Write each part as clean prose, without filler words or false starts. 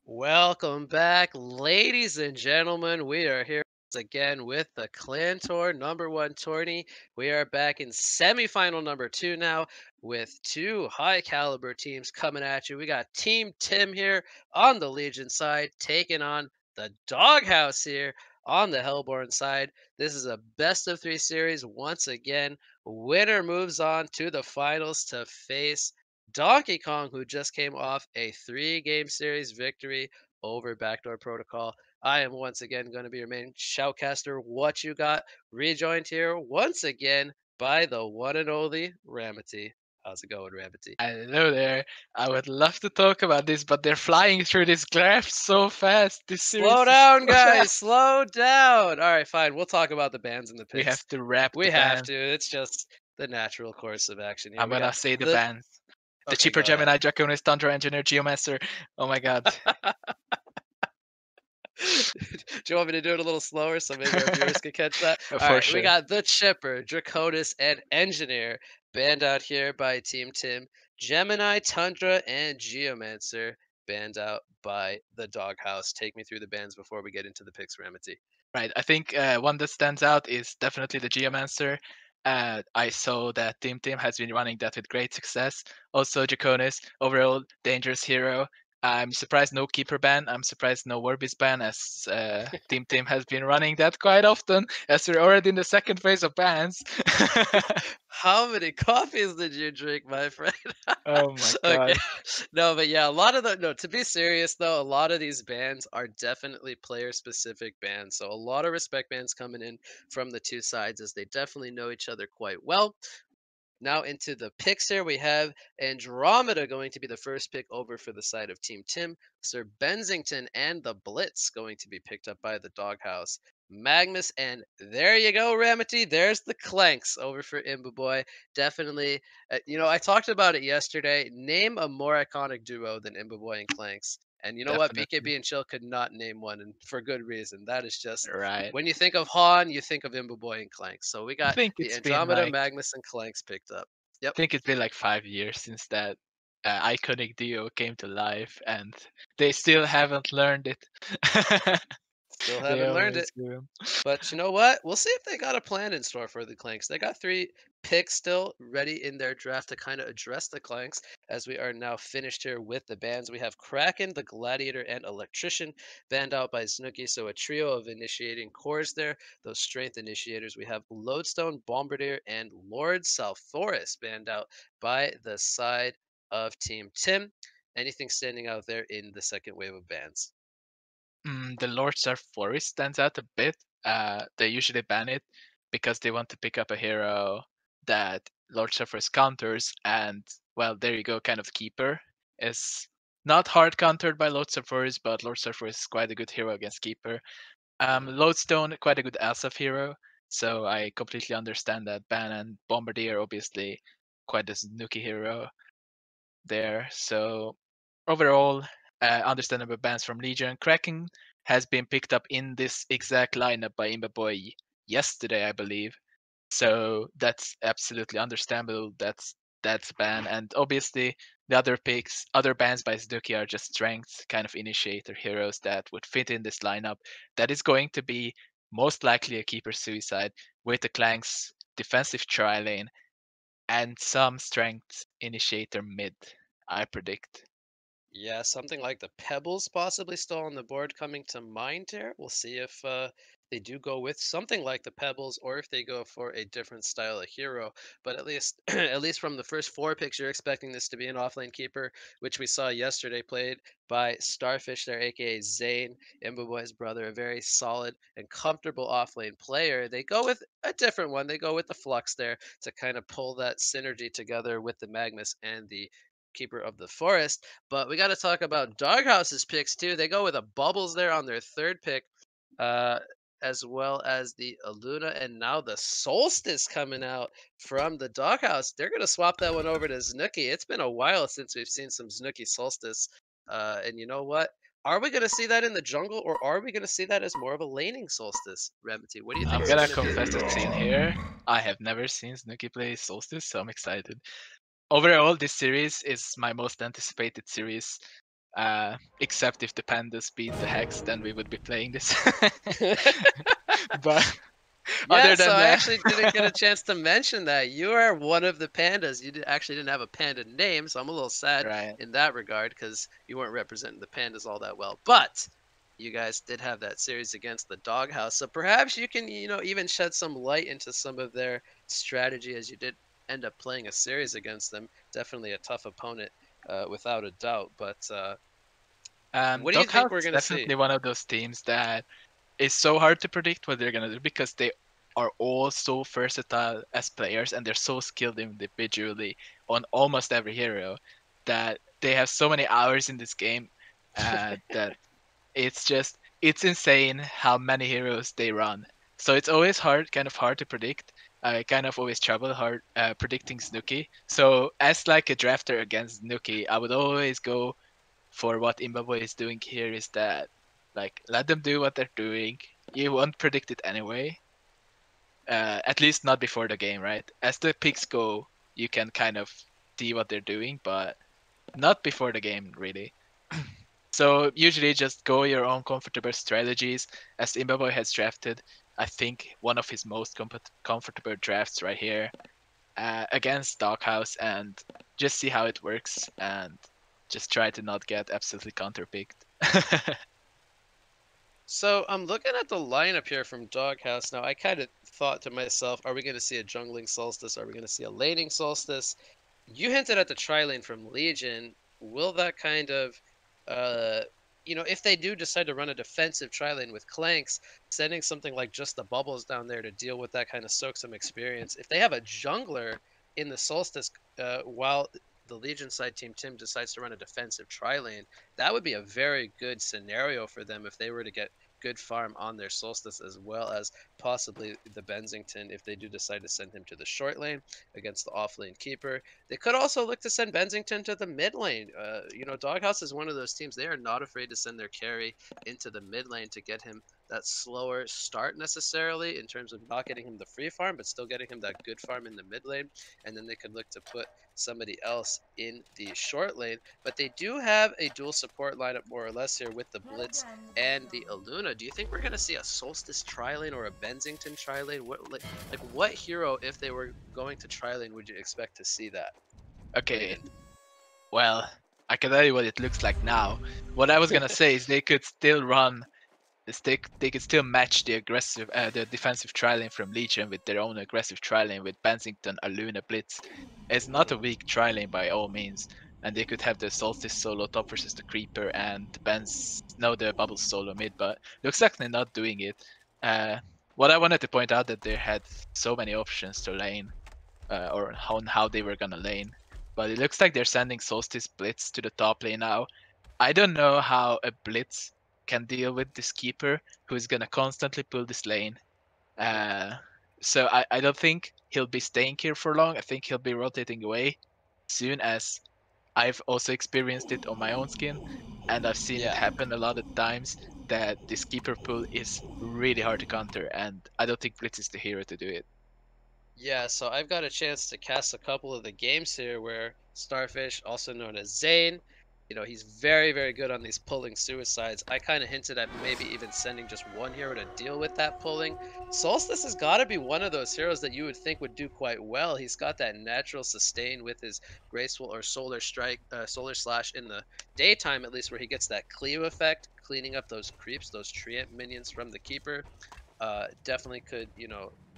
Welcome back, ladies and gentlemen. We are here once again with the ClanTour #1 tourney. We are back in semifinal #2 now with two high caliber teams coming at you. We got Team Tim here on the Legion side taking on the Doghouse here on the Hellborn side. This is a best of 3 series once again. Winner moves on to the finals to face Donkey Kong, who just came off a 3-game series victory over Backdoor Protocol. I am once again going to be your main shoutcaster. What you got? Rejoined here once again by the one and only Ramaty. How's it going, Ramaty? Hello there. I would love to talk about this, but they're flying through this graph so fast. This Slow series is down, so fast. guys. Slow down. All right, fine. We'll talk about the bans and the We picks. have to wrap We the have band. to. It's just the natural course of action here. I'm We gonna got say the the. bands. The Okay, cheaper go ahead. Gemini, Draconis, Thunder Engineer, Geomancer. Oh my god. Do you want me to do it a little slower so maybe our viewers can catch that? All For right, we sure. got the Chipper, Draconis, and Engineer banned out here by Team Tim, Gemini, Tundra, and Geomancer banned out by the Doghouse. Take me through the bans before we get into the picks, Ramity. Right. I think one that stands out is definitely the Geomancer. I saw that Team Team has been running that with great success. Also, Draconis, overall dangerous hero. I'm surprised no keeper ban. I'm surprised no Warbeast ban, as Team Team has been running that quite often, as we're already in the second phase of bans. How many coffees did you drink, my friend? Oh my Okay. god. No, but yeah, a lot of the no, to be serious though, a lot of these bans are definitely player specific bans. So a lot of respect bans coming in from the two sides as they definitely know each other quite well. Now into the picks here, we have Andromeda going to be the first pick over for the side of Team Tim. Sir Bensington and the Blitz going to be picked up by the Doghouse. Magnus and there you go, Ramity. There's the Clanks over for Imbaboy. Definitely, I talked about it yesterday. Name a more iconic duo than Imbaboy and Clanks. And you know what? Definitely. BKB and Chill could not name one, and for good reason. That is just Right. when you think of Han, you think of Imbaboy and Clanks. So we I got think the it's been Andromeda, like Magnus, and Clanks picked up. Yep. 5 years since that iconic duo came to life, and they still haven't learned it. Still They haven't learned always it. do. But you know what? We'll see if they got a plan in store for the Clanks. They got 3 picks still ready in their draft to kind of address the Clanks as we are now finished here with the bans. We have Kraken, the Gladiator, and Electrician banned out by Znooki. So a trio of initiating cores there. Those strength initiators. We have Lodestone, Bombardier, and Lord Salthoris banned out by the side of Team Tim. Anything standing out there in the second wave of bans? The Lord Star Forest stands out a bit. They usually ban it because they want to pick up a hero that Lord Star Forest counters, and well, there you go, kind of Keeper is not hard countered by Lord Star Forest, but Lord Star Forest is quite a good hero against Keeper. Lodestone, quite a good Asaf hero, so I completely understand that ban, and Bombardier, obviously, quite a Znooki hero there. So overall, understandable bans from Legion. Kraken has been picked up in this exact lineup by Imbaboy yesterday, I believe. So that's absolutely understandable. That's ban, and obviously the other picks, other bans by Znooki are just strength kind of initiator heroes that would fit in this lineup. That is going to be most likely a keeper suicide with the Clank's defensive tri-lane and some strength initiator mid, I predict. Yeah, something like the Pebbles possibly still on the board coming to mind here. We'll see if they do go with something like the Pebbles or if they go for a different style of hero. But at least at least from the first 4 picks, you're expecting this to be an offlane keeper, which we saw yesterday played by Starflsh there, aka Zane, Imbaboy's brother, a very solid and comfortable offlane player. They go with a different one. They go with the Flux there to kind of pull that synergy together with the Magnus and the Keeper of the Forest. But we got to talk about Doghouse's picks too. They go with a Bubbles there on their 3rd pick, uh, as well as the Aluna, and now the Solstice coming out from the Doghouse. They're gonna swap that one over to Znooki. It's been a while since we've seen some Znooki Solstice, and you know what? Are we gonna see that in the jungle, or are we gonna see that as more of a laning Solstice, Remedy? What do you think I'm it's gonna gonna be? confess a sin here. I have never seen Snooki play Solstice, so I'm excited. Overall, this series is my most anticipated series Except if the pandas beat the hex, then we would be playing this. But Yeah, other so than I that, actually didn't get a chance to mention that. You are one of the pandas. Actually didn't have a panda name, so I'm a little sad right? in that regard because you weren't representing the pandas all that well. But you guys did have that series against the Doghouse, so perhaps you can, even shed some light into some of their strategy as you did end up playing a series against them. Definitely a tough opponent, without a doubt. But what do you think Doghouse we're is gonna see? definitely one of those teams that is so hard to predict what they're gonna do because they are all so versatile as players and they're so skilled individually on almost every hero that they have so many hours in this game that it's insane how many heroes they run. So it's always kind of hard to predict. I kind of always trouble hard predicting Znooki. So as like a drafter against Znooki, I would always go for what Imbaboy is doing here is that like let them do what they're doing. You won't predict it anyway. At least not before the game, right? As the picks go, you can kind of see what they're doing, but not before the game, really. So usually just go your own comfortable strategies. As Imbaboy has drafted, I think one of his most comfortable drafts right here against Doghouse, and just see how it works and just try to not get absolutely counterpicked. So I'm looking at the lineup here from Doghouse. Now I kind of thought to myself, are we going to see a jungling solstice? Are we going to see a laning solstice? You hinted at the tri-lane from Legion. Will that kind of, uh, if they do decide to run a defensive tri-lane with Clanks, sending something like just the bubbles down there to deal with that kind of soak some experience. If they have a jungler in the solstice, while the Legion side team Tim decides to run a defensive tri-lane, that would be a very good scenario for them if they were to get good farm on their solstice, as well as possibly the Bensington if they do decide to send him to the short lane against the off lane keeper. They could also look to send Bensington to the mid lane. Doghouse is one of those teams. They are not afraid to send their carry into the mid lane to get him that slower start necessarily in terms of not getting him the free farm, but still getting him that good farm in the mid lane. And then they could look to put somebody else in the short lane. But they do have a dual support lineup more or less here with the Blitz and the Aluna. Do you think we're going to see a Solstice tri-lane or a Bensington tri-lane? What hero, if they were going to tri-lane, would you expect to see that played Okay, in? well, I can tell you what it looks like now. What I was gonna say is they could still run they could still match the defensive tri-lane from Legion with their own aggressive tri-lane with Bensington, Aluna, Blitz. It's not a weak tri-lane by all means, and they could have the Solstice solo top versus the Creeper and the Bubble solo mid, but looks like they're not doing it. Uh, what I wanted to point out that they had so many options to lane, or on how they were gonna lane, but it looks like they're sending Solstice Blitz to the top lane now. I don't know how a Blitz can deal with this keeper who's gonna constantly pull this lane. Uh, so I don't think he'll be staying here for long. I think he'll be rotating away soon, as I've also experienced it on my own skin, and I've seen it Yeah. happen a lot of times that this keeper pull is really hard to counter, and I don't think Blitz is the hero to do it. Yeah, so I've got a chance to cast a couple of the games here where Starflsh, also known as Zane, he's very, very good on these pulling suicides. I kind of hinted at maybe even sending just one hero to deal with that pulling. Solstice has got to be one of those heroes that you would think would do quite well. He's got that natural sustain with his graceful or solar strike, solar slash in the daytime at least, where he gets that cleave effect, cleaning up those creeps, those treant minions from the keeper. Definitely could,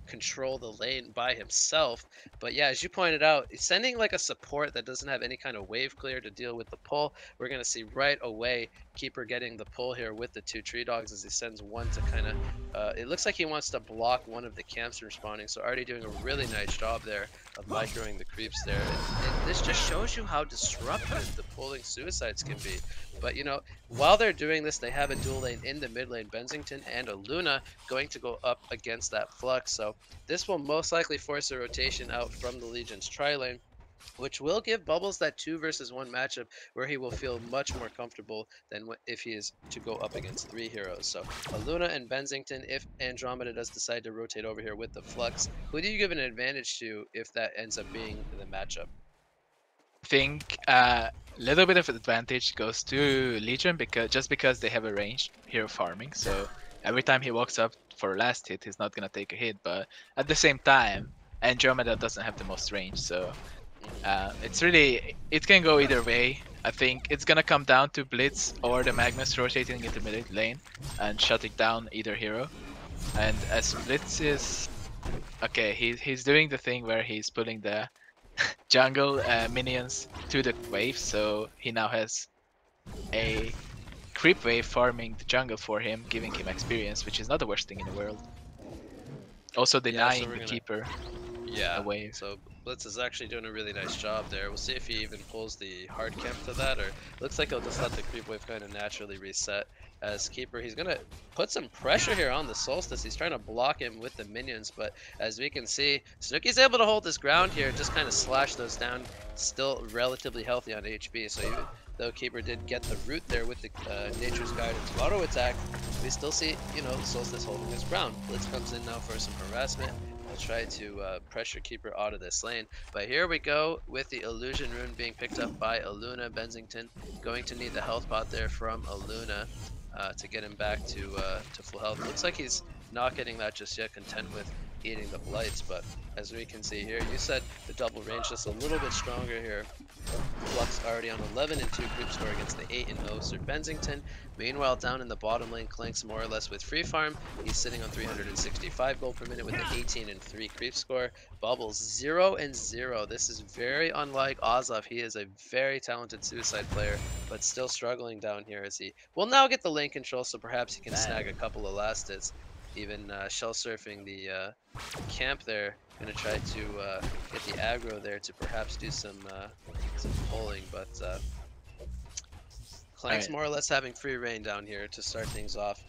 control the lane by himself. But yeah, as you pointed out, sending like a support that doesn't have any kind of wave clear to deal with the pull, we're going to see right away Keeper getting the pull here with the two tree dogs as he sends one to kind of, it looks like he wants to block one of the camps from spawning. So already doing a really nice job there of microing the creeps there. And this just shows you how disruptive the pulling suicides can be. But while they're doing this, they have a dual lane in the mid lane, Bensington and a Luna going to go up against that Flux. So this will most likely force a rotation out from the Legion's tri-lane, which will give Bubbles that 2 versus 1 matchup where he will feel much more comfortable than if he is to go up against 3 heroes. So Aluna and Bensington, if Andromeda does decide to rotate over here with the Flux, who do you give an advantage to if that ends up being the matchup? think little bit of advantage goes to Legion because they have a ranged hero farming. So every time he walks up for a last hit, he's not gonna take a hit. But at the same time, Andromeda doesn't have the most range, so it's really, it can go either way. I think it's gonna come down to Blitz or the Magnus rotating into mid lane and shutting down either hero. And as Blitz is okay, he's doing the thing where he's pulling the jungle minions to the wave, so he now has a creep wave farming the jungle for him, giving him experience, which is not the worst thing in the world. Also denying the keeper a wave. So Blitz is actually doing a really nice job there. We'll see if he even pulls the hard camp to that, or looks like he'll just let the creep wave kind of naturally reset. As keeper, he's gonna put some pressure here on the Solstice. He's trying to block him with the minions, but as we can see, Znooki's able to hold his ground here, just kind of slash those down, still relatively healthy on HP. So even though keeper did get the root there with the Nature's Guidance auto attack, we still see, you know, the Solstice holding his ground. Blitz comes in now for some harassment. I'll try to pressure keeper out of this lane, but here we go with the illusion rune being picked up by Aluna. Benzington going to need the health pot there from Aluna to get him back to full health. Looks like he's not getting that just yet, content with eating the blights, but as we can see here, you said the double range just a little bit stronger here. Flux already on 11 and 2 creep score against the 8 and 0 Sir Benzington. Meanwhile, down in the bottom lane, Clank's more or less with free farm. He's sitting on 365 gold per minute with an 18 and 3 creep score. Bubbles 0 and 0. This is very unlike Ozov. He is a very talented suicide player, but still struggling down here as he will now get the lane control, so perhaps he can snag a couple of last hits. Even shell surfing the camp there. Gonna try to get the aggro there to perhaps do some pulling, but Clank's more or less having free reign down here to start things off.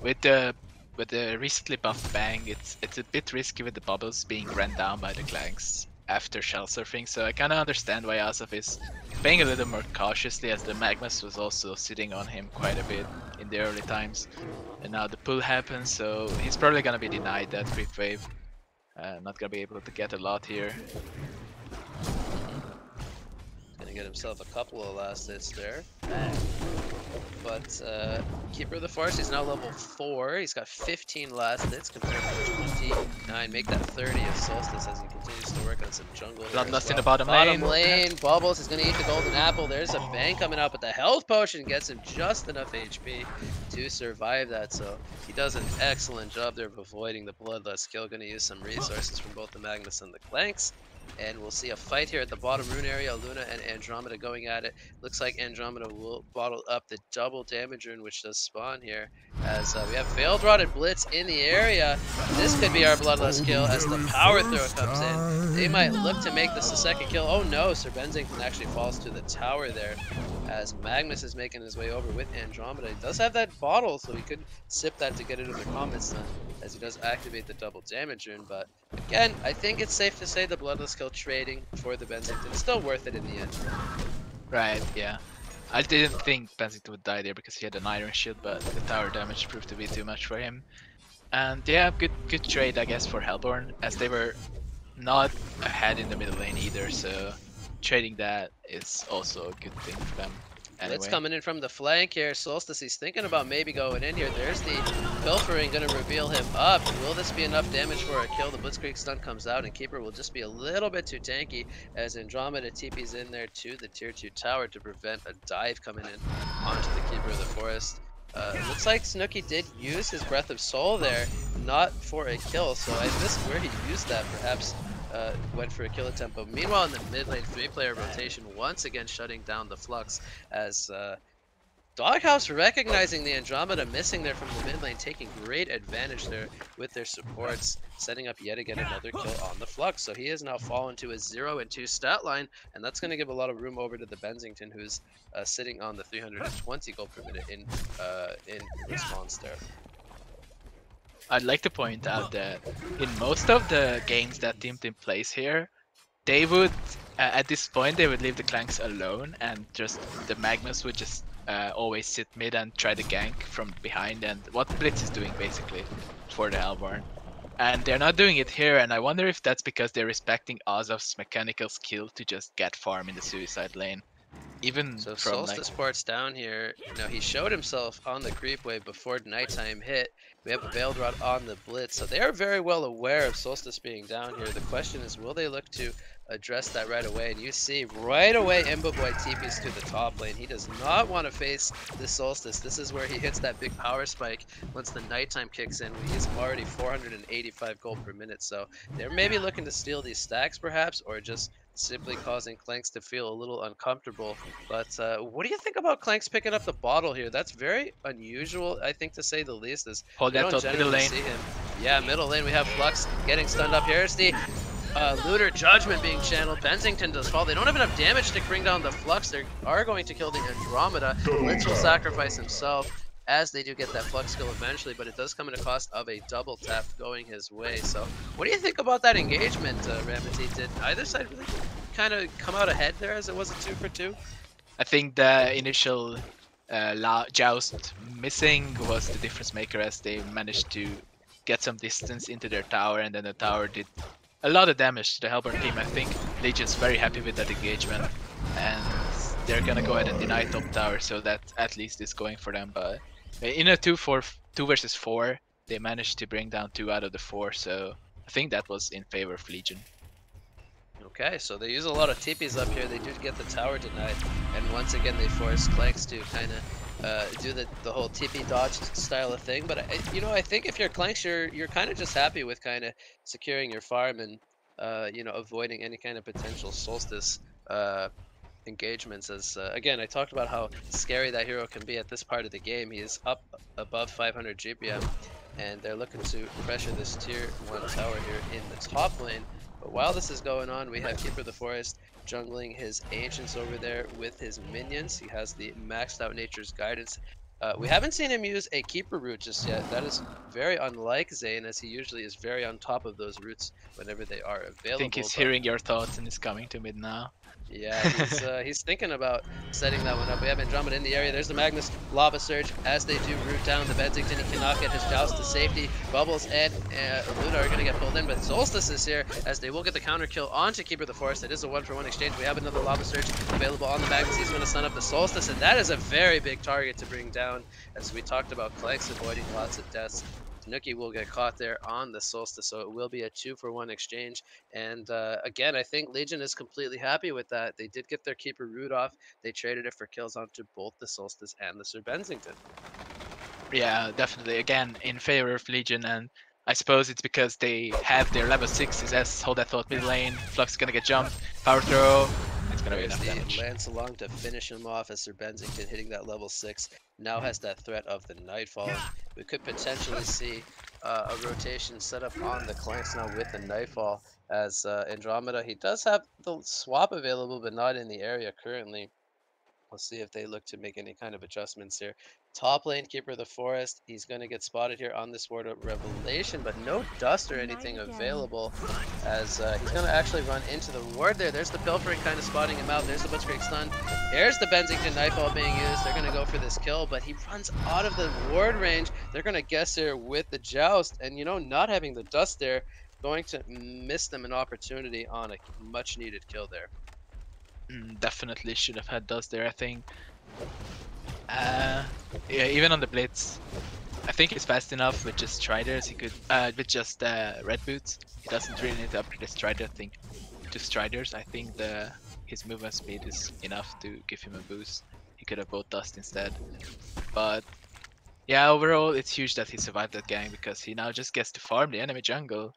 With the recently buffed Bang, it's a bit risky with the bubbles being ran down by the Clanks after shell surfing, so I kind of understand why Asaf is playing a little more cautiously, as the Magnus was also sitting on him quite a bit in the early times. And now the pull happens, so he's probably gonna be denied that creep wave. Not gonna be able to get a lot here. Gonna get himself a couple of last hits there. But Keeper of the Forest, he's now level 4. He's got 15 last hits compared to 29. Make that 30 of Solstice as he continues to work on some jungle. Bloodlust in the bottom lane. Bottom lane, Bubbles is gonna eat the golden apple. There's a bang coming out, but the health potion gets him just enough HP to survive that. So he does an excellent job there of avoiding the Bloodlust kill. Gonna use some resources from both the Magnus and the Clanks. And we'll see a fight here at the bottom rune area. Luna and Andromeda going at it. Looks like Andromeda will bottle up the double damage rune, which does spawn here. As we have Veiled Rotted Blitz in the area. This could be our Bloodlust kill as the power throw comes in. They might look to make this the second kill. Oh no, Sir Benzington actually falls to the tower there. As Magnus is making his way over with Andromeda. He does have that bottle, so he could sip that to get it in the comments then, as he does activate the double damage rune. But again, I think it's safe to say the Bloodless kill trading for the Benzington is still worth it in the end. Right, yeah. I didn't think Benzington would die there because he had an iron shield, but the tower damage proved to be too much for him. And yeah, good trade I guess for Hellborn, as they were not ahead in the middle lane either, so trading that is also a good thing for them. Anyway. Blitz coming in from the flank here. Solstice, he's thinking about maybe going in here. There's the Pilfering, gonna reveal him up. Will this be enough damage for a kill? The Blitzkrieg stun comes out, and Keeper will just be a little bit too tanky as Andromeda TP's in there to the tier 2 tower to prevent a dive coming in onto the Keeper of the Forest. Looks like Znooki did use his Breath of Soul there, not for a kill, so I missed where he used that. Perhaps went for a kill attempt, but meanwhile in the mid lane 3-player rotation, once again shutting down the Flux as DogHouse recognizing the Andromeda missing there from the mid lane, taking great advantage there with their supports, setting up yet again another kill on the Flux. So he has now fallen to a 0 and 2 stat line, and that's going to give a lot of room over to the Benzington, who's sitting on the 320 gold per minute in response there. I'd like to point out that in most of the games that Team Team plays here, they would, at this point, they would leave the Clanks alone, and just the Magnus would just always sit mid and try to gank from behind, and what Blitz is doing basically for the Hellborn. And they're not doing it here, and I wonder if that's because they're respecting Azov's mechanical skill to just get farm in the suicide lane. Even So from like Solstice Port's down here. Now he showed himself on the creep wave before nighttime hit. We have a Veiled Rod on the blitz, so they are very well aware of Solstice being down here. The question is, will they look to address that right away? And you see right away Imba Boy TPs to the top lane. He does not want to face the Solstice. This is where he hits that big power spike once the nighttime kicks in. He's already 485 gold per minute, so they're maybe looking to steal these stacks perhaps, or just simply causing Clanks to feel a little uncomfortable. But what do you think about Clanks picking up the bottle here? That's very unusual, I think, to say the least. As hold we that don't thought middle generally lane. see him. Yeah, middle lane we have Flux getting stunned up. Here's the Looter Judgment being channeled. Bensington does fall. They don't have enough damage to bring down the Flux. They are going to kill the Andromeda. Blitz will sacrifice himself, as they do get that Flux skill eventually, but it does come at a cost of a double tap going his way. So what do you think about that engagement, Ramaty? Did either side really kind of come out ahead there, as it was a 2-for-2? I think the initial joust missing was the difference maker, as they managed to get some distance into their tower, and then the tower did a lot of damage to the Hellborn team. I think Legion's very happy with that engagement, and they're gonna go ahead and deny top tower, so that at least is going for them. But in a 2 versus 4, they managed to bring down 2 out of the 4, so I think that was in favor of Legion. Okay, so they use a lot of TPs up here. They do get the tower denied, and once again they force Clanks to kind of do the whole TP dodge style of thing. But I think if you're Clanks, you're kind of just happy with kind of securing your farm and avoiding any kind of potential Solstice engagements. As again, I talked about how scary that hero can be at this part of the game. He is up above 500 GPM, and they're looking to pressure this tier 1 tower here in the top lane. But while this is going on, we have Keeper of the Forest jungling his Ancients over there with his minions. He has the maxed out Nature's Guidance. We haven't seen him use a Keeper root just yet. That is very unlike Zane, as he usually is very on top of those roots whenever they are available. I think he's hearing your thoughts and is coming to mid now. Yeah, he's thinking about setting that one up. We have Andromeda in the area. There's the Magnus Lava Surge as they do root down the Bensington. He cannot get his Joust to safety. Bubbles and Luna are going to get pulled in, but Solstice is here as they will get the counter kill onto Keeper of the Forest. It is a 1-for-1 exchange. We have another Lava Surge available on the Magnus. He's going to stun up the Solstice, and that is a very big target to bring down, as we talked about Clanks avoiding lots of deaths. Znooki will get caught there on the Solstice, so it will be a 2-for-1 exchange. And again, I think Legion is completely happy with that. They did get their Keeper root off. They traded it for kills onto both the Solstice and the Sir Bensington. Yeah, definitely. Again, in favor of Legion, and I suppose it's because they have their level 6s as Hold That Thought mid lane. Flux is gonna get jumped. Power throw. It's gonna be enough damage. Lance along to finish him off, as Sir Bensington hitting that level 6 now has that threat of the Nightfall. We could potentially see a rotation set up on the Clanks now with the Nightfall, as Andromeda, he does have the swap available, but not in the area currently. We'll see if they look to make any kind of adjustments here. Top lane, Keeper of the Forest. He's going to get spotted here on this Ward of Revelation, but no dust or anything available, as he's going to actually run into the ward there. There's the Pilfering kind of spotting him out. There's the Blitzkrieg stun. There's the Bensington Nightfall being used. They're going to go for this kill, but he runs out of the ward range. They're going to guess here with the Joust, and not having the dust there, going to miss them an opportunity on a much needed kill there. Definitely should have had dust there, I think. Yeah, even on the Blitz, I think he's fast enough with just Striders. He could, with just Red Boots. He doesn't really need to upgrade his Strider. I think to Striders, I think his movement speed is enough to give him a boost. He could have bought dust instead. But yeah, overall, it's huge that he survived that gang, because he now just gets to farm the enemy jungle.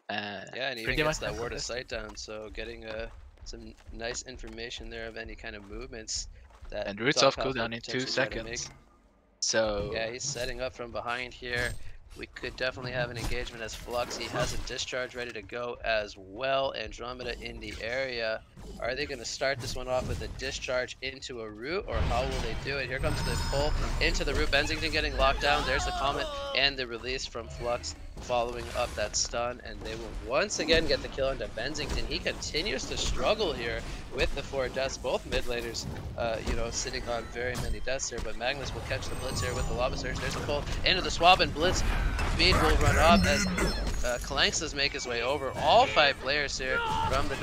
Yeah, and he even gets that Ward of Sight down, so getting some nice information there of any kind of movements. And roots off cooldown in 2 seconds. So yeah, he's setting up from behind here. We could definitely have an engagement as Flux. He has a discharge ready to go as well. Andromeda in the area. Are they going to start this one off with a discharge into a root, or how will they do it? Here comes the pull into the root. Bensington getting locked down. There's the Comet and the release from Flux following up that stun, and they will once again get the kill into Bensington. He continues to struggle here with the 4 deaths. Both mid laners, sitting on very many deaths here, but Magnus will catch the Blitz here with the Lava Surge. There's a pull into the swap, and Blitz speed will run up as Kalanks does make his way over all 5 players here from the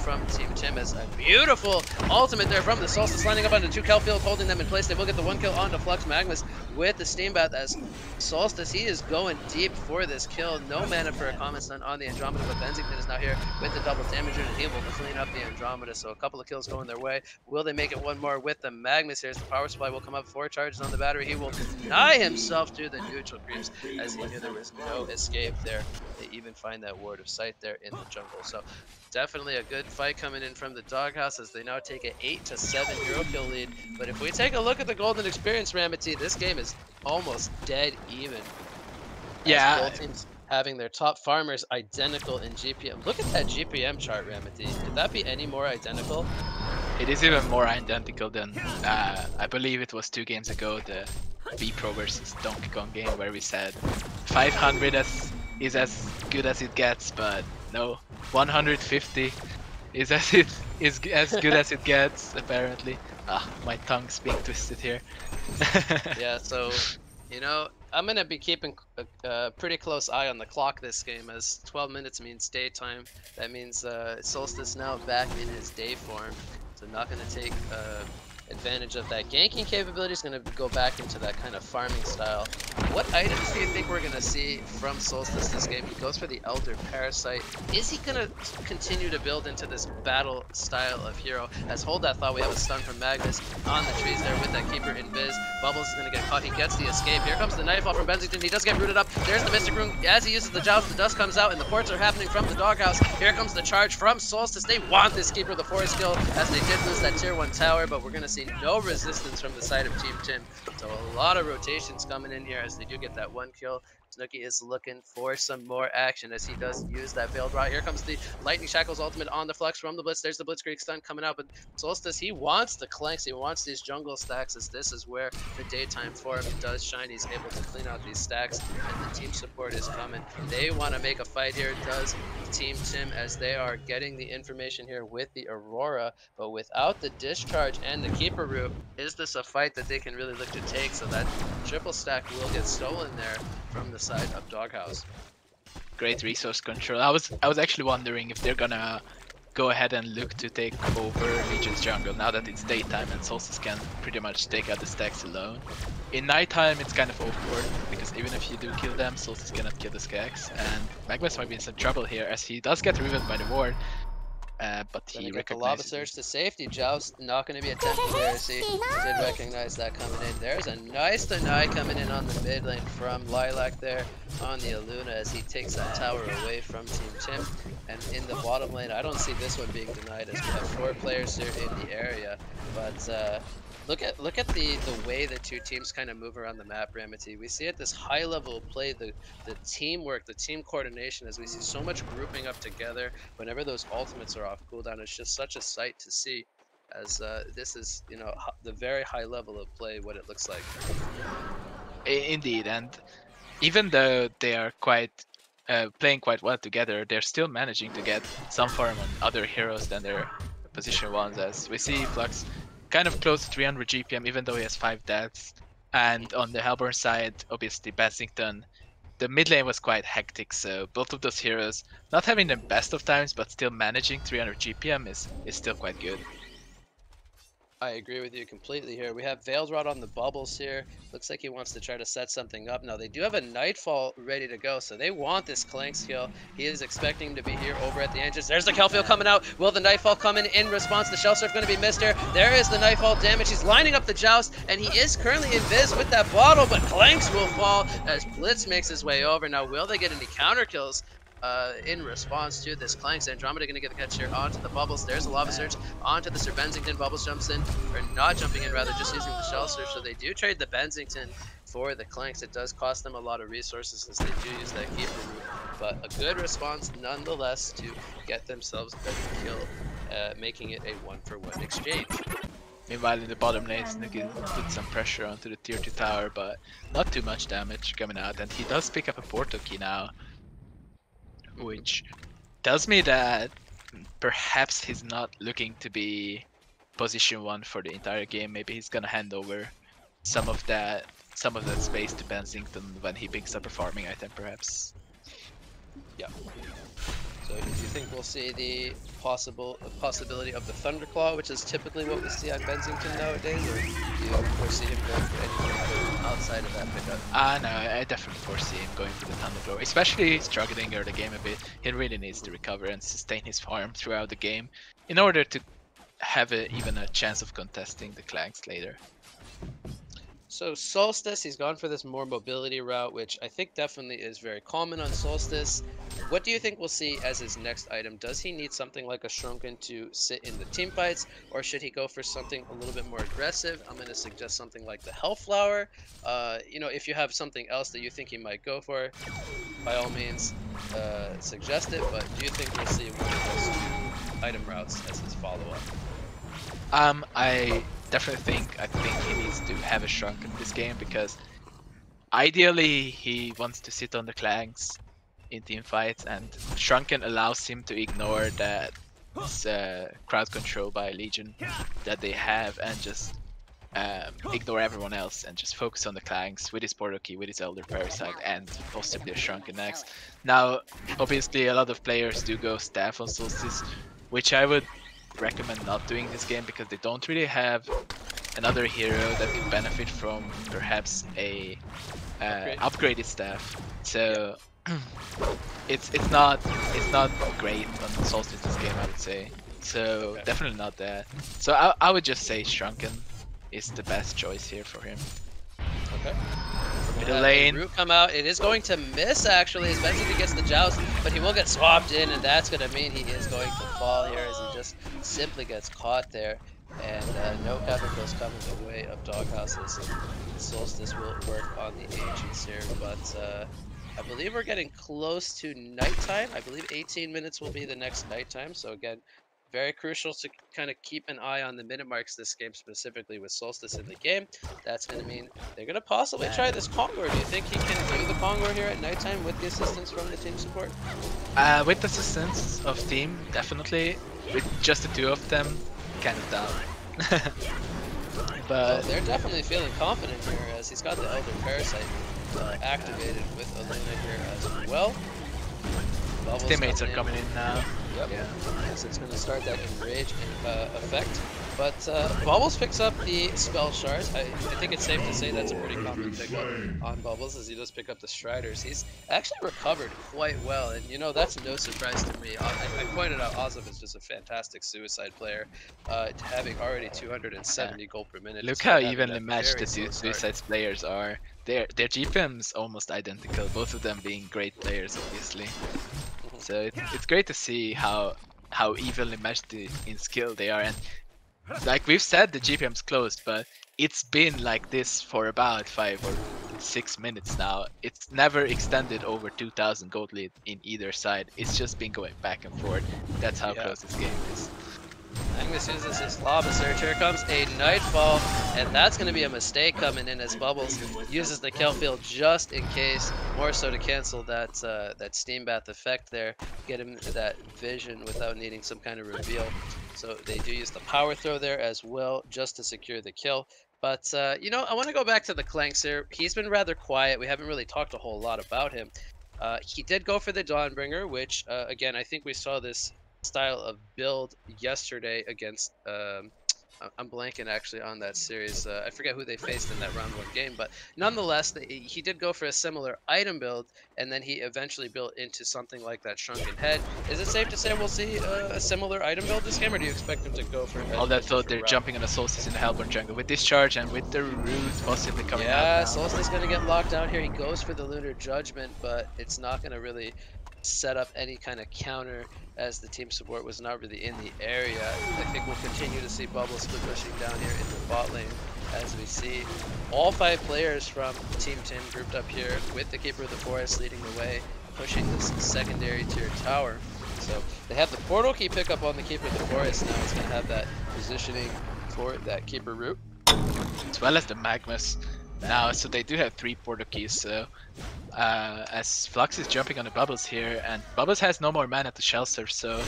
from Team Tim as a beautiful ultimate there from the Solstice, lining up onto 2 Kelfield, holding them in place. They will get the 1 kill onto Flux Magnus with the Steam Bath as Solstice, he is going deep for this kill. No mana for a Common Stun on the Andromeda, but Benzington is now here with the double damage and he will clean up the Andromeda. So a couple of kills going their way. Will they make it one more with the Magnus here as the power supply will come up, 4 charges on the battery. He will deny himself to the neutral creeps as he knew there was no escape there. They even find that ward of sight there in the jungle. So definitely a good fight coming in from the Doghouse as they now take an 8-7 hero kill lead. But if we take a look at the golden experience, Ramaty, this game is almost dead even. Yeah. Both teams having their top farmers identical in GPM. Look at that GPM chart, Ramaty. Could that be any more identical? It is even more identical than, I believe it was 2 games ago, the V-Pro versus Donkey Kong game where we said 500 is as good as it gets, but no, 150 is as good as it gets, apparently. My tongue's being twisted here. Yeah, so, you know, I'm going to be keeping a pretty close eye on the clock this game, as 12 minutes means daytime. That means Solstice now back in his day form. So not going to take advantage of that ganking capability. Is going to go back into that kind of farming style. What items do you think we're going to see from Solstice this game? He goes for the Elder Parasite. Is he going to continue to build into this battle style of hero? As Hold That Thought, we have a stun from Magnus on the trees there with that Keeper Invis. Bubbles is going to get caught. He gets the escape. Here comes the Nightfall from Benzington. He does get rooted up. There's the Mystic Rune. As he uses the Joust, the dust comes out and the ports are happening from the Doghouse. Here comes the charge from Solstice. They want this Keeper of the Forest kill as they did lose that tier 1 tower, but we're going to see no resistance from the side of Team Tim. So a lot of rotations coming in here as they do get that 1 kill. Znooki is looking for some more action as he does use that Veiled Rot. Here comes the Lightning Shackles ultimate on the Flux from the Blitz. There's the Blitzkrieg stun coming out, but Solstice, he wants the clanks, he wants these jungle stacks, as this is where the daytime form does shine. He's able to clean out these stacks, and the team support is coming. They want to make a fight here, does Team Tim, as they are getting the information here with the Aurora, but without the discharge and the Keeper root, is this a fight that they can really look to take? So that triple stack will get stolen there from the side of Doghouse. Great resource control. I was actually wondering if they're gonna go ahead and look to take over Legion's jungle now that it's daytime and Solstice can pretty much take out the stacks alone. In nighttime it's kind of awkward because even if you do kill them, Solstice cannot kill the stacks, and Magnus might be in some trouble here as he does get riven by the ward. But he recognizes the Lava Surge to safety. Joust not going to be attempted there. See, did recognize that coming in. There's a nice deny coming in on the mid lane from Lilac there on the Aluna as he takes that tower away from Team Tim. And in the bottom lane, I don't see this one being denied as we have 4 players here in the area. But look at the way the 2 teams kind of move around the map, Ramaty. We see at this high level of play the teamwork, the team coordination, as we see so much grouping up together whenever those ultimates are off cooldown. It's just such a sight to see, as this is, you know, the very high level of play, what it looks like. Indeed, and even though they are quite playing quite well together, they're still managing to get some farm on other heroes than their position ones, as we see Flux kind of close to 300 GPM even though he has 5 deaths. And on the Hellborn side, obviously Bensington, the mid lane was quite hectic, so both of those heroes not having the best of times but still managing 300 GPM is still quite good. I agree with you completely here. We have Veiled Rod on the bubbles here. Looks like he wants to try to set something up. Now, they do have a Nightfall ready to go, so they want this Clanks kill. He is expecting to be here over at the entrance. There's the Kelfield coming out. Will the Nightfall come in response? The Shell Surf going to be missed here. There is the Nightfall damage. He's lining up the Joust, and he is currently invis with that bottle, but Clanks will fall as Blitz makes his way over. Now, will they get any counter kills in response to this Clanks? Andromeda going to get the catch here onto the bubbles. There's a Lava Surge onto the Sir Bensington. Bubbles jumps in, or not jumping in, rather just using the Shell Surge. So they do trade the Bensington for the Clanks. It does cost them a lot of resources as they do use that Keeper route, but a good response nonetheless to get themselves a kill, making it a 1-for-1 exchange. Meanwhile, in the bottom lane, Znooki put some pressure onto the tier 2 tower, but not too much damage coming out, and he does pick up a portal key now, which tells me that perhaps he's not looking to be position 1 for the entire game. Maybe he's gonna hand over some of that space to Bensington when he picks up a farming item, perhaps. Yeah. So do you think we'll see the possibility of the Thunderclaw, which is typically what we see on Bensington nowadays, or do you foresee him going for anything outside of that pickup? No, I definitely foresee him going for the Thunderclaw, especially struggling early game a bit. He really needs to recover and sustain his farm throughout the game in order to have even a chance of contesting the Clanks later. So Solstice, he's gone for this more mobility route, which I think definitely is very common on Solstice. What do you think we'll see as his next item? Does he need something like a Shrunken to sit in the team fights, or should he go for something a little bit more aggressive? I'm going to suggest something like the Hellflower. You know, if you have something else that you think he might go for, by all means, suggest it. But do you think we'll see one of those two item routes as his follow-up? I definitely think he needs to have a Shrunk in this game because ideally he wants to sit on the Clanks in team fights, and Shrunken allows him to ignore that crowd control by Legion that they have and just ignore everyone else and just focus on the Clanks with his Portal Key, with his Elder Parasite, and possibly a Shrunken next. Now, obviously, a lot of players do go Staff on Solstice, which I would recommend not doing this game because they don't really have another hero that can benefit from perhaps a upgraded staff. So it's not great on Solstice this game, I would say. So definitely not that. So I would just say Shrunken is the best choice here for him. Okay. Middle lane. Root come out. It is going to miss actually as Bensington gets the joust, but he will get swapped in, and that's going to mean he is going to fall here as he just simply gets caught there. And no chemicals coming the way of Doghouses. And Solstice will work on the Ancients here, but I believe we're getting close to nighttime. I believe 18 minutes will be the next nighttime. So again, very crucial to kind of keep an eye on the minute marks this game, specifically with Solstice in the game. That's going to mean they're going to possibly try this Kongor. Do you think he can do the Kongor here at nighttime with the assistance from the team support? With the assistance of team, definitely. With just the two of them, kind of down. But they're definitely feeling confident here as he's got the Elder Parasite activated with Aluna here as well. Bubbles teammates are coming in now. Yep. Yeah. So it's going to start that Enrage effect. But Bubbles picks up the Spell Shards. I think it's safe to say that's a pretty common pickup on Bubbles as he does pick up the Striders. He's actually recovered quite well, and you know, that's no surprise to me. I pointed out Ozov is just a fantastic suicide player, having already 270 gold per minute. Look how evenly matched the two suicide players are. Their GPM's almost identical, both of them being great players, obviously. So it's great to see how evenly matched in skill they are, and like we've said, the GPM's closed, but it's been like this for about 5 or 6 minutes now. It's never extended over 2,000 gold lead in either side. It's just been going back and forth. That's how close this game is. Angus uses his Lava Surge. Here comes a Nightfall, and that's going to be a mistake coming in as Bubbles uses the kill field just in case, more so to cancel that that Steam Bath effect there, get him that vision without needing some kind of reveal. So they do use the Power Throw there as well, just to secure the kill. But, you know, I want to go back to the Clanks here. He's been rather quiet. We haven't really talked a whole lot about him. He did go for the Dawnbringer, which, again, I think we saw this style of build yesterday against I'm blanking actually on that series. I forget who they faced in that round 1 game, but nonetheless, he did go for a similar item build, and then he eventually built into something like that Shrunken Head. Is it safe to say we'll see a similar item build this game, or do you expect him to go for all that thought they're jumping on the Solstice in the Hellborn jungle with discharge and with the root possibly coming out? Yeah, Solstice gonna get locked down here. He goes for the Lunar Judgment, but it's not gonna really set up any kind of counter as the team support was not really in the area. I think we'll continue to see Bubbles pushing down here in the bot lane as we see all 5 players from Team Tim grouped up here with the Keeper of the Forest leading the way, pushing this secondary tier tower. So they have the Portal Key pickup on the Keeper of the Forest. Now he's going to have that positioning for that Keeper root. As well as the Magmas now, so they do have 3 Portal Keys, so as Flux is jumping on the Bubbles here, and Bubbles has no more mana to shelter, so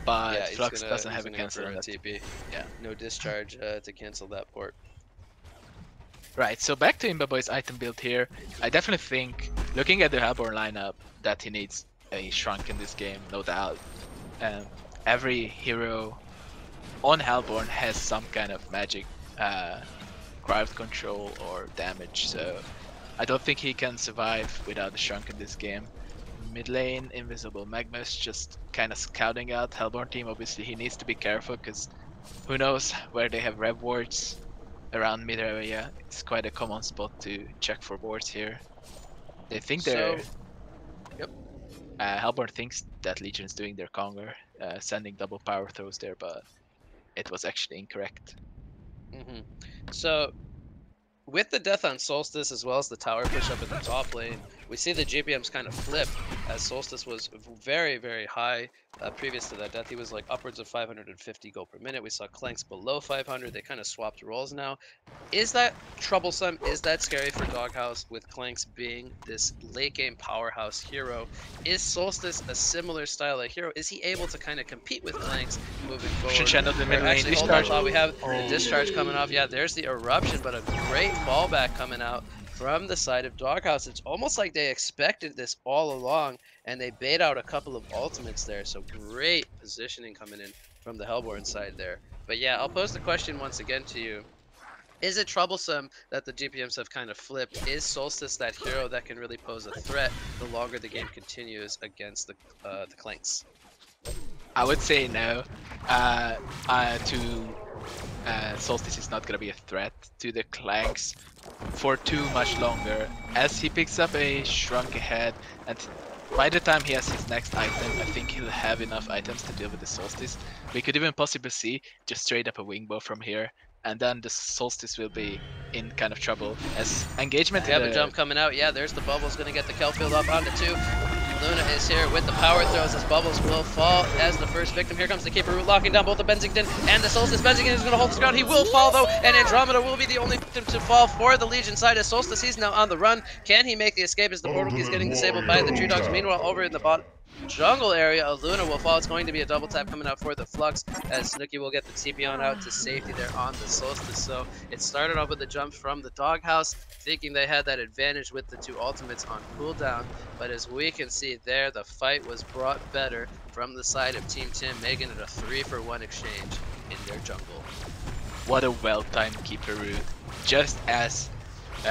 but Flux doesn't have a cancel on that. TP. Yeah, no discharge to cancel that port. Right, so back to Imbaboy's item build here. I definitely think, looking at the Hellborn lineup, that he needs a shrunk in this game, no doubt. Every hero on Hellborn has some kind of magic crowd control or damage, so I don't think he can survive without a shrunk in this game. Mid lane, Invisible Magmus just kind of scouting out Hellborn team. Obviously, he needs to be careful because who knows where they have rev wards around mid area. It's quite a common spot to check for wards here. They think they're. So, yep. Hellborn thinks that Legion is doing their counter, sending double power throws there, but it was actually incorrect. So with the death on Solstice as well as the tower push up in the top lane, we see the GPMs kind of flip as Solstice was very, very high previous to that death. He was like upwards of 550 gold per minute. We saw Clanks below 500. They kind of swapped roles now. Is that troublesome? Is that scary for DogHouse with Clanks being this late game powerhouse hero? Is Solstice a similar style of hero? Is he able to kind of compete with Clanks moving forward? Channel the mid lane. Actually, hold on, thought we have the discharge coming off. Yeah, there's the eruption, but a great fallback coming out from the side of DogHouse. It's almost like they expected this all along, and they bait out a couple of ultimates there. So great positioning coming in from the Hellborn side there. But yeah, I'll pose the question once again to you. Is it troublesome that the GPMs have kind of flipped? Is Solstice that hero that can really pose a threat the longer the game continues against the Clanks? I would say no. Solstice is not gonna be a threat to the Clanks for too much longer, as he picks up a shrunk ahead, and by the time he has his next item, I think he'll have enough items to deal with the Solstice. We could even possibly see just straight up a wingbow from here, and then the Solstice will be in kind of trouble as engagement. We have a jump coming out. Yeah, there's the Bubbles gonna get the Kelfield up onto 2. Luna is here with the power throws as Bubbles will fall as the first victim. Here comes the Keeper Root locking down both the Benzington and the Solstice. Benzington is going to hold his ground. He will fall though, and Andromeda will be the only victim to fall for the Legion side as Solstice. He's now on the run. Can he make the escape as the portal key is getting disabled by the Tree Dogs? Meanwhile, over in the bot jungle area, Luna will fall. It's going to be a double tap coming out for the Flux as Znooki will get the TP on out to safety there on the Solstice. So it started off with the jump from the DogHouse, thinking they had that advantage with the 2 ultimates on cooldown. But as we can see there, the fight was brought better from the side of Team Tim, making it a 3-for-1 exchange in their jungle. What a well-timed Keeper Root. Just as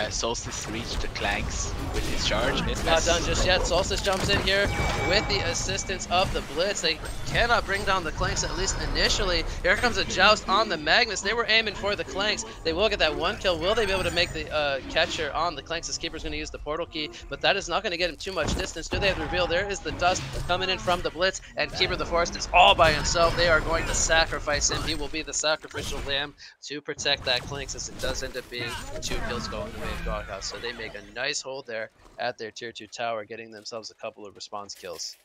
Solstice reached the Clanks with his charge. It's not done just yet. Solstice jumps in here with the assistance of the Blitz. They cannot bring down the Clanks, at least initially. Here comes a joust on the Magnus. They were aiming for the Clanks. They will get that 1 kill. Will they be able to make the catcher on the Clanks? This Keeper's going to use the portal key, but that is not going to get him too much distance. Do they have the reveal? There is the dust coming in from the Blitz, and Keeper the Forest is all by himself. They are going to sacrifice him. He will be the sacrificial lamb to protect that Clanks, as it does end up being 2 kills going away of DogHouse. So they make a nice hold there at their tier 2 tower, getting themselves a couple of response kills.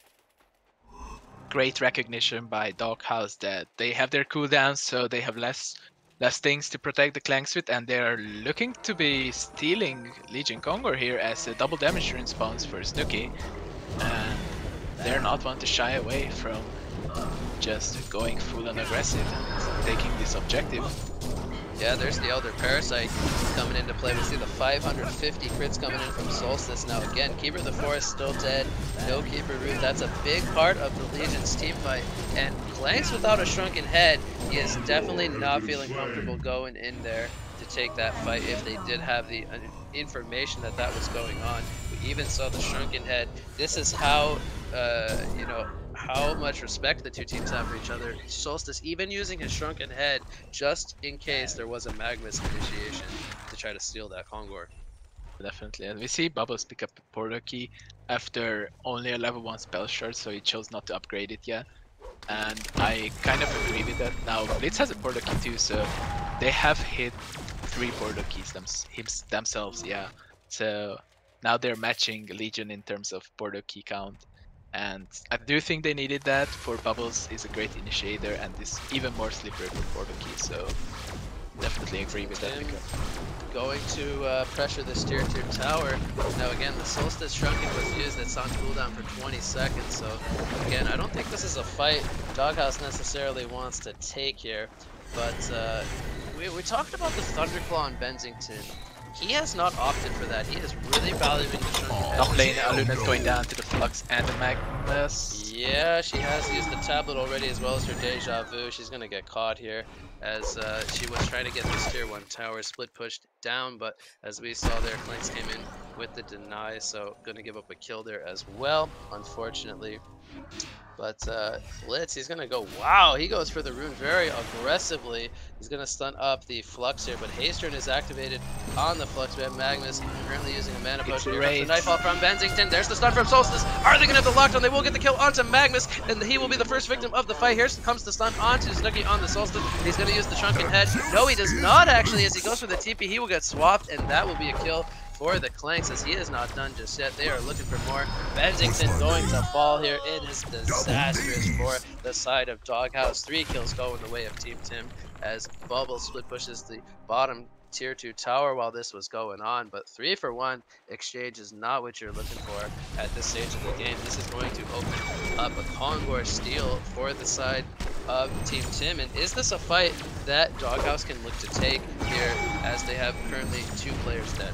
Great recognition by DogHouse that they have their cooldowns, so they have less things to protect the Clanks with, and they're looking to be stealing Legion Kongor here as a double damage response for Znooki. And they're not one to shy away from just going full on aggressive and taking this objective. Yeah, there's the Elder Parasite coming into play. We see the 550 crits coming in from Solstice. Now again, Keeper the Forest still dead. No Keeper Root. That's a big part of the Legion's team fight. And Clanks without a shrunken head, he is definitely not feeling comfortable going in there to take that fight if they did have the information that that was going on. We even saw the shrunken head. This is how, you know, how much respect the 2 teams have for each other. Solstice even using his shrunken head just in case there was a Magnus initiation to try to steal that Kongor. Definitely, and we see Bubbles pick up the portal key after only a level 1 spell shard, so he chose not to upgrade it yet. And I kind of agree with that. Now Blitz has a portal key too, so they have hit 3 portal keys themselves, yeah. So now they're matching Legion in terms of portal key count. And I do think they needed that. For Bubbles is a great initiator and is even more slippery for portal key, so definitely agree with that. Going to pressure this tier 2 tower. Now again, the Solstice Shrunken was used. It's on cooldown for 20 seconds. So again, I don't think this is a fight DogHouse necessarily wants to take here. But we talked about the Thunderclaw and Benzington he has not opted for that. He is really valuing the shrunken head. Top lane, Aluna's going down to the Flux and the Magnus. Yeah, she has used the tablet already as well as her deja vu. She's gonna get caught here as she was trying to get this tier 1 tower split pushed down, but as we saw there, Clanks came in with the deny, so gonna give up a kill there as well, unfortunately. But Blitz, he's gonna go, wow, he goes for the rune very aggressively. He's gonna stun up the Flux here, but Haystern is activated on the Flux. We have Magnus currently using a mana potion. Here comes the Nightfall from Benzington. There's the stun from Solstice. Are they gonna have the lockdown? They will get the kill onto Magnus, and he will be the first victim of the fight. Here comes the stun onto Znooki on the Solstice. He's gonna use the Shrunken Head. No, he does not actually. As he goes for the TP, he will get swapped, and that will be a kill for the Clanks, as he is not done just yet. They are looking for more. Benzington going to fall here. It is disastrous for the side of DogHouse. 3 kills go in the way of Team Tim as Bubble split pushes the bottom tier 2 tower while this was going on, but 3 for 1 exchange is not what you're looking for at this stage of the game. This is going to open up a Kongor steal for the side of Team Tim, and is this a fight that DogHouse can look to take here as they have currently 2 players dead?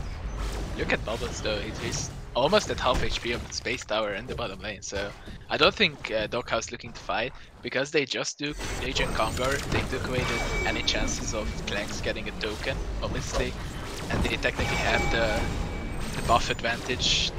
Look at Bubbles though, he's almost at half HP of the Space Tower in the bottom lane, so I don't think DogHouse looking to fight, because they just took Legion Kongor, they took away any chances of Clanks getting a token, obviously, and they technically have the buff advantage.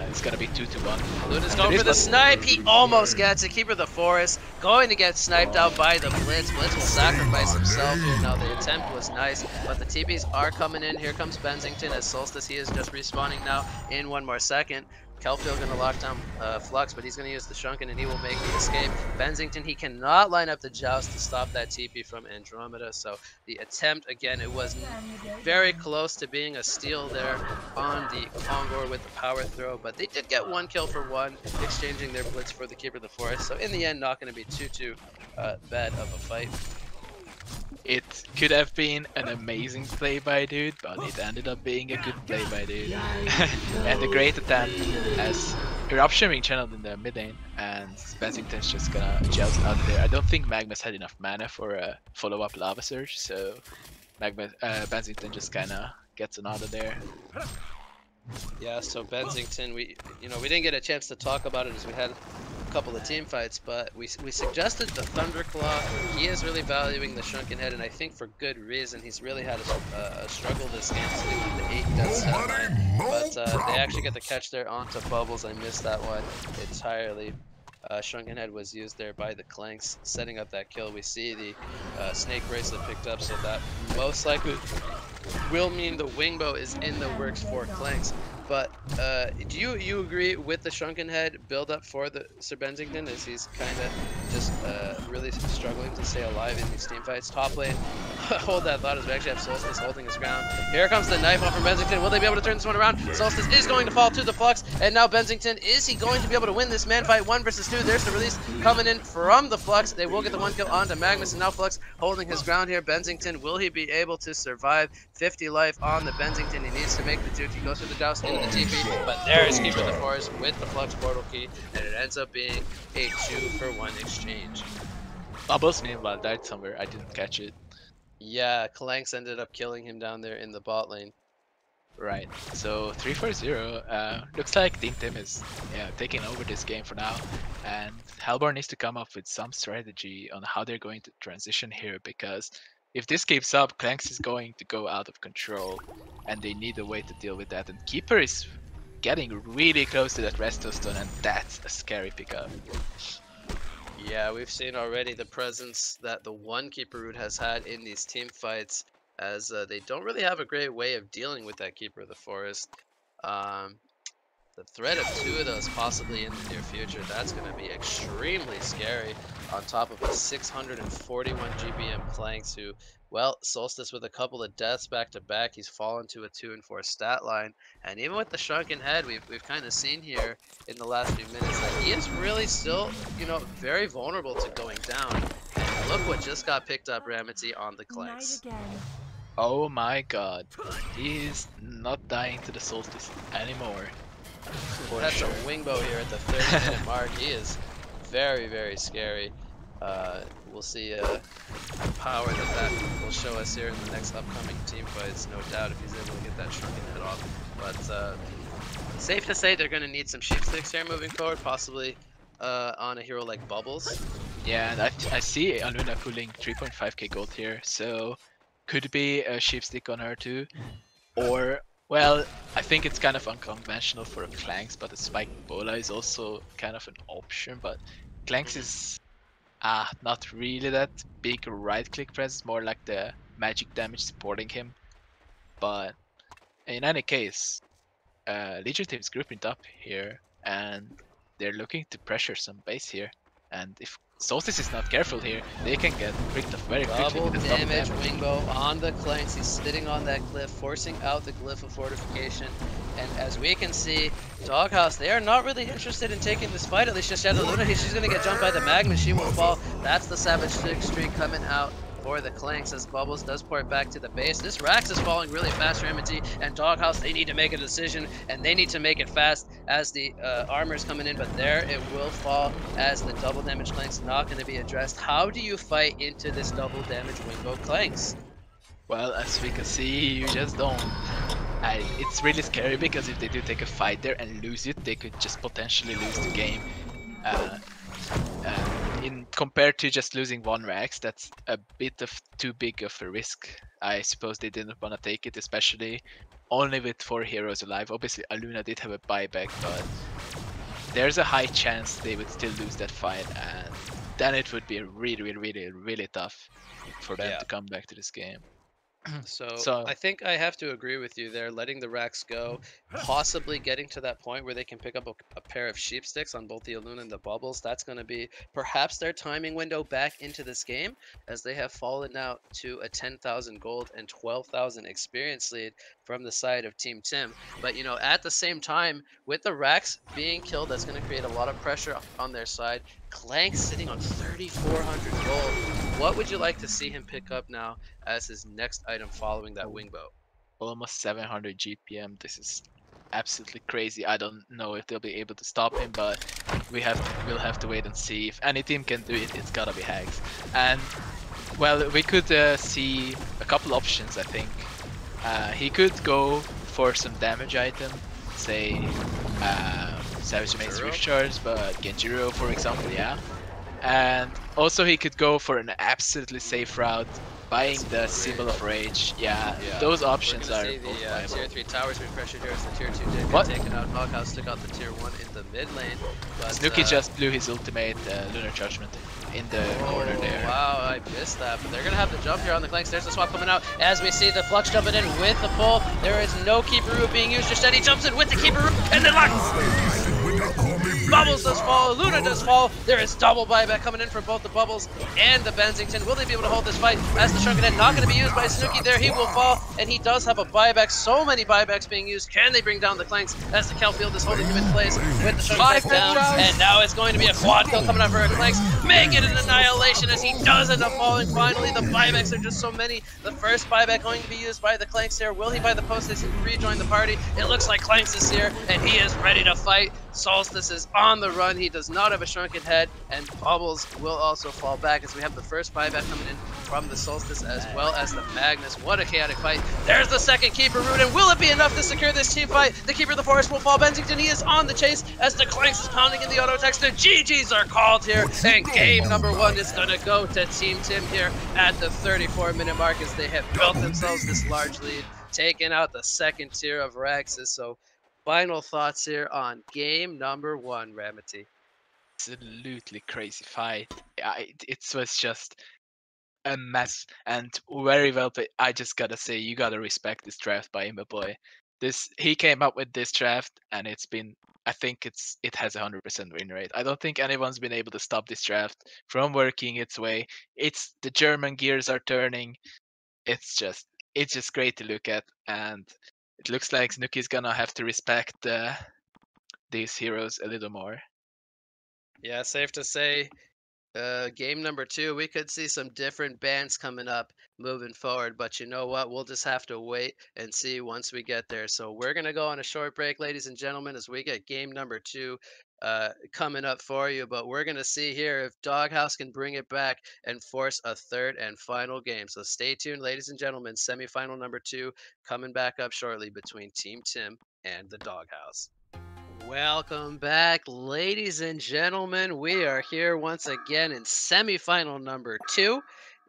It's gonna be 2-1. Luna's going for the snipe, he almost gets it. Keeper of the Forest going to get sniped out by the Blitz. Blitz will sacrifice himself here. Now the attempt was nice, but the TPs are coming in. Here comes Benzington as Solstice, he is just respawning now in 1 more second. Kelfield gonna lock down Flux, but he's gonna use the Shrunken and he will make the escape. Benzington, he cannot line up the Joust to stop that TP from Andromeda, so the attempt, again, it was very close to being a steal there on the Kongor with the power throw, but they did get 1 kill for 1, exchanging their Blitz for the Keeper of the Forest, so in the end, not gonna be too bad of a fight. It could have been an amazing play by dude, but it ended up being a good play by dude. And a great attempt as Eruption being channeled in the mid lane, and Benzington's just gonna joust out of there. I don't think Magnus had enough mana for a follow-up Lava Surge, so Benzington just kinda gets an out of there. Yeah, so Benzington, we didn't get a chance to talk about it as we had a couple of team fights, but we suggested the Thunderclaw. He is really valuing the Shrunken Head, and I think for good reason. He's really had a struggle this game to do the 8 deaths but they actually get the catch there onto Bubbles. I missed that one entirely. Shrunken Head was used there by the Clanks, setting up that kill. We see the Snake Bracelet picked up, so that most likely will mean the Wingbow is in the works for Clanks. But do you agree with the Shrunken Head build up for the Sir Benzington, as he's kind of just really struggling to stay alive in these team fights? Top lane, hold that thought as we actually have Solstice holding his ground. Here comes the knife off from Benzington. Will they be able to turn this one around? Solstice is going to fall to the Flux, and now Benzington, is he going to be able to win this man fight 1 versus 2? There's the release coming in from the Flux. They will get the 1 kill onto Magnus, and now Flux holding his ground here. Benzington, will he be able to survive? 50 life on the Benzington. He needs to make the juke. He goes for the Joust into the TP, but there is Keeper of the Forest with the Flux portal key, and it ends up being a 2-for-1 exchange. Bubbles meanwhile died somewhere, I didn't catch it. Yeah, Clanks ended up killing him down there in the bot lane. Right, so 3-4-0. Looks like Team Tim is taking over this game for now, and Hellborn needs to come up with some strategy on how they're going to transition here, because if this keeps up, Clanks is going to go out of control, and they need a way to deal with that. And Keeper is getting really close to that Resto Stone, and that's a scary pickup. Yeah, we've seen already the presence that the 1 Keeper root has had in these team fights, as they don't really have a great way of dealing with that Keeper of the Forest. The threat of 2 of those possibly in the near future, that's going to be extremely scary, on top of a 641 GBM Clanks who, well, Solstice with a couple of deaths back to back, he's fallen to a 2 and 4 stat line, and even with the Shrunken Head, we've kind of seen here in the last few minutes that he is really still, very vulnerable to going down. And look what just got picked up, Ramaty, on the Clanks. Oh my god, he's not dying to the Solstice anymore. That's sure. A Wingbow here at the 30-minute mark. He is very, very scary. We'll see the power that will show us here in the next upcoming team fights, no doubt, if he's able to get that shrunken head off. But safe to say they're going to need some sheep sticks here moving forward, possibly on a hero like Bubbles. Yeah, and I see Aluna pulling 3.5k gold here, so could be a sheep stick on her too. Or, well, I think it's kind of unconventional for a Clanks, but a Spike Bola is also kind of an option. But Clanks is not really that big right click presence, more like the magic damage supporting him. But in any case, Legion team is grouping up here, and they're looking to pressure some base here. And if Solstice is not careful here, they can get picked off very quickly Double with this damage, double damage. Wingbow on the Clanks. He's sitting on that cliff, forcing out the glyph of fortification. And as we can see, DogHouse, they are not really interested in taking this fight. At least just yet. Luna, she's going to get jumped by the Magma. She will fall. That's the Savage Six streak coming out for the Clanks as Bubbles does port back to the base. This Rax is falling really fast, Ramaty, and DogHouse, they need to make a decision, and they need to make it fast as the armor's coming in, but there it will fall as the double damage Clanks not going to be addressed. How do you fight into this double damage Wingbow Clanks? Well, as we can see, you just don't. It's really scary because if they do take a fight there and lose it, they could just potentially lose the game. In compared to just losing one Rax, that's a bit of too big of a risk. I suppose they didn't want to take it, especially only with 4 heroes alive. Obviously, Aluna did have a buyback, but there's a high chance they would still lose that fight, and then it would be really tough for them to come back to this game. So I think I have to agree with you there, letting the Rax go, possibly getting to that point where they can pick up a pair of sheep sticks on both the Aluna and the Bubbles. That's going to be perhaps their timing window back into this game, as they have fallen out to a 10,000 gold and 12,000 experience lead from the side of Team Tim. But, you know, at the same time, with the Rax being killed, that's going to create a lot of pressure on their side. Clank sitting on 3,400 gold. What would you like to see him pick up now as his next item following that Wingbow? Almost 700 GPM. This is absolutely crazy. I don't know if they'll be able to stop him, but we'll have to wait and see. If any team can do it, it's gotta be Hags. And well, we could see a couple options. I think he could go for some damage item, say Savage Mace Roof Charge, but Genjiro, for example, yeah. And also he could go for an absolutely safe route, buying the Symbol of Rage. Yeah, those options are see both the viable. tier 3 towers being pressured here as the tier 2 did What? get taken out. DogHouse took out the tier 1 in the mid lane. But, Znooki just blew his ultimate Lunar Judgment in the corner there. Wow, I missed that. But they're going to have the jump here on the Clanks. There's the swap coming out as we see the Flux jumping in with the pull. There is no Keeper Root being used. Just he jumps in with the Keeper Root and then Bubbles does fall, Luna does fall. There is double buyback coming in from both the Bubbles and the Benzington. Will they be able to hold this fight as the Shrunken Head not going to be used by Znooki there? He will fall, and he does have a buyback. So many buybacks being used. Can they bring down the Clanks as the Kelfield is holding him in place with the Shrunken Head down? And now it's going to be a quad kill coming out for a Clanks. Make it an annihilation as he does end up falling finally. The buybacks are just so many. The first buyback going to be used by the Clanks here. Will he buy the post and rejoin the party? It looks like Clanks is here, and he is ready to fight. Solstice is on the run. He does not have a Shrunken Head, and Bubbles will also fall back as we have the first buyback coming in from the Solstice as well as the Magnus. What a chaotic fight. There's the second Keeper Root, and will it be enough to secure this team fight? The Keeper of the Forest will fall. Benzington, he is on the chase as the Clanks is pounding in the auto attacks. The GGs are called here, and game number 1 is going to go to Team Tim here at the 34-minute mark as they have built themselves this large lead, taking out the second tier of Raxus. So final thoughts here on game number 1, Ramaty. Absolutely crazy fight. It was just a mess and very well played. I just gotta say, you gotta respect this draft by him, boy. He came up with this draft, and it's been. I think it has 100% win rate. I don't think anyone's been able to stop this draft from working its way. It's the German gears are turning. It's just great to look at, and it looks like Snooki's gonna have to respect these heroes a little more. Yeah, safe to say, game number 2, we could see some different bands coming up moving forward. But you know what? We'll just have to wait and see once we get there. So we're going to go on a short break, ladies and gentlemen, as we get game number 2 coming up for you. But we're gonna see here if Doghouse can bring it back and force a third and final game. So stay tuned, ladies and gentlemen. Semifinal number 2 coming back up shortly between Team Tim and the Doghouse. Welcome back, ladies and gentlemen. We are here once again in semifinal number 2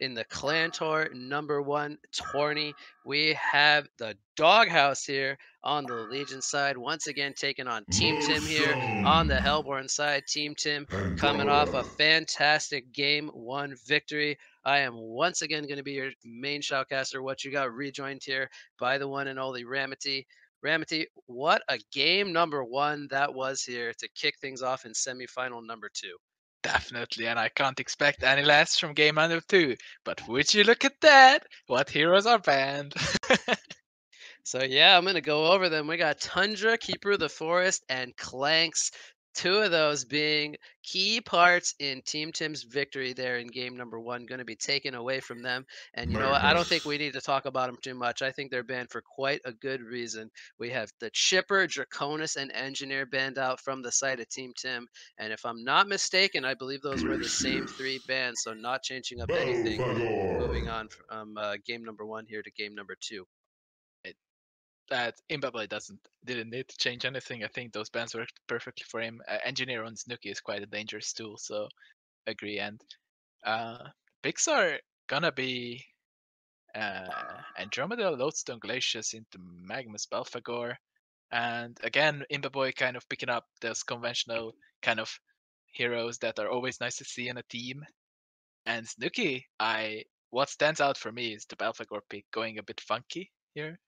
in the ClanTour number 1 tourney. We have the Doghouse here on the Legion side, once again taking on Team Tim here on the Motion Hellborn side. Team Tim coming off a Andromeda. fantastic game 1 victory. I am once again going to be your main shoutcaster. What you got rejoined here by the one and only Ramaty. Ramaty, what a game number 1 that was here to kick things off in semifinal number 2. Definitely, and I can't expect any less from game number 2. But would you look at that? What heroes are banned? So yeah, I'm gonna go over them. We got Tundra, Keeper of the Forest, and Clanks. Two of those being key parts in Team Tim's victory there in game number 1, going to be taken away from them. And you know what? I don't think we Magnus. need to talk about them too much. I think they're banned for quite a good reason. We have the Chipper, Draconis, and Engineer banned out from the side of Team Tim. And if I'm not mistaken, I believe those were the same 3 Glacius. bans. So not changing up anything. Moving Belfagor. on from game number 1 here to game number 2. That Mbappe didn't need to change anything. I think those bans worked perfectly for him. Engineer on Znooki is quite a dangerous tool, so agree. And picks are gonna be Andromeda, Lodestone, Glacius into Magnus, Belfagor, and again Imbaboy kind of picking up those conventional kind of heroes that are always nice to see in a team. And Snooki, what stands out for me is the Belfagor pick going a bit funky here.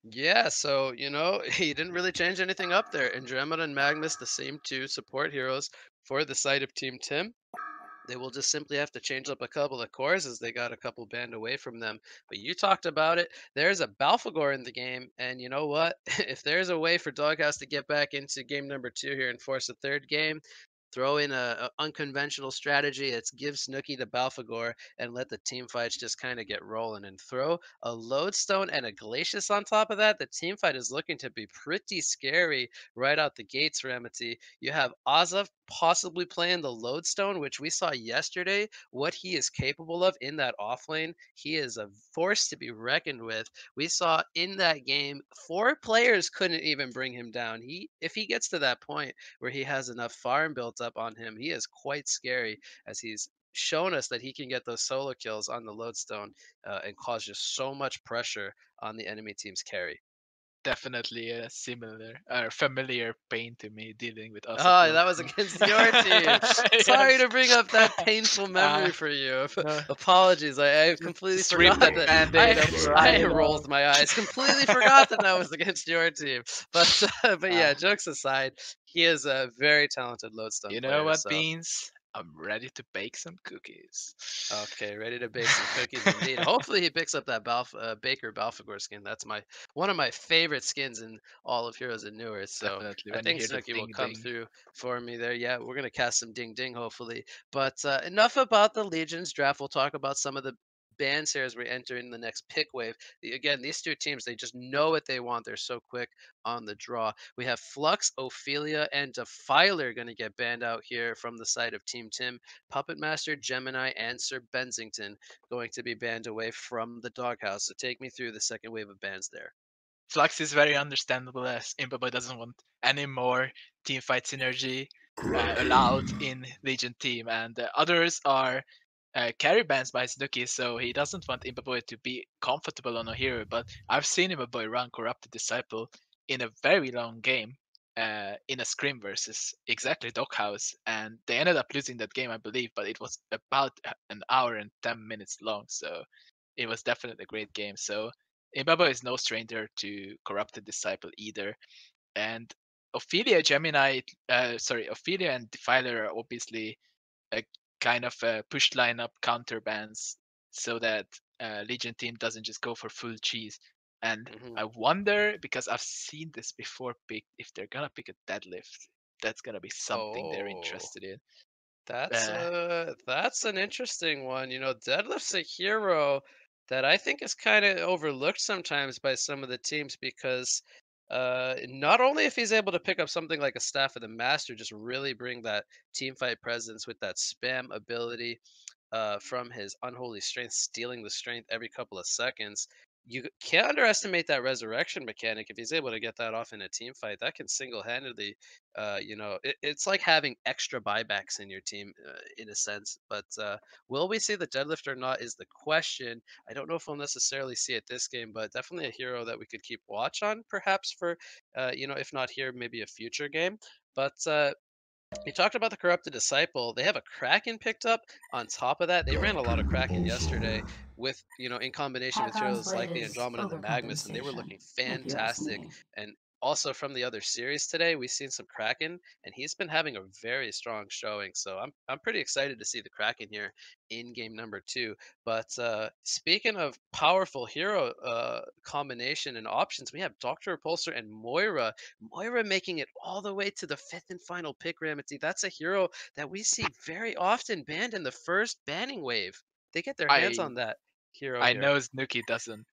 Yeah, so he didn't really change anything up there. Andromeda and Magnus, the same 2 support heroes for the side of Team Tim. They will just simply have to change up a couple of cores as they got a couple banned away from them. But you talked about it. There's a Balfagor in the game, and you know what? If there's a way for Doghouse to get back into game number 2 here and force a third game, throw in a unconventional strategy. It's give Snooki the Balfagor and let the team fights just kind of get rolling and throw a Lodestone and a Glacius on top of that. The team fight is looking to be pretty scary right out the gates, Ramaty. You have Azov possibly playing the Lodestone, which we saw yesterday, what he is capable of in that off lane. He is a force to be reckoned with. We saw in that game, 4 players couldn't even bring him down. If he gets to that point where he has enough farm built up on him, he is quite scary as he's shown us that he can get those solo kills on the Lodestone and cause just so much pressure on the enemy team's carry. Definitely a similar or familiar pain to me dealing with us at Oh, that was Lodestone. against your team. Sorry Yes. to bring up that painful uh, memory for you. no, Apologies. I completely just rip forgot the that. band-aid I off I right off. rolled my eyes. Completely forgot that that was against your team. But but Uh, yeah, jokes aside, he is a very talented Lodestone you know player. what, So Beans? I'm ready to bake some cookies. okay, ready to bake some cookies indeed. Hopefully he picks up that Baker Balfagor skin. That's one of my favorite skins in all of Heroes and Newer. So Definitely, I when you think hear the Snooki will ding come ding. through for me there. Yeah, we're gonna cast some ding ding hopefully. But enough about the Legions draft. We'll talk about some of the bands here as we enter in the next pick wave. Again, these 2 teams, they just know what they want. They're so quick on the draw. We have Flux, Ophelia, and Defiler going to get banned out here from the side of Team Tim. Puppet Master, Gemini, and Sir Bensington going to be banned away from the Doghouse. So take me through the second wave of bans there. Flux is very understandable as Imbaboy doesn't want any more team fight synergy allowed Kraken. in Legion team, and the others are carry bans by Snooki, so he doesn't want Imbaboy to be comfortable on a hero. But I've seen Imbaboy run Corrupted Disciple in a very long game in a scrim versus exactly Doghouse, and they ended up losing that game, I believe, but it was about an hour and 10 minutes long, so it was definitely a great game. So Imbaboy is no stranger to Corrupted Disciple either, and Ophelia and Defiler are obviously a kind of push lineup counter bans so that Legion team doesn't just go for full cheese. And Hmm. I wonder because I've seen this before picked if they're gonna pick a deadlift, that's gonna be something they're Oh, interested in. that's Uh, that's an interesting one. Deadlift's a hero that I think is kind of overlooked sometimes by some of the teams because Not only if he's able to pick up something like a Staff of the Master, just really bring that team fight presence with that spam ability from his unholy strength, stealing the strength every couple of seconds. You can't underestimate that resurrection mechanic. If he's able to get that off in a team fight, that can single-handedly, it's like having extra buybacks in your team in a sense. But will we see the deadlift or not is the question. I don't know if we'll necessarily see it this game, but definitely a hero that we could keep watch on, perhaps for, if not here, maybe a future game. But you talked about the corrupted disciple. They have a Kraken picked up. On top of that, they ran a lot of Kraken yesterday with, in combination with Patcon's heroes like blade the is Andromeda and the Magnus, and they were overcompensation, looking if you ask fantastic. me. And also from the other series today, we've seen some Kraken, and he's been having a very strong showing. So I'm pretty excited to see the Kraken here in game number 2. But speaking of powerful hero combination and options, we have Doctor Repulsor and Moira making it all the way to the fifth and final pick, Ramaty. That's a hero that we see very often banned in the first banning wave. They get their hands I on that hero I here. know Znooki doesn't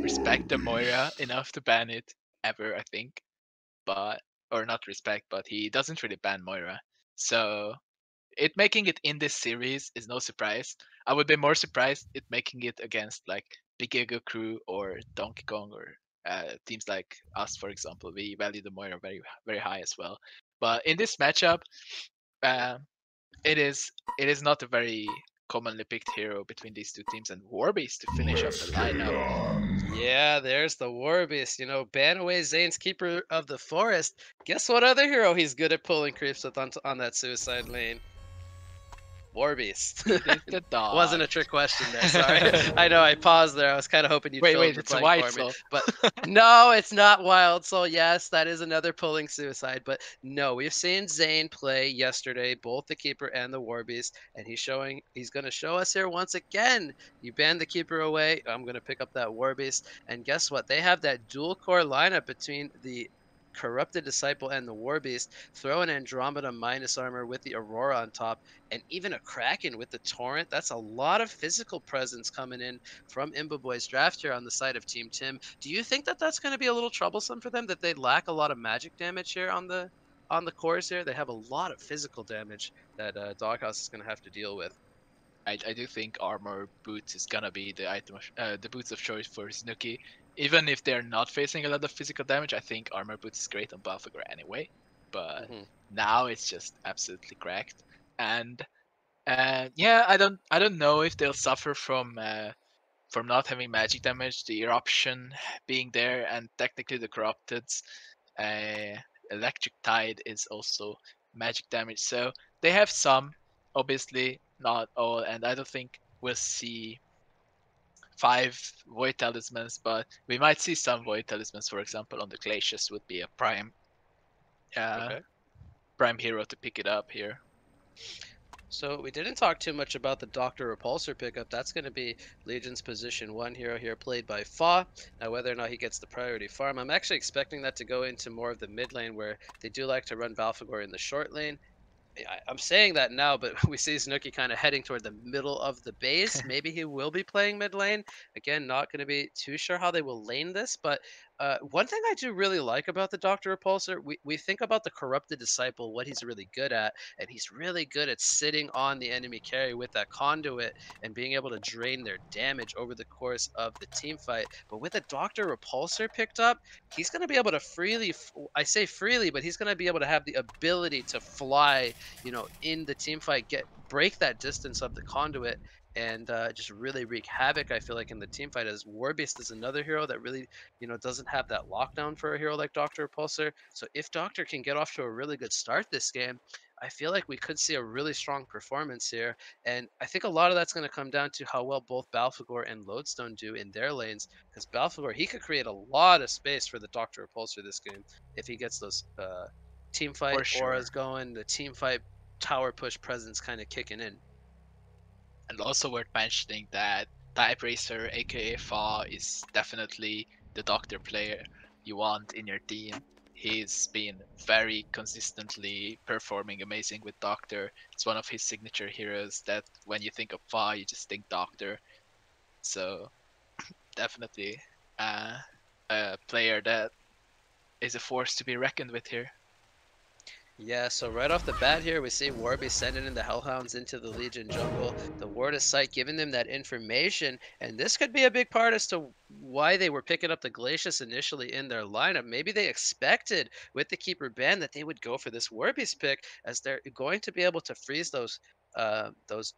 respect the Moira enough to ban it ever, I think, but or not respect, but he doesn't really ban Moira. So it making it in this series is no surprise. I would be more surprised it making it against like Big Ego Crew or Donkey Kong or teams like us, for example. We value the Moira very high as well. But in this matchup, uh, it is not a very commonly picked hero between these two teams, and Warbeast to finish up the lineup. Yeah, there's the War Beast. Ban away Zane's Keeper of the Forest. Guess what other hero he's good at pulling creeps with on that suicide lane? War Beast. He did the Wasn't a dodge. trick question there. Sorry. I know I paused there. I was kind of hoping you'd fill in Wait, the it's a blank white for me. soul. But no, it's not Wild Soul. Yes, that is another pulling suicide. But no, we've seen Zane play yesterday, both the Keeper and the War Beast, and he's going to show us here once again. You ban the Keeper away, I'm going to pick up that War Beast. And guess what? They have that dual core lineup between the Corrupted Disciple and the War Beast. Throw an Andromeda minus armor with the Aurora on top and even a Kraken with the Torrent. That's a lot of physical presence coming in from Imba Boy's draft here on the side of Team Tim. Do you think that that's going to be a little troublesome for them, that they lack a lot of magic damage here on the cores here? They have a lot of physical damage that Doghouse is going to have to deal with. I do think armor boots is gonna be the the boots of choice for Snooki. Even if they're not facing a lot of physical damage, I think armor boots is great on Balfagor anyway. But Hmm. now it's just absolutely cracked. And yeah, I don't know if they'll suffer from not having magic damage, the eruption being there, and technically the corrupted's uh, electric tide is also magic damage. So they have some, obviously not all, and I don't think we'll see 5 void talismans, but we might see some void talismans. For example, on the glaciers would be a uh, Okay. prime hero to pick it up here. So we didn't talk too much about the Doctor Repulsor pickup. That's going to be Legion's position 1 hero here, played by Fa. Now, whether or not he gets the priority farm, I'm actually expecting that to go into more of the mid lane, where they do like to run Balfagor in the short lane. I'm saying that now, but we see Znooki kind of heading toward the middle of the base. Maybe he will be playing mid lane. Again, not going to be too sure how they will lane this, but one thing I do really like about the Doctor Repulsor, we think about the Corrupted Disciple, what he's really good at, and he's really good at sitting on the enemy carry with that conduit and being able to drain their damage over the course of the team fight. But with a Doctor Repulsor picked up, he's going to be able to I say freely, but he's going to be able to have the ability to fly, in the team fight, break that distance of the conduit and just really wreak havoc. I feel like in the team fight, as Warbeast is another hero that really, doesn't have that lockdown for a hero like Doctor Repulsor. So if Doctor can get off to a really good start this game, I feel like we could see a really strong performance here. And I think a lot of that's going to come down to how well both Balfagor and Lodestone do in their lanes. Because Balfagor, he could create a lot of space for the Doctor Repulsor this game if he gets those team fight For auras sure. going, the team fight tower push presence kind of kicking in. And also worth mentioning that typeracer, aka Fa, is definitely the doctor player you want in your team. He's been very consistently performing amazing with Doctor. It's one of his signature heroes that when you think of Fa, you just think Doctor. So definitely uh, a player that is a force to be reckoned with here. Yeah, so right off the bat here, we see Warby sending in the Hellhounds into the Legion jungle. The Ward of Sight giving them that information, and this could be a big part as to why they were picking up the Glacius initially in their lineup. Maybe they expected with the Keeper ban that they would go for this Warby's pick, as they're going to be able to freeze those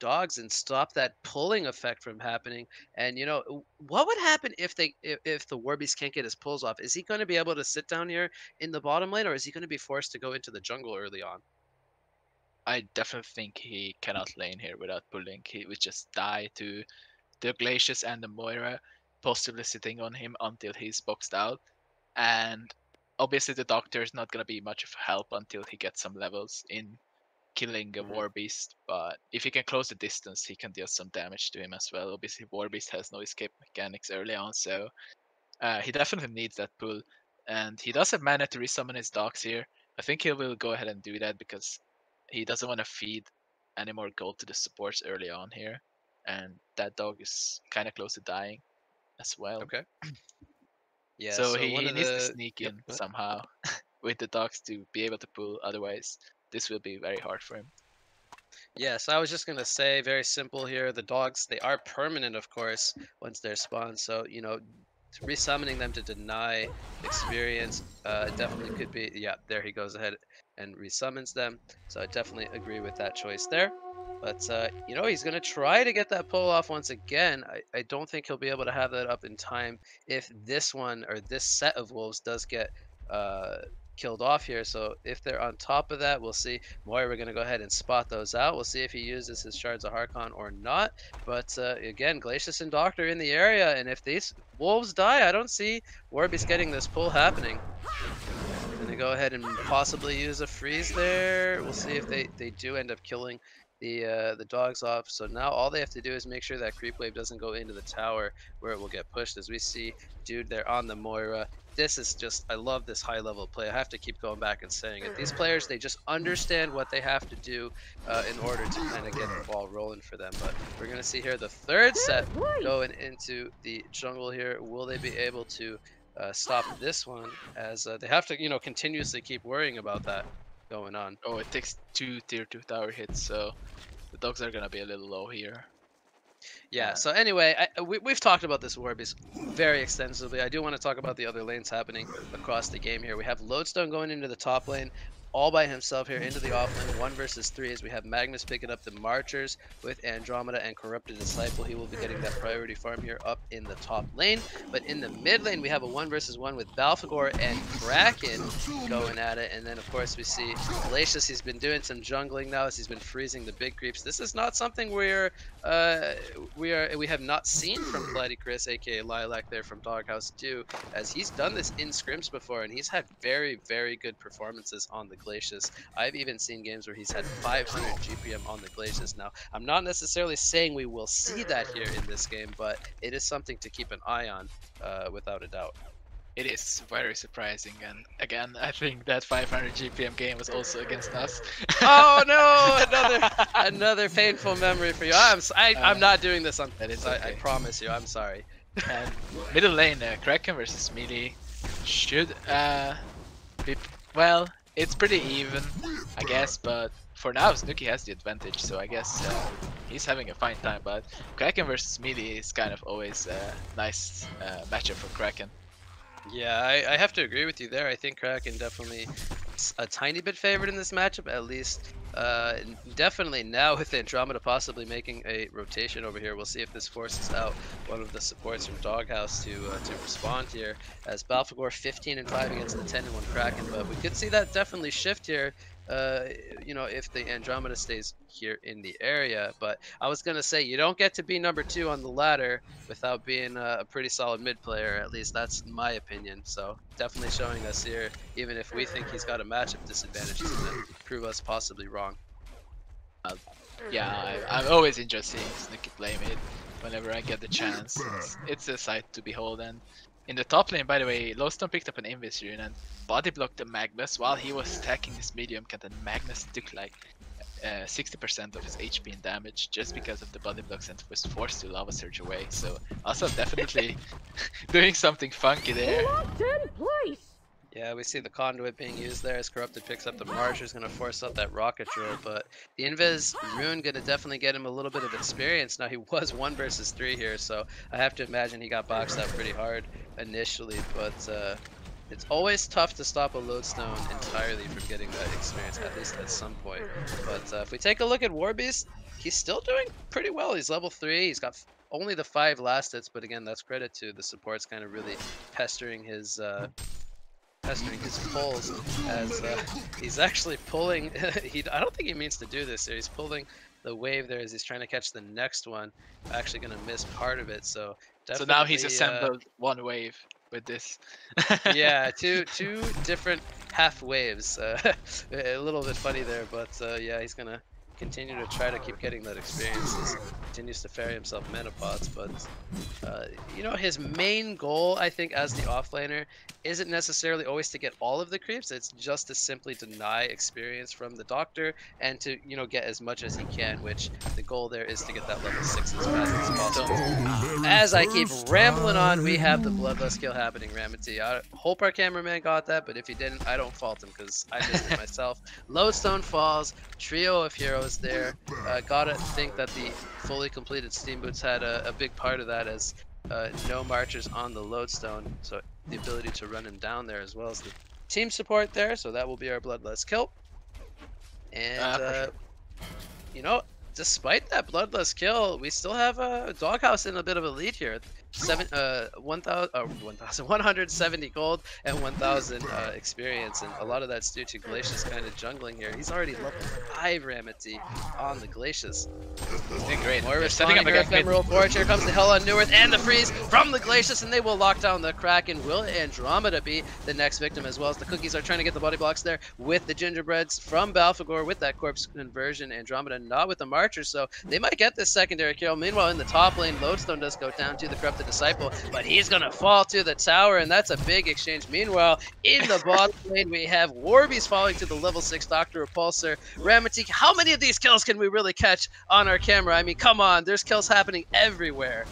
dogs and stop that pulling effect from happening. And what would happen if the Warbies can't get his pulls off? Is he going to be able to sit down here in the bottom lane, or is he going to be forced to go into the jungle early on? I definitely think he cannot lane here without pulling. He would just die to the Glacius and the Moira, possibly sitting on him until he's boxed out. And obviously the Doctor is not going to be much of help until he gets some levels in killing a War Beast. But if he can close the distance, he can deal some damage to him as well. Obviously War Beast has no escape mechanics early on, so he definitely needs that pull. And he does have mana to resummon his dogs here. I think he will go ahead and do that because he doesn't want to feed any more gold to the supports early on here. And that dog is kind of close to dying as well. Okay. Yeah. So one he of needs to the sneak Yep, in somehow with the dogs to be able to pull. Otherwise, this will be very hard for him. Yes, I was just gonna say, very simple here. The dogs, they are permanent, of course, once they're spawned. So resummoning them to deny experience definitely could be. Yeah, there he goes ahead and resummons them. So I definitely agree with that choice there. But he's gonna try to get that pull off once again. I don't think he'll be able to have that up in time if this one or this set of wolves does get killed off here. So if they're on top of that, we'll see. Moira going to go ahead and spot those out. We'll see if he uses his Shards of Harkon or not. But again, Glacius and Doctor in the area, and if these wolves die, I don't see Warby's getting this pull happening. Going to go ahead and possibly use a freeze there. We'll see if they do end up killing the dogs off. So now all they have to do is make sure that creep wave doesn't go into the tower where it will get pushed. As we see, dude, they're on the Moira. This is just, I love this high level play. I have to keep going back and saying it. These players, they just understand what they have to do in order to kind of get the ball rolling for them. But we're going to see here the third set going into the jungle here. Will they be able to stop this one, as they have to, continuously keep worrying about that going on. Oh, it takes 2 tier 2 tower hits, so the dogs are gonna be a little low here. Yeah, so anyway, we've talked about this Warbies very extensively. I do want to talk about the other lanes happening across the game here. We have Lodestone going into the top lane all by himself here into the off lane, 1 versus 3, as we have Magnus picking up the Marchers with Andromeda and Corrupted Disciple. He will be getting that priority farm here up in the top lane. But in the mid lane, we have a 1 versus 1 with Balfagor and Kraken going at it. And then, of course, we see Glacius. He's been doing some jungling now as he's been freezing the big creeps. This is not something we have not seen from Platycris, aka Lilac there from DogHouse 2, as he's done this in scrims before, and he's had very, very good performances on the Glacius. I've even seen games where he's had 500 GPM on the Glacius. Now, I'm not necessarily saying we will see that here in this game, but it is something to keep an eye on, without a doubt. It is very surprising, and again, I think that 500 GPM game was also against us. Oh no! Another painful memory for you. I'm not doing this on. That is okay. I promise you. I'm sorry. And middle lane, Kraken versus Melee should be, well, it's pretty even, I guess, but for now Znooki has the advantage, so I guess he's having a fine time. But Kraken versus Melee is kind of always a nice matchup for Kraken. Yeah, I have to agree with you there. I think Kraken definitely a tiny bit favored in this matchup, at least. Definitely now with Andromeda possibly making a rotation over here. We'll see if this forces out one of the supports from DogHouse to respond here. As Balfagor 15 and 5 against the 10 and 1 Kraken, but we could see that definitely shift here. If the Andromeda stays here in the area. But I was gonna say, you don't get to be number 2 on the ladder without being a pretty solid mid player. At least that's my opinion. So definitely showing us here, even if we think he's got a matchup disadvantage, he's gonna prove us possibly wrong. Yeah, I'm always enjoyed seeing Znooki play mid whenever I get the chance. It's a sight to behold. And in the top lane, by the way, Lowstone picked up an Invis rune and body blocked the Magnus while he was stacking his medium cut, and Magnus took like 60% of his HP and damage just because of the body blocks and was forced to lava surge away. So also definitely doing something funky there. Yeah, we see the conduit being used there as Corrupted picks up the Marcher, is going to force out that rocket drill, but the Invis Rune going to definitely get him a little bit of experience. Now he was 1 versus 3 here, so I have to imagine he got boxed out pretty hard initially, but it's always tough to stop a Lodestone entirely from getting that experience, at least at some point. But if we take a look at Warbeast, he's still doing pretty well. He's level 3, he's got only the 5 last hits, but again, that's credit to the supports kind of really pestering his pulls as he's actually pulling. I don't think he means to do this here. He's pulling the wave there as he's trying to catch the next one. Actually going to miss part of it. So definitely. So now he's assembled one wave with this. Yeah, two different half waves. A little bit funny there, but yeah, he's gonna continue to try to keep getting that experience as he continues to ferry himself mana pots. But you know, his main goal, I think, as the offlaner isn't necessarily always to get all of the creeps. It's just to simply deny experience from the Doctor and to, you know, get as much as he can, which the goal there is to get that level 6 as fast as possible. As I keep rambling on, we have the Bloodlust kill happening, Ramaty. I hope our cameraman got that, but if he didn't, I don't fault him because I missed it myself. Lodestone falls, trio of heroes there. Gotta think that the fully completed Steam Boots had a big part of that, as no marchers on the Lodestone, so the ability to run him down there, as well as the team support there, so that will be our Bloodlust kill. And you know, despite that Bloodlust kill, we still have DogHouse in a bit of a lead here. 170 gold and 1,000 experience, and a lot of that's due to Glacius kind of jungling here. He's already level 5 Ramaty on the Glacius. Doing great. Moira setting up her ephemeral forge. Here comes the Hell on Neworth and the freeze from the Glacius, and they will lock down the Kraken. Will Andromeda be the next victim, as well as the Cookies are trying to get the body blocks there with the Gingerbreads from Balfagor with that corpse conversion. Andromeda not with the Marcher, so they might get this secondary kill. Meanwhile, in the top lane, Lodestone does go down to the Corrupted Disciple, but he's gonna fall to the tower, and that's a big exchange. Meanwhile, in the bottom lane, we have Warbeast falling to the level 6 Doctor Repulsor. Ramaty, how many of these kills can we really catch on our camera? I mean, come on, there's kills happening everywhere.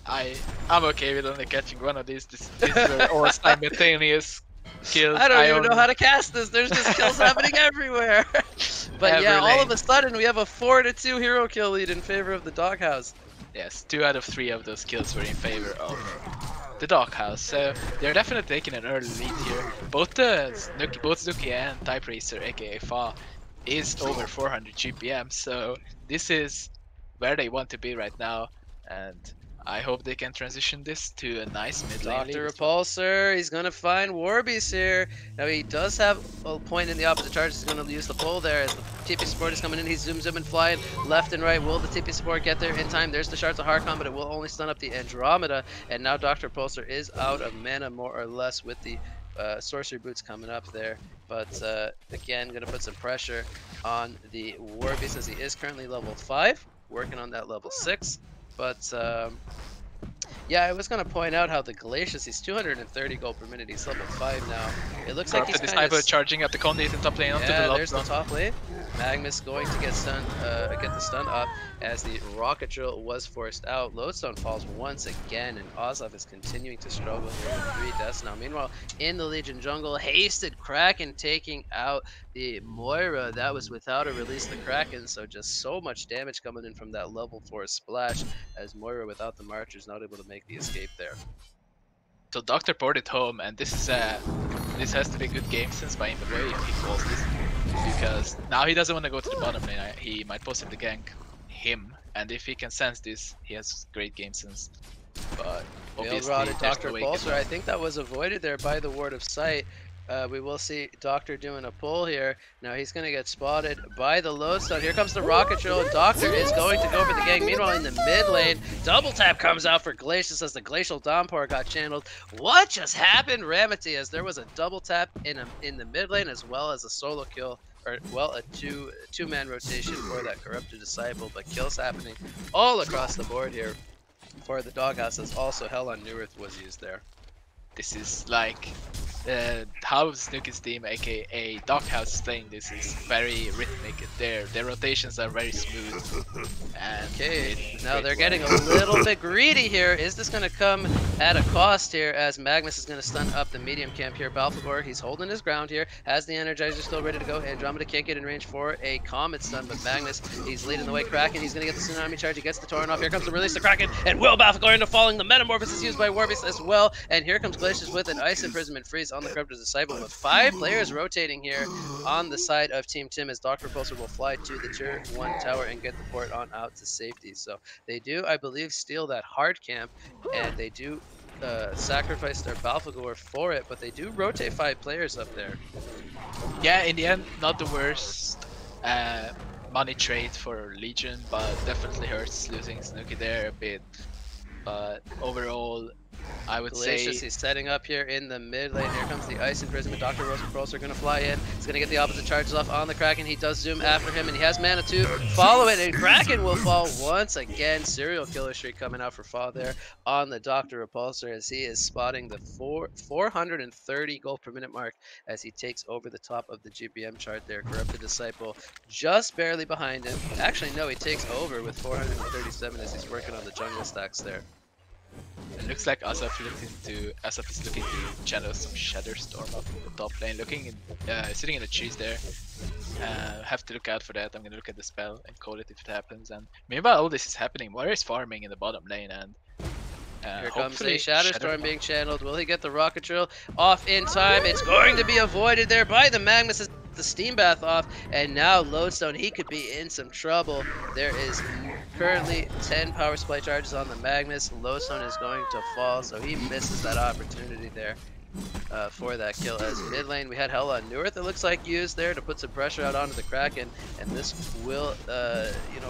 I'm okay with only catching one of these. These are all simultaneous kills. I don't even know how to cast this. There's just kills happening everywhere. But yeah, all of a sudden we have a 4-2 hero kill lead in favor of the DogHouse. Yes, 2 out of 3 of those kills were in favor of the DogHouse, so they're definitely taking an early lead here. Both Znooki and typeracer, aka Fa, is over 400 GPM, so this is where they want to be right now, and I hope they can transition this to a nice mid lane lead. Dr. Repulsor, he's going to find Warbeast here. Now he does have a point in the opposite charge. He's going to use the pull there as the TP support is coming in. He's zooming, flying left and right. Will the TP support get there in time? There's the Shards of Harkon, but it will only stun up the Andromeda. And now Dr. Repulsor is out of mana, more or less, with the Sorcery Boots coming up there. But again, going to put some pressure on the Warbeast as he is currently level 5, working on that level 6. But yeah, I was going to point out how the Glacius, he's 230 gold per minute, he's level 5 now. It looks like he's kind of charging at the conduit in top lane onto the yeah, there's the top lane. Magnus going to get stunned, get the stun up as the rocket drill was forced out. Lodestone falls once again, and Ozlov is continuing to struggle here with 3 deaths now. Meanwhile, in the Legion jungle, Hasted Kraken taking out the Moira. That was without a release the Kraken, so just so much damage coming in from that level 4 splash, as Moira without the Marchers not able to make the escape there. So Doctor ported home, and this has to be a good game sense by him the way if he calls this, because now he doesn't want to go to the bottom lane. He might possibly gank him, and if he can sense this, he has great game sense. But obviously, Dr. Repulsor, I think that was avoided there by the Ward of Sight. We will see Doctor doing a pull here. Now he's going to get spotted by the Lodestone. Here comes the rocket drill, and Doctor is going to go for the gank. Meanwhile, in the mid lane, double tap comes out for Glacius as the Glacial Downpour got channeled. What just happened, Ramaty? As there was a double tap in the mid lane, as well as a solo kill, or well, a two-man rotation for that Corrupted Disciple. But kills happening all across the board here for the DogHouse, as also Hell on Neworth was used there. This is like how Znooki's team, aka DogHouse, is playing this is very rhythmic. Their rotations are very smooth. And Okay, it's now great they're work. getting a little bit greedy here. Is this going to come at a cost here as Magnus is going to stun up the medium camp here? Balfagor, he's holding his ground here, has the Energizer still ready to go. Andromeda can't get in range for a Comet stun, but Magnus, he's leading the way. Kraken, he's going to get the Tsunami charge. He gets the Tauren off. Here comes the release to Kraken, and will Balfagor into falling. The Metamorphosis is used by Warbeast as well, and here comes Glacius with an Ice Imprisonment Freeze on the Corrupted Disciple, with 5 players rotating here on the side of Team Tim as Dr. Repulsor will fly to the Tier 1 tower and get the port on out to safety. So they do, I believe, steal that hard camp, and they do sacrifice their Balfagor for it, but they do rotate 5 players up there. Yeah, in the end, not the worst money trade for Legion, but definitely hurts losing Znooki there a bit. But overall, I would Glacius, say he's setting up here in the mid lane. Here comes the Ice Imprisonment. Dr. Repulsor going to fly in. He's going to get the opposite charges off on the Kraken. He does zoom after him, and he has mana to follow it, and Kraken will fall once again. Serial killer streak coming out for Fall there on the Dr. Repulsor as he is spotting the 430 gold per minute mark as he takes over the top of the GPM chart there. Corrupted Disciple just barely behind him. Actually, no, he takes over with 437 as he's working on the jungle stacks there. it looks like Asaf is looking to channel some Shatter Storm up in the top lane, sitting in the trees there. Have to look out for that. I'm gonna look at the spell and call it if it happens. And meanwhile, all this is happening. Warrior is farming in the bottom lane, and here comes hopefully a Shatter Storm being channeled. Will he get the Rocket Drill off in time? It's going to be avoided there by the Magnus. The Steam Bath off, and now Lodestone, he could be in some trouble. There is currently 10 power supply charges on the Magnus. Lodestone is going to fall, so he misses that opportunity there for that kill. As mid lane, we had Hella on Neworth, it looks like, used there to put some pressure out onto the Kraken, and this will,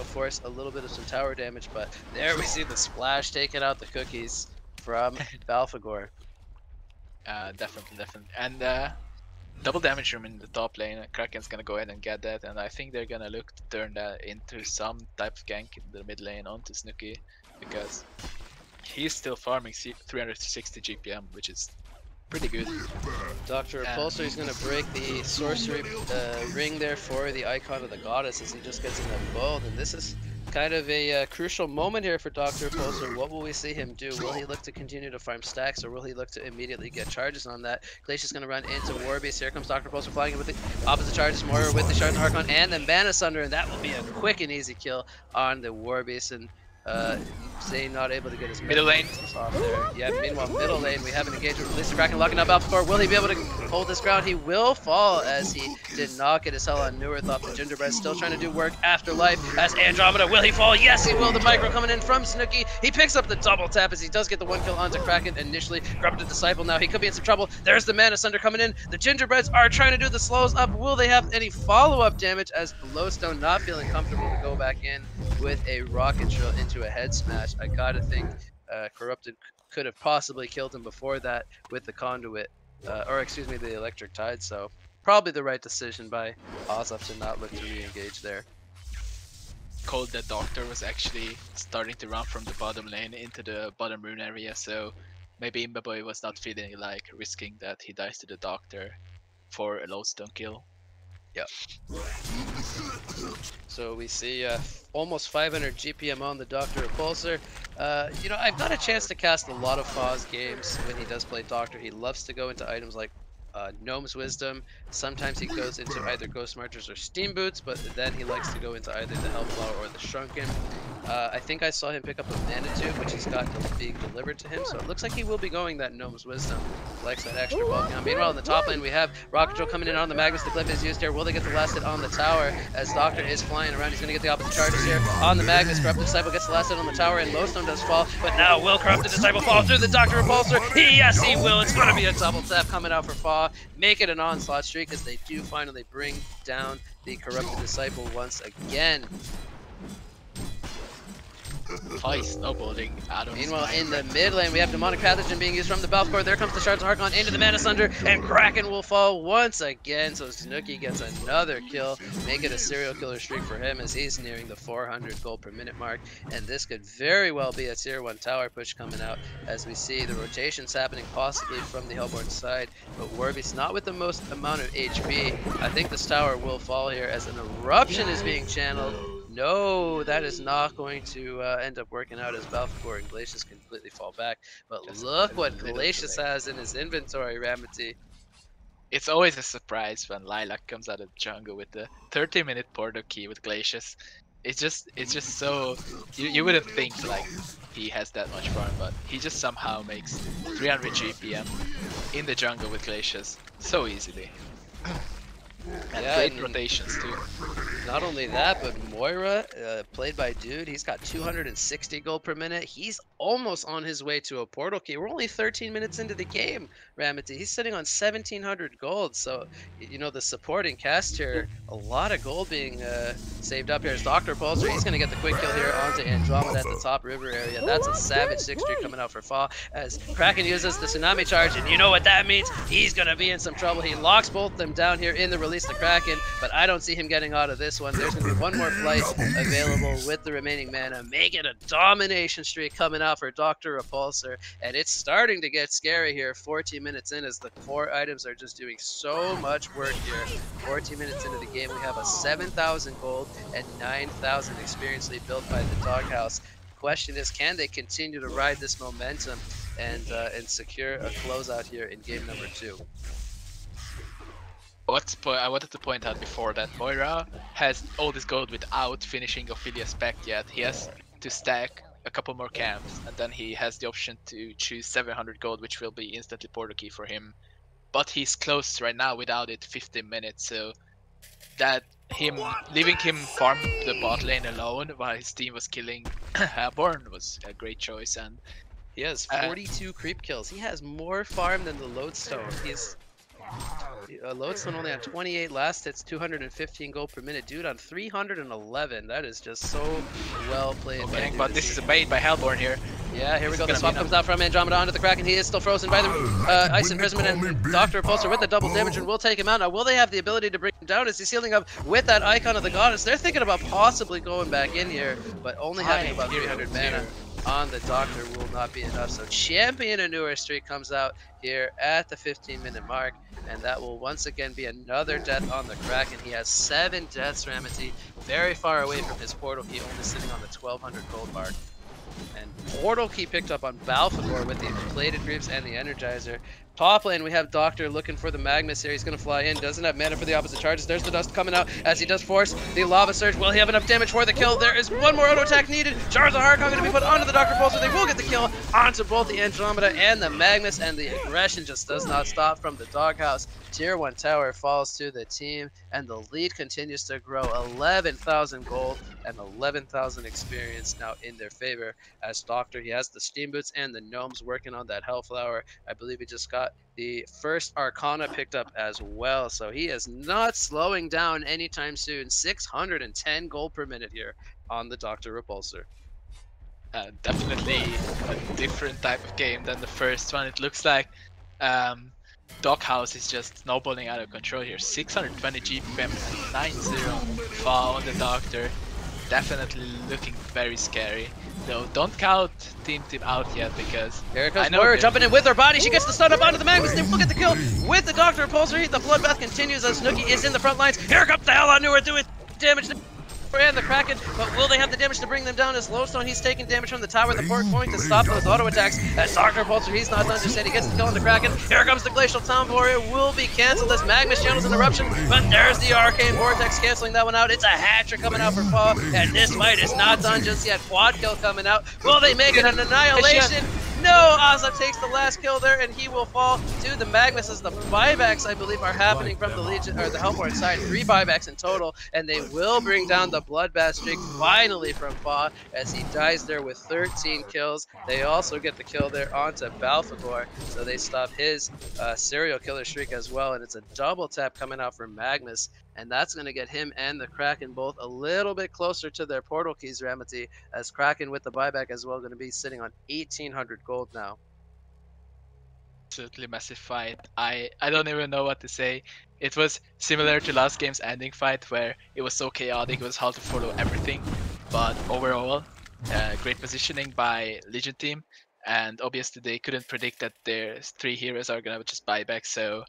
force a little bit of some tower damage, but there we see the splash taking out the cookies from Balfagor. Definitely. And double damage room in the top lane. Kraken's gonna go ahead and get that, and I think they're gonna look to turn that into some type of gank in the mid lane onto Znooki, because he's still farming 360 GPM, which is pretty good. Dr. Repulsor is going to break the sorcery ring there for the icon of the goddess as he just gets in that gold, and this is kind of a crucial moment here for Dr. Repulsor. What will we see him do? Will he look to continue to farm stacks, or will he look to immediately get charges on that? Glacius going to run into Warbeast. Here comes Dr. Repulsor flying in with the opposite charges, more with the Shards of Archon and the Mana Sunder, and that will be a quick and easy kill on the Warbeast. And Zane not able to get his Middle lane off there. Yeah, meanwhile, middle lane, we have an engagement with Lisa Kraken locking up Alpha. Will he be able to hold this ground? He will fall as he did not get his hell on Neworth off the Gingerbread. Still trying to do work afterlife as Andromeda. Will he fall? Yes, he will. The micro coming in from Znooki. He picks up the double tap as he does get the 1 kill onto Kraken initially. Corrupted Disciple now. He could be in some trouble. There's the Mana Sunder coming in. The Gingerbreads are trying to do the slows up. Will they have any follow-up damage as Lodestone not feeling comfortable to go back in with a Rocket Drill into a head smash? I gotta think Corrupted could have possibly killed him before that with the conduit, the electric tide. So probably the right decision by Ozaf to not look to re-engage there. Called that Doctor was actually starting to run from the bottom lane into the bottom rune area, so maybe Imbaboy was not feeling like risking that he dies to the Doctor for a Lodestone kill. Yep. So we see almost 500 GPM on the Dr. Repulsor. I've got a chance to cast a lot of Foz games when he does play Doctor. He loves to go into items like Gnome's Wisdom. Sometimes he goes into either Ghost Marchers or Steam Boots, but then he likes to go into either the Hellflower or the Shrunken. I think I saw him pick up a Mana Tube, which he's got being delivered to him, so it looks like he will be going that Gnome's Wisdom. Likes that extra bulk. Now, meanwhile, in the top lane, we have Rocket Drill coming in on the Magnus. The Glyph is used here. Will they get the last hit on the tower as Doctor is flying around? He's going to get the opposite charges here on the Magnus. Corrupted Disciple gets the last hit on the tower, and Lodestone does fall, but now will Corrupted Disciple fall through the Dr. Repulsor? Yes, he will. It's going to be a double tap coming out for Fa. Make it an onslaught streak as they do finally bring down the Corrupted Disciple once again. Fa is snowballing out of his Meanwhile, mind in the right mid lane, we have Demonic Pathogen being used from the Balfcore. There comes the Shards of Harkon into the Mana Sunder, and Kraken will fall once again. So Znooki gets another kill, make it a serial killer streak for him as he's nearing the 400 gold per minute mark. And this could very well be a tier 1 tower push coming out as we see the rotations happening possibly from the Hellborn side. But Warby's not with the most amount of HP. I think this tower will fall here as an eruption is being channeled. No, that is not going to end up working out as Balfagor and Glacius completely fall back. But Just look a what little Glacius delay. has in his inventory, Ramaty. It's always a surprise when Lilac comes out of the jungle with the 30-minute portal key with Glacius. It's just so you wouldn't think like he has that much farm, but he just somehow makes 300 GPM in the jungle with Glacius so easily. And Yeah, great and rotations too. not only that, but Moira, played by Dude, he's got 260 gold per minute. He's almost on his way to a portal key. We're only 13 minutes into the game, Ramity. He's sitting on 1,700 gold. So, you know, the supporting cast here, a lot of gold being saved up here. As Dr. Pulsar, he's going to get the quick kill here onto Andromeda at the top river area. That's a savage 6-3 coming out for Fa as Kraken uses the Tsunami Charge. And you know what that means? He's going to be in some trouble. He locks both of them down here in the release the Kraken, but I don't see him getting out of this one. There's going to be one more flight available with the remaining mana. Make it a domination streak coming out for Dr. Repulsor, and it's starting to get scary here 14 minutes in as the core items are just doing so much work here. 14 minutes into the game, we have a 7,000 gold and 9,000 experience lead built by the DogHouse. Question is, can they continue to ride this momentum and secure a closeout here in game number 2? I wanted to point out before that Moira has all this gold without finishing Ophelia's spec yet. He has to stack a couple more camps, and then he has the option to choose 700 gold, which will be instantly portal key for him. But he's close right now without it 15 minutes, so that leaving him farm the bot lane alone while his team was killing Hellborn was a great choice. And he has 42 creep kills. He has more farm than the Lodestone. He's Lodestone only on 28 last hits, 215 gold per minute. Dude on 311. That is just so well played. Okay, but this is a bait by Hellborn here. Yeah, here we go. The swap comes out from Andromeda onto the Kraken. He is still frozen by the Ice Imprisonment, and Dr. Repulsor with the double damage and will take him out. Now, will they have the ability to bring him down? Is he healing up with that Icon of the Goddess? They're thinking about possibly going back in here, but only having about 300 mana on the Doctor will not be enough. So Champion Annuar streak comes out here at the 15-minute mark, and that will once again be another death on the Kraken. He has 7 deaths, Ramaty, very far away from his portal key, only sitting on the 1,200 gold mark. And portal key picked up on Balfagor with the plated greaves and the Energizer. Top lane, we have Doctor looking for the Magnus here. He's going to fly in. Doesn't have mana for the opposite charges. There's the dust coming out as he does force the Lava Surge. Will he have enough damage for the kill? There is one more auto attack needed. Shards of Harkon going to be put onto the Dr. Pulsar. They will get the kill onto both the Andromeda and the Magnus, and the aggression just does not stop from the DogHouse. Tier 1 tower falls to the team, and the lead continues to grow. 11,000 gold and 11,000 experience now in their favor as Doctor, he has the Steam Boots and the Gnomes working on that Hellflower. I believe he just got the first Arcana picked up as well, so he is not slowing down anytime soon. 610 gold per minute here on the Dr. Repulsor. Definitely a different type of game than the first one. It looks like DogHouse is just snowballing out of control here. 620 GPM, 9-0 fall on the Doctor. Definitely looking very scary. No, don't count Team out yet because here comes Moira jumping in with her body. She gets the stun up onto the Magnus. They will get the kill with the Dr. Repulsor. The bloodbath continues as Znooki is in the front lines. Here comes the hell on Newer doing damage and the Kraken, but will they have the damage to bring them down as Lodestone? He's taking damage from the tower. The port going to stop those auto attacks as Dr. Repulsor, he's not done just yet. He gets the kill on the Kraken. Here comes the Glacial Tomb Warrior. Will be cancelled as Magnus channels an eruption, but there's the Arcane Vortex canceling that one out. It's a hat-trick coming out for Paul, and this fight is not done just yet. Quad kill coming out. Will they make it an annihilation? No, Ozza takes the last kill there, and he will fall to the Magnus as the buybacks, I believe, are happening from the Legion or the Hellborn side. 3 buybacks in total, and they will bring down the Bloodbath streak finally from Fa as he dies there with 13 kills. They also get the kill there onto Balfagor, so they stop his serial killer streak as well, and it's a double tap coming out for Magnus and that's going to get him and the Kraken both a little bit closer to their portal keys, Ramaty, as Kraken with the buyback as well going to be sitting on 1,800 gold now. Absolutely massive fight. I don't even know what to say. It was similar to last game's ending fight where it was so chaotic, it was hard to follow everything. But overall, great positioning by Legion team, and obviously they couldn't predict that their 3 heroes are gonna just buy back. So,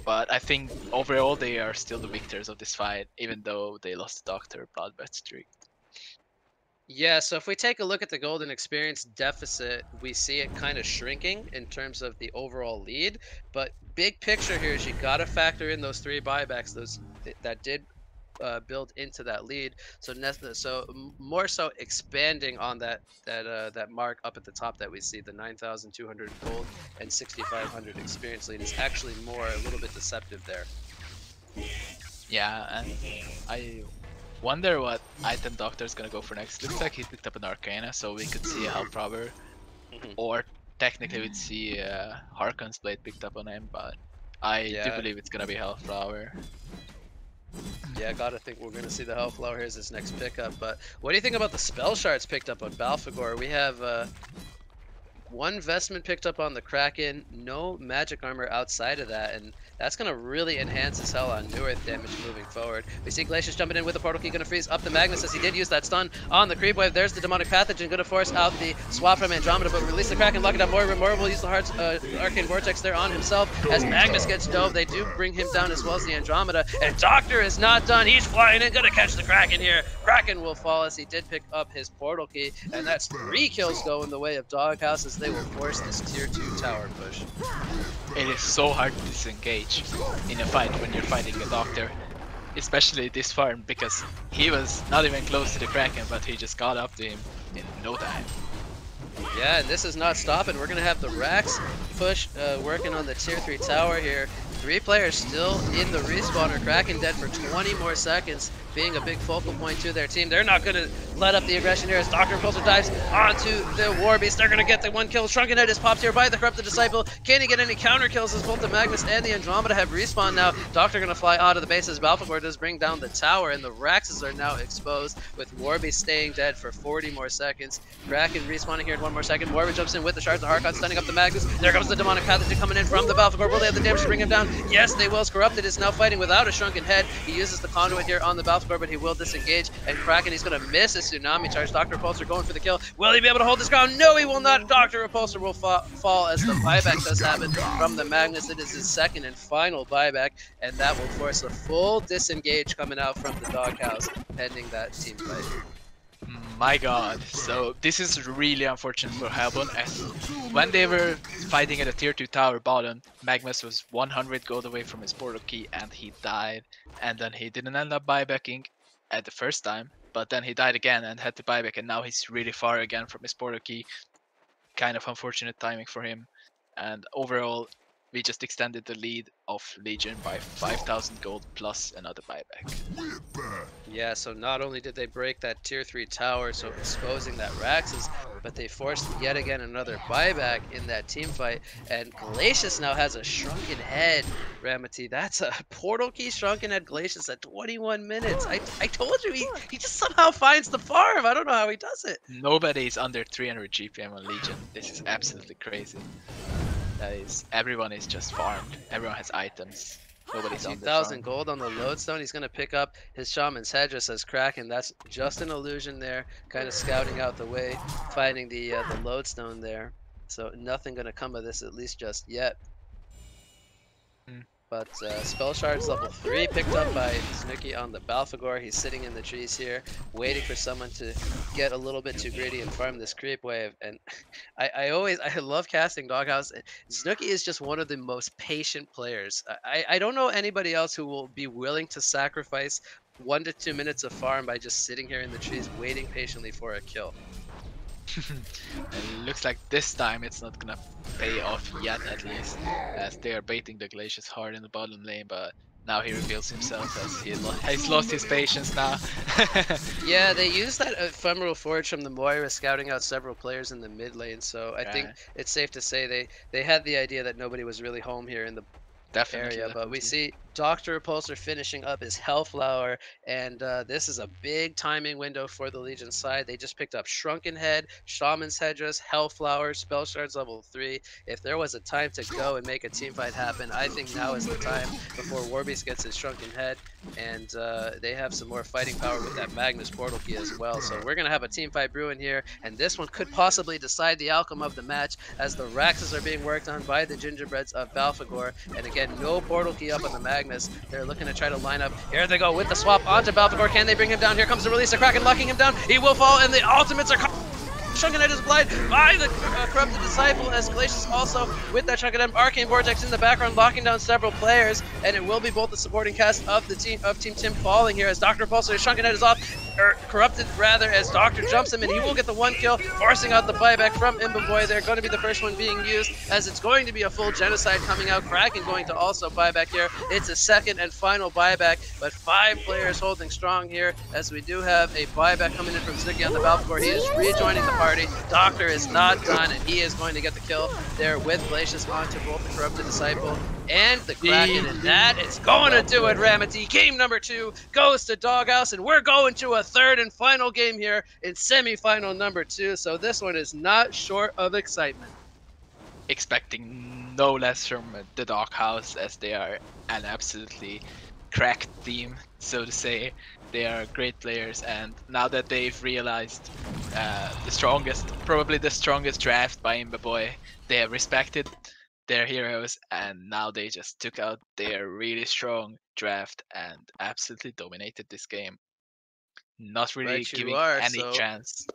but I think overall they are still the victors of this fight, even though they lost the Doctor Bloodbath streak. Yeah, so if we take a look at the golden experience deficit, we see it kind of shrinking in terms of the overall lead. But big picture here is you got to factor in those 3 buybacks, those that did build into that lead. So more so expanding on that mark up at the top that we see, the 9,200 gold and 6,500 experience lead is actually a little bit deceptive there. Yeah, and I wonder what item Doctor's gonna go for next. Looks like he picked up an Arcana, so we could see a Health Flower. Or technically we'd see Harkon's Blade picked up on him, but I do believe it's gonna be Health Flower. Yeah, gotta think we're gonna see the Health Flower here as his next pickup. But what do you think about the Spell Shards picked up on Balfagor? We have 1 Vestment picked up on the Kraken, no magic armor outside of that, and that's going to really enhance his hell on New Earth damage moving forward. We see Glacius jumping in with the portal key, going to freeze up the Magnus as he did use that stun on the creep wave. There's the demonic pathogen, going to force out the swap from Andromeda, but release the Kraken, lock it up. More will use the Heart's Arcane Vortex there on himself as Magnus gets dove. They do bring him down as well as the Andromeda, and Doctor is not done. He's flying in, going to catch the Kraken here. Kraken will fall as he did pick up his portal key, and that's 3 kills go in the way of DogHouse as they will force this tier 2 tower push. It is so hard to disengage in a fight when you're fighting a Doctor, especially this farm, because he was not even close to the Kraken, but he just got up to him in no time. Yeah, and this is not stopping. We're gonna have the Rax push working on the tier 3 tower here. 3 players still in the respawner. Kraken dead for 20 more seconds, being a big focal point to their team. They're not gonna let up the aggression here as Dr. Repulsor dives onto the War Beast. They're gonna get the 1 kill. Shrunken Head is popped here by the Corrupted Disciple. Can he get any counter kills as both the Magnus and the Andromeda have respawned now? Doctor gonna fly out of the base as Balfagor does bring down the tower, and the Raxes are now exposed with War Beast staying dead for 40 more seconds. Kraken respawning here in 1 more second. Warby jumps in with the Shards of Harkon, stunning up the Magnus. There comes the demonic pathogen coming in from the Balfagor. Will they have the damage to bring him down? Yes, they will. Corrupted is now fighting without a Shrunken Head. He uses the conduit here on the Balfagor, but he will disengage. And Kraken, he's going to miss a Tsunami Charge. Dr. Repulsor going for the kill. Will he be able to hold his ground? No, he will not. Dr. Repulsor will fall as the buyback does happen from the Magnus. It is his 2nd and final buyback, and that will force a full disengage coming out from the Doghouse, pending that team fight. My god, so this is really unfortunate for Hellbone, as when they were fighting at the tier 2 tower bottom, Magnus was 100 gold away from his portal key and he died, and then he didn't end up buybacking at the first time, but then he died again and had to buyback, and now he's really far again from his portal key. Kind of unfortunate timing for him, and overall we just extended the lead of Legion by 5,000 gold plus another buyback. Yeah, so not only did they break that tier 3 tower, so exposing that Raxus, but they forced yet again another buyback in that team fight. And Glacius now has a Shrunken Head, Ramaty. That's a portal key Shrunken Head Glacius at 21 minutes. I told you, he just somehow finds the farm. I don't know how he does it. Nobody's under 300 GPM on Legion. This is absolutely crazy. Everyone is just farmed. Everyone has items. Nobody's on the 2,000 gold on the lodestone. He's going to pick up his Shaman's Head just as Kraken. That's just an illusion there. Kind of scouting out the way, finding the lodestone there. So nothing going to come of this, at least just yet. But Spell Shards level 3 picked up by Znooki on the Balfagor. He's sitting in the trees here, waiting for someone to get a little bit too greedy and farm this creep wave. And I love casting Doghouse. Znooki is just one of the most patient players. I don't know anybody else who will be willing to sacrifice 1 to 2 minutes of farm by just sitting here in the trees waiting patiently for a kill. It looks like this time it's not gonna pay off yet, at least, as they are baiting the Glacius hard in the bottom lane, but now he reveals himself as he's lost his patience now. Yeah, they used that ephemeral forge from the Moira, scouting out several players in the mid lane, so I think it's safe to say they had the idea that nobody was really home here in the Definitely, area, but we definitely. see Dr. Repulsor finishing up his Hellflower, and this is a big timing window for the Legion side. They just picked up Shrunken Head, Shaman's Headdress, Hellflower, Spell Shards level 3. If there was a time to go and make a team fight happen, I think now is the time before Warbeast gets his Shrunken Head, and they have some more fighting power with that Magnus Portal Key as well. So we're going to have a team fight brewing here, and this one could possibly decide the outcome of the match as the Raxes are being worked on by the Gingerbreads of Balfagor. And again, no portal key up on the Magnus. They're looking to try to line up. Here they go with the swap onto Balfagor. Can they bring him down? Here comes the release of Kraken, locking him down. He will fall, and the ultimates are Shrunken Head is blind by the Corrupted Disciple, as Glacius also with that Shrunken Head. Arcane Vortex in the background, locking down several players, and it will be both the supporting cast of the Team Tim falling here as Dr. Repulsor, Shrunken Head is off, or Corrupted rather, as Doctor jumps him, and he will get the one kill, forcing out the buyback from Imbaboy. They're going to be the first one being used, as it's going to be a full genocide coming out. Kraken going to also buyback here. It's a second and final buyback, but 5 players holding strong here, as we do have a buyback coming in from Znooki on the Balfagor. He is rejoining the party. Doctor is not done, and he is going to get the kill there with Glacius onto both the Corrupted Disciple and the Kraken, and that is going to do it, Ramaty. Game number 2 goes to DogHouse, and we're going to a third and final game here in semifinal number 2, so this one is not short of excitement. Expecting no less from the DogHouse, as they are an absolutely cracked team, so to say. They are great players, and now that they've realized probably the strongest draft by Imbaboy, they have respected their heroes, and now they just took out their really strong draft and absolutely dominated this game. Not really Right you giving are, any so chance.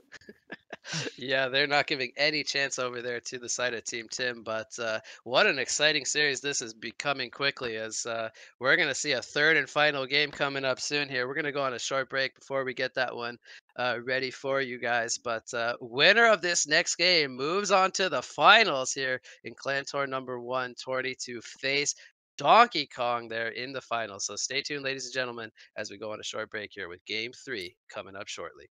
yeah, they're not giving any chance over there to the side of Team Tim, but what an exciting series this is becoming quickly, as we're going to see a third and final game coming up soon here. We're going to go on a short break before we get that one ready for you guys, but winner of this next game moves on to the finals here in ClanTour number 120 to face Donkey Kong there in the finals. So stay tuned, ladies and gentlemen, as we go on a short break here with Game 3 coming up shortly.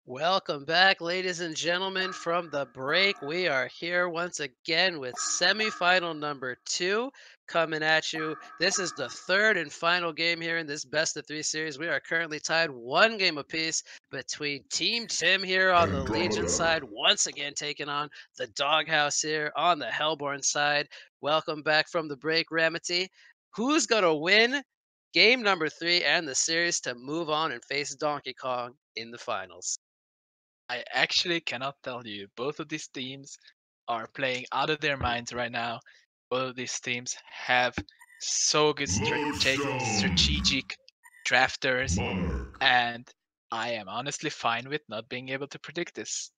Welcome back, ladies and gentlemen, from the break. We are here once again with semifinal number 2 coming at you. This is the third and final game here in this best of 3 series. We are currently tied 1 game apiece between Team Tim here on the Legion side, once again taking on the DogHouse here on the Hellborn side. Welcome back from the break, Ramaty. Who's going to win game number 3 and the series to move on and face Donkey Kong in the finals? I actually cannot tell you. Both of these teams are playing out of their minds right now. Both of these teams have so good strategic drafters, and I am honestly fine with not being able to predict this.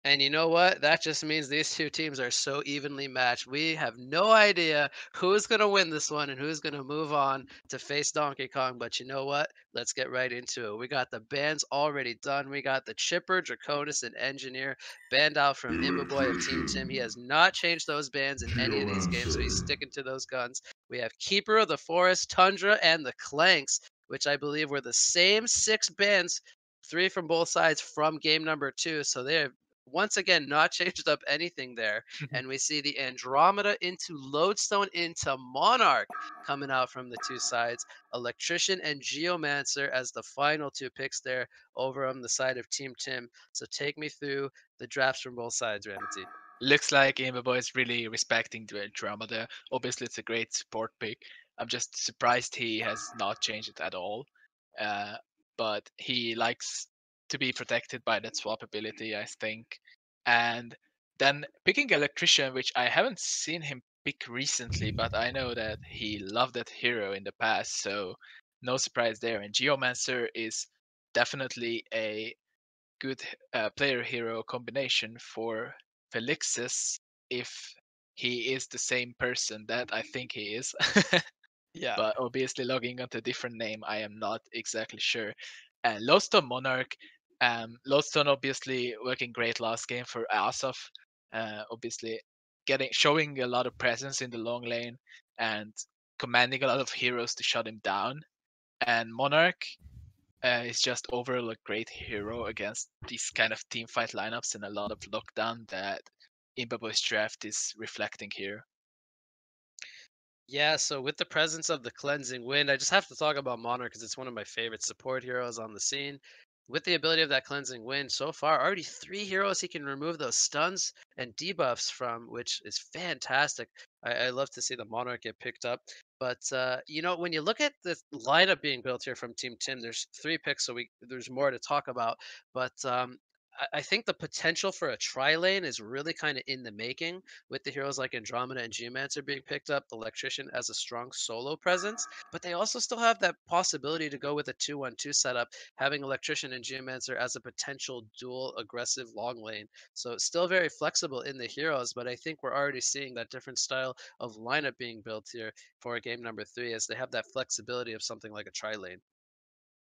And you know what? That just means these 2 teams are so evenly matched. We have no idea who's going to win this one and who's going to move on to face Donkey Kong. But you know what? Let's get right into it. We got the bands already done. We got the Chipper, Draconis, and Engineer banned out from Imbaboy of Team Tim. He has not changed those bands in any of these games, so he's sticking to those guns. We have Keeper of the Forest, Tundra, and the Clanks, which I believe were the same 6 bands, 3 from both sides from game number 2. So they have once again not changed up anything there. And we see the Andromeda into Lodestone into Monarch coming out from the 2 sides. Electrician and Geomancer as the final 2 picks there over on the side of Team Tim. So take me through the drafts from both sides, Ramity. Looks like Imbaboy is really respecting the Andromeda. Obviously, it's a great support pick. I'm just surprised he has not changed it at all. Uh, but he likes to be protected by that swap ability, I think. And then picking Electrician, which I haven't seen him pick recently, but I know that he loved that hero in the past, so no surprise there. And Geomancer is definitely a good player hero combination for Felix's if he is the same person that I think he is. Yeah. But obviously, logging onto a different name, I am not exactly sure. And Lodestone Monarch, Lodestone obviously working great last game for Asaf. Obviously, showing a lot of presence in the long lane and commanding a lot of heroes to shut him down. And Monarch, Is just overall a great hero against these kind of team fight lineups and a lot of lockdown that Imbaboy's draft is reflecting here. Yeah, so with the presence of the Cleansing Wind, I just have to talk about Monarch because it's one of my favorite support heroes on the scene. With the ability of that Cleansing Wind, so far, already 3 heroes he can remove those stuns and debuffs from, which is fantastic. I love to see the Monarch get picked up. But, when you look at the lineup being built here from Team Tim, there's 3 picks, so there's more to talk about. But I think the potential for a tri-lane is really kind of in the making with the heroes like Andromeda and Geomancer being picked up, Electrician as a strong solo presence, but they also still have that possibility to go with a 2-1-2 setup, having Electrician and Geomancer as a potential dual aggressive long lane. So it's still very flexible in the heroes, but I think we're already seeing that different style of lineup being built here for game number 3 as they have that flexibility of something like a tri-lane.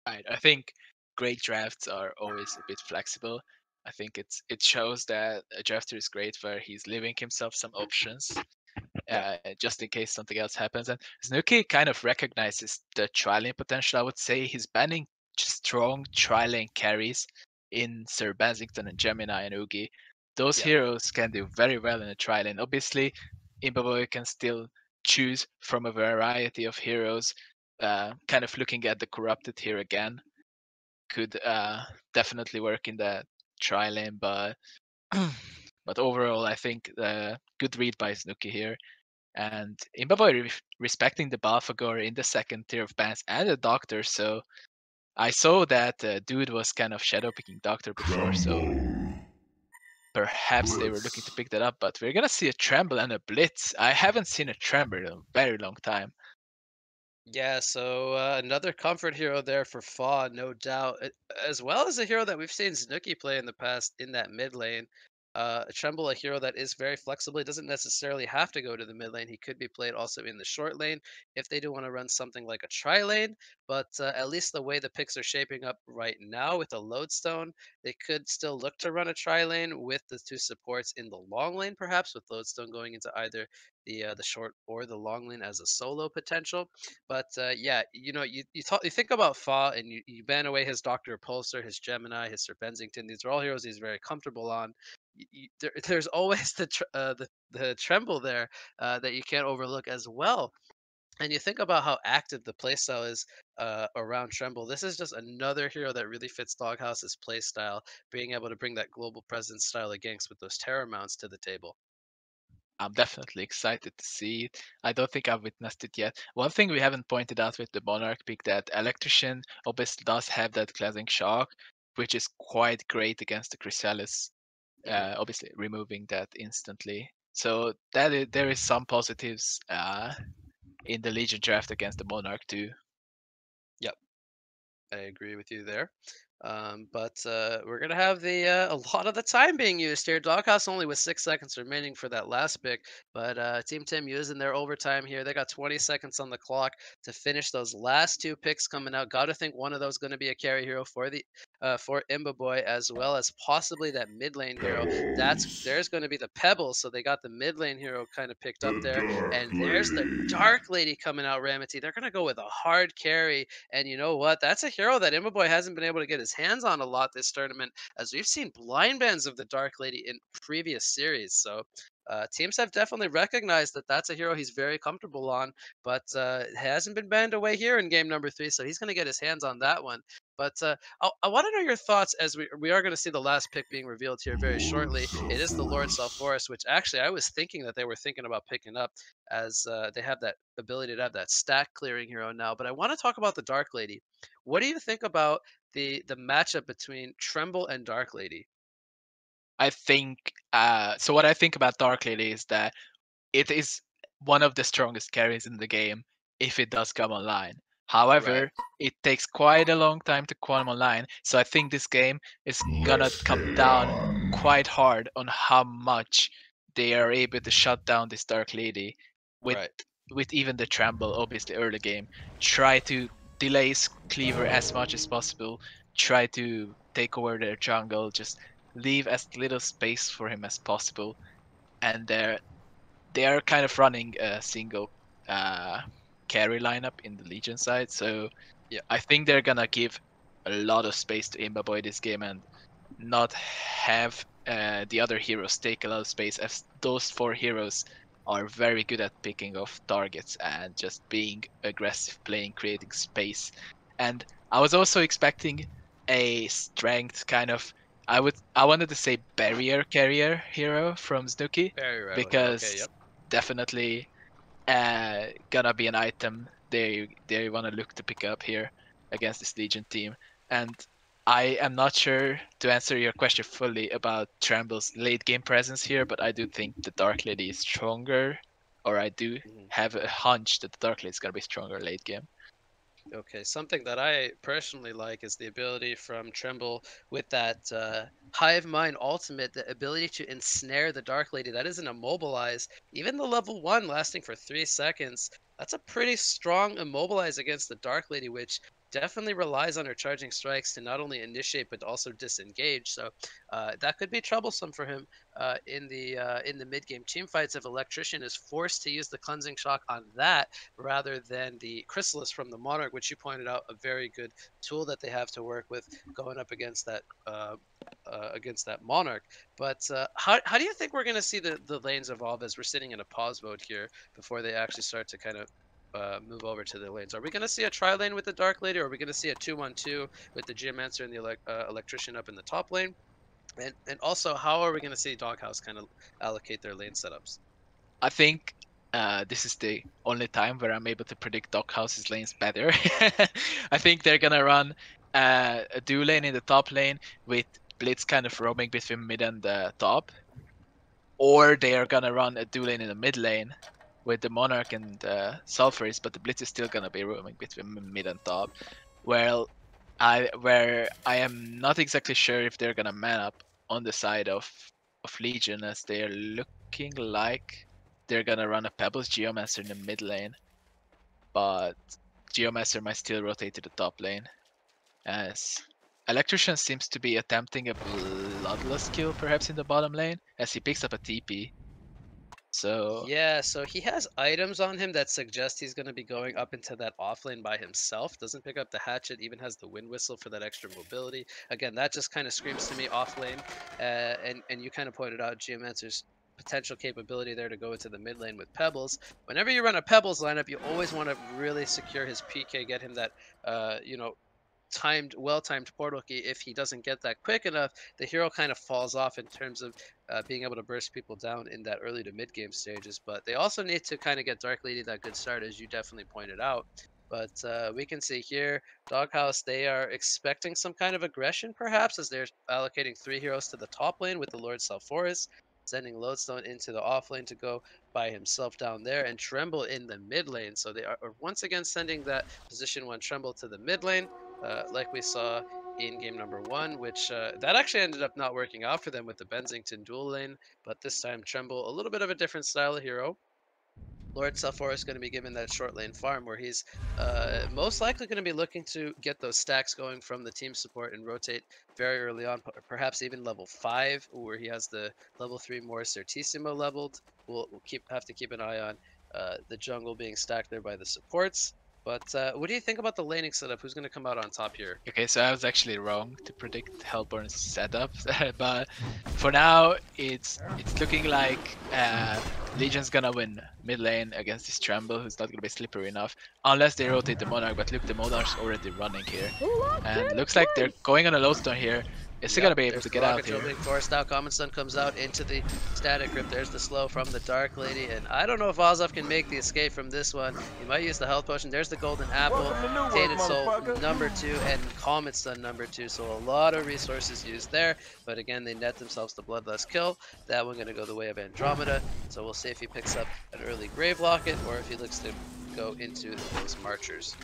Right. I think great drafts are always a bit flexible. I think it shows that a drafter is great where he's leaving himself some options Yeah. just in case something else happens. And Znooki kind of recognizes the tri-lane potential. I would say he's banning strong tri-lane carries in Sir Bensington and Gemini and Oogie. Those Yeah. heroes can do very well in a tri-lane. Obviously, Imbaboy can still choose from a variety of heroes. Kind of looking at the corrupted here again could definitely work in the tri-lane, but but overall, I think the good read by Znooki here. And Imbaboy respecting the Balfagor in the second tier of bans and the Doctor, so I saw that dude was kind of shadow picking Doctor before, so perhaps they were looking to pick that up, but we're gonna see a Tremble and a Blitz. I haven't seen a Tremble in a very long time. Yeah, so another comfort hero there for Fa, no doubt, as well as a hero that we've seen Znooki play in the past in that mid lane. Tremble, a hero that is very flexible. He doesn't necessarily have to go to the mid lane. He could be played also in the short lane if they do want to run something like a tri lane. But at least the way the picks are shaping up right now with a Lodestone, they could still look to run a tri lane with the 2 supports in the long lane, perhaps with Lodestone going into either the short or the long lane as a solo potential. But yeah, you think about Fa and you ban away his Doctor Pulsar, his Gemini, his Sir Bensington. These are all heroes he's very comfortable on. There's always the Tremble there that you can't overlook as well. And you think about how active the playstyle is around Tremble. This is just another hero that really fits Doghouse's playstyle, being able to bring that global presence style of ganks with those terror mounts to the table. I'm definitely excited to see it. I don't think I've witnessed it yet. One thing we haven't pointed out with the Monarch pick that Electrician obviously does have that Cleansing Shock, which is quite great against the Chrysalis. Hmm. Obviously, removing that instantly. So there is some positives in the Legion draft against the Monarch too. Yep. I agree with you there. But we're gonna have the a lot of the time being used here. Doghouse only with 6 seconds remaining for that last pick, but Team Tim using their overtime here. They got 20 seconds on the clock to finish those last 2 picks coming out. Got to think one of those going to be a carry hero for Imba Boy as well as possibly that mid lane hero. There's going to be the Pebbles, so they got the mid lane hero kind of picked up The there, Dark and there's the Lady. Dark Lady coming out. Ramaty. They're gonna go with a hard carry and you know what? That's a hero that Imbaboy hasn't been able to get his hands on a lot this tournament, as we've seen blind bans of the Dark Lady in previous series. So teams have definitely recognized that that's a hero he's very comfortable on, but it hasn't been banned away here in game number 3, so he's going to get his hands on that one. But I want to know your thoughts as we are going to see the last pick being revealed here very Lord shortly. It is the Lord Self-Forest. Forest, which actually I was thinking that they were thinking about picking up as they have that ability to have that stack clearing hero now. But I want to talk about the Dark Lady. What do you think about the matchup between Tremble and Dark Lady? I think so. What I think about Dark Lady is that it is one of the strongest carries in the game if it does come online. Right, However, it takes quite a long time to come online, so I think this game is gonna Let's come down run. quite hard on how much they are able to shut down this Dark Lady with right. even the Tremble, obviously early game. Try to delay Cleaver as much as possible. Try to take over their jungle. Just leave as little space for him as possible. And they are kind of running a single uh, carry lineup in the Legion side, so Yeah. I think they're gonna give a lot of space to imbaboy this game and not have the other heroes take a lot of space, as those 4 heroes are very good at picking off targets and just being aggressive, playing, creating space. And I was also expecting a strength kind of, I wanted to say barrier carrier hero from Znooki, Very rarely. Okay, because yep. definitely gonna be an item they want to look to pick up here against this Legion team. And I am not sure to answer your question fully about Tremble's late game presence here, but I do think the Dark Lady is stronger, or I do Mhm. have a hunch that the Dark Lady is gonna be stronger late game. Okay, something that I personally like is the ability from Tremble with that Hive Mind ultimate, the ability to ensnare the Dark Lady. That isn't immobilize. Even the level 1 lasting for 3 seconds, that's a pretty strong immobilize against the Dark Lady, which definitely relies on her charging strikes to not only initiate but also disengage. So that could be troublesome for him in the mid game team fights if Electrician is forced to use the cleansing shock on that rather than the Chrysalis from the Monarch, which you pointed out a very good tool that they have to work with going up against that Monarch. But how do you think we're going to see the lanes evolve as we're sitting in a pause mode here before they actually start to kind of move over to the lanes? Are we going to see a tri lane with the Dark Lady, or are we going to see a 2-1-2 with the Geomancer and the Electrician up in the top lane? And also, how are we going to see Doghouse kind of allocate their lane setups? I think this is the only time where I'm able to predict Doghouse's lanes better. I think they're gonna run a duo lane in the top lane with Blitz kind of roaming between mid and the top, or they are gonna run a duo lane in the mid lane with the Monarch and Sulfuris, but the Blitz is still gonna be roaming between mid and top. Well, where I am not exactly sure if they're gonna man up on the side of Legion, as they are looking like they're gonna run a Pebbles Geomancer in the mid lane, but Geomancer might still rotate to the top lane, as Electrician seems to be attempting a Bloodlust kill perhaps in the bottom lane, as he picks up a TP. So Yeah, so he has items on him that suggest he's going to be going up into that offlane by himself. Doesn't pick up the hatchet, even has the wind whistle for that extra mobility. Again, that just kind of screams to me offlane. And you kind of pointed out Geomancer's potential capability there to go into the mid lane with Pebbles. Whenever you run a Pebbles lineup, you always want to really secure his PK, get him that, well-timed portal key. If he doesn't get that quick enough, the hero kind of falls off in terms of being able to burst people down in that early to mid game stages. But they also need to kind of get Dark Lady that good start, as you definitely pointed out. But we can see here, Doghouse, they are expecting some kind of aggression, perhaps, as they're allocating 3 heroes to the top lane with the Lord Sulfuris, sending Lodestone into the off lane to go by himself down there, and Tremble in the mid lane. So they are once again sending that position 1 Tremble to the mid lane, like we saw in game number 1, which that actually ended up not working out for them with the Bensington dual lane. But this time, Tremble, a little bit of a different style of hero. Lord Sulfur is going to be given that short lane farm where he's most likely going to be looking to get those stacks going from the team support and rotate very early on, perhaps even level 5, where he has the level 3 more Certissimo leveled. We'll have to keep an eye on the jungle being stacked there by the supports. But what do you think about the laning setup? Who's going to come out on top here? okay, so I was actually wrong to predict Hellborn's setup, but for now it's looking like Legion's gonna win mid lane against this Tremble, who's not gonna be slippery enough, unless they rotate the Monarch. But look, the Monarch's already running here, and looks like they're going on a lodestone here. Is he gonna be able There's to the get out rocket here? being forced out. Common Sun comes out into the static grip. There's the slow from the Dark Lady, and I don't know if Ozov can make the escape from this one. He might use the health potion. There's the golden apple, Tainted Soul number 2, and Comet Sun number 2. So a lot of resources used there, but again they net themselves the Bloodlust kill. That one gonna go the way of Andromeda. So we'll see if he picks up an early Grave Locket or if he looks to go into those Marchers.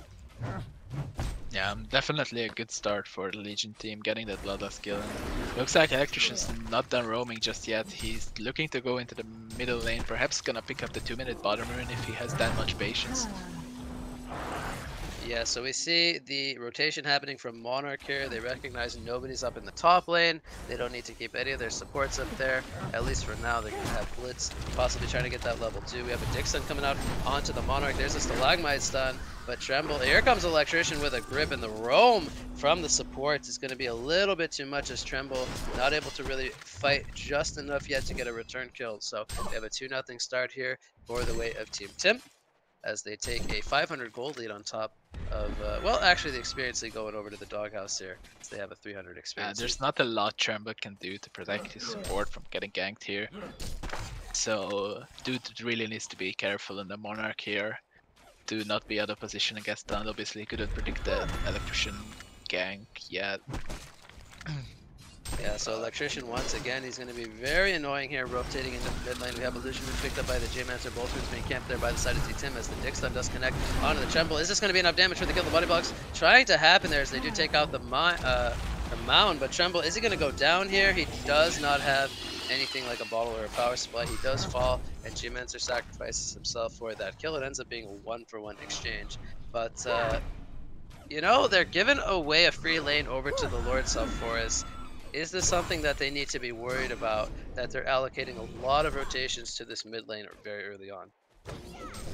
Yeah, definitely a good start for the Legion team, getting that Bloodlust kill. And looks like Electrician's not done roaming just yet. He's looking to go into the middle lane, perhaps gonna pick up the 2-minute bottom rune if he has that much patience. Yeah, so we see the rotation happening from Monarch here. They recognize nobody's up in the top lane. They don't need to keep any of their supports up there. At least for now, they're going to have Blitz, possibly trying to get that level 2. We have a Dick stun coming out onto the Monarch. There's a Stalagmite stun, but Tremble. Here comes Electrician with a grip, and the roam from the supports is going to be a little bit too much as Tremble not able to really fight just enough yet to get a return kill. So we have a 2-0 start here for the way of Team Tim, as they take a 500 gold lead on top of, well, actually the experience lead going over to the Doghouse here, so they have a 300 experience There's lead. not a lot Tremble can do to protect his support from getting ganked here. So dude really needs to be careful in the Monarch here to not be out of position and get stunned. Obviously couldn't predict the Electrician gank yet. Yeah, so Electrician once again, he's going to be very annoying here, rotating into the mid lane. We have Illusion Moon picked up by the J-Mancer. Both being camped there by the side of T-Tim as the Dick stun does connect onto the Tremble. Is this going to be enough damage for the kill? The body blocks trying to happen there as they do take out the Mound, but Tremble, is he going to go down here? He does not have anything like a bottle or a power supply. He does fall, and J-Mancer sacrifices himself for that kill. It ends up being a 1-for-1 exchange, but you know, they're giving away a free lane over to the Lord Self-Forest. Is this something that they need to be worried about, that they're allocating a lot of rotations to this mid lane very early on?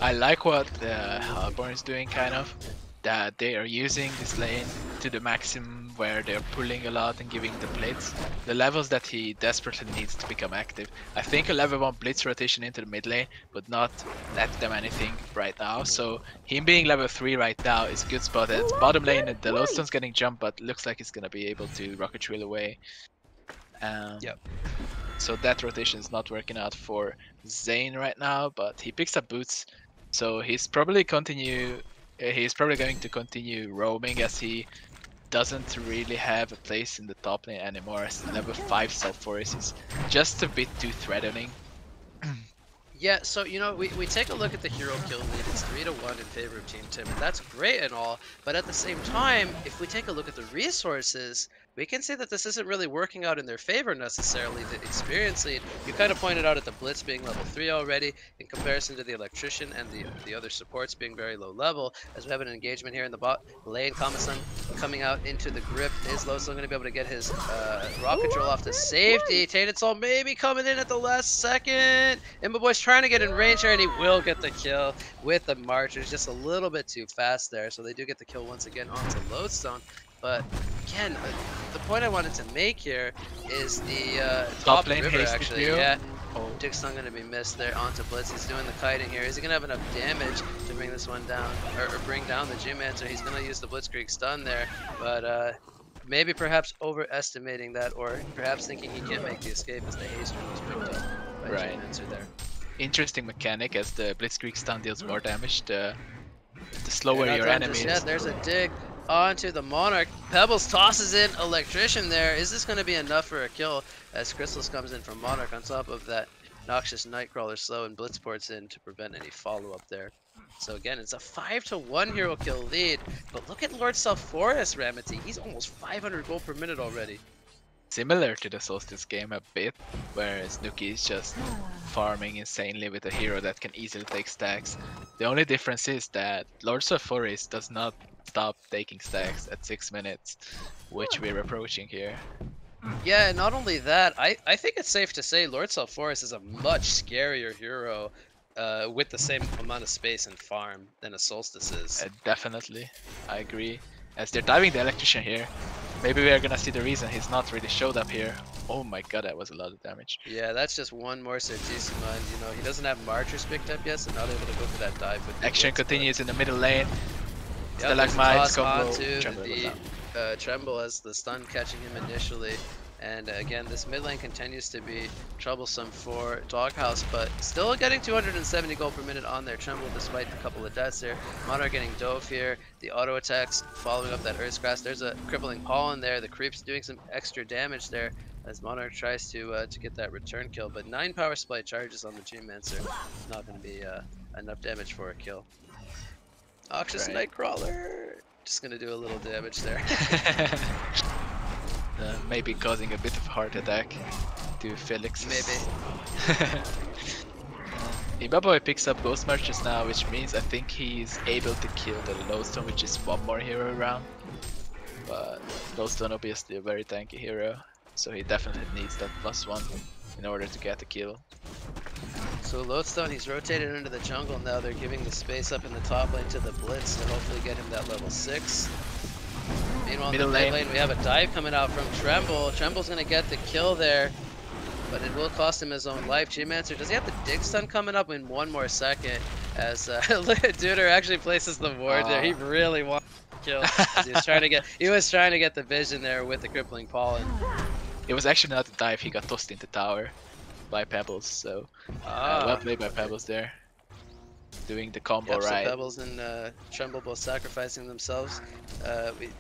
I like what Halborn is doing, kind of, that they are using this lane to the maximum where they're pulling a lot and giving the blitz. The levels that he desperately needs to become active. I think a level 1 blitz rotation into the mid lane would not let them anything right now. So him being level 3 right now is a good spot. At bottom lane, the Lodestone's getting jumped, but looks like he's gonna be able to rocket drill away. Yep. So that rotation is not working out for Zane right now, but he picks up boots. So he's probably going to continue roaming, as he doesn't really have a place in the top lane anymore, as level 5 Self-Forest is just a bit too threatening. Yeah, so, you know, we take a look at the hero kill lead. It's 3-1 in favor of Team Tim, and that's great and all, but at the same time, if we take a look at the resources, we can see that this isn't really working out in their favor necessarily. The experience lead, you kind of pointed out at the Blitz being level 3 already, in comparison to the Electrician and the other supports being very low level, as we have an engagement here in the bot lane. Kamasan coming out into the grip. Is Loso going to be able to get his rocket drill off to safety? Tainted Soul maybe coming in at the last second. Imbaboy's trying to get in range here, and he will get the kill with the Marchers. Just a little bit too fast there, so they do get the kill once again onto Lodestone. But again, the point I wanted to make here is the top lane river, haste actually. Hero. Yeah, Dick's not going to be missed there onto Blitz. He's doing the kiting here. Is he going to have enough damage to bring this one down, or bring down the J-Mancer? He's going to use the Blitzkrieg stun there, but maybe perhaps overestimating that, or perhaps thinking he can't make the escape as the haste was picked up by J-Mancer there. Interesting mechanic, as the Blitzkrieg stun deals more damage, the slower your enemy is. Yeah, there's a dig onto the Monarch. Pebbles tosses in Electrician there. Is this going to be enough for a kill, as Crystals comes in from Monarch on top of that noxious Nightcrawler slow, and Blitzport's in to prevent any follow-up there. So again, it's a 5-1 hero kill lead, but look at Lord Self-Forest, Ramaty. He's almost 500 gold per minute already. Similar to the Solstice game a bit, where Znooki is just farming insanely with a hero that can easily take stacks. The only difference is that Lord Self-Forest does not stop taking stacks at 6 minutes, which we're approaching here. Yeah, not only that, I think it's safe to say Lord Self-Forest is a much scarier hero with the same amount of space and farm than a Solstice is. Definitely, I agree. As they're diving the Electrician here, maybe we are gonna see the reason he's not really showed up here. Oh my god, that was a lot of damage. Yeah, that's just one more Certissima, and you know, he doesn't have Marchers picked up yet, so not able to go for that dive with the Action Blitz, continues in the middle lane. Yep, Stalagmite combo. onto Tremble the Tremble as the stun catching him initially. And again, this mid lane continues to be troublesome for Doghouse, but still getting 270 gold per minute on their Tremble despite a couple of deaths here. Monarch getting dove here. The auto attacks following up that Earth's Grasp. There's a crippling pollen there. The creep's doing some extra damage there as Monarch tries to get that return kill, but 9 power supply charges on the J-Mancer. Not going to be enough damage for a kill. Noxious Nightcrawler just going to do a little damage there. Maybe causing a bit of heart attack to Felix. Maybe. Ibaboy picks up Ghost Marches now, which means I think he's able to kill the Lodestone, which is one more hero around. But Lodestone obviously a very tanky hero, so he definitely needs that +1 in order to get the kill. So Lodestone, he's rotated into the jungle now. They're giving the space up in the top lane to the Blitz to hopefully get him that level 6. Meanwhile, in the mid lane, we have a dive coming out from Tremble. Tremble's gonna get the kill there, but it will cost him his own life. Geomancer, does he have the dig stun coming up in 1 more second? As Duder actually places the ward there. He really wants to kill. He was trying to get the vision there with the crippling pollen. It was actually not a dive. He got tossed into tower by Pebbles. So well played by Pebbles there. Doing the combo right. So Pebbles and Tremble both sacrificing themselves.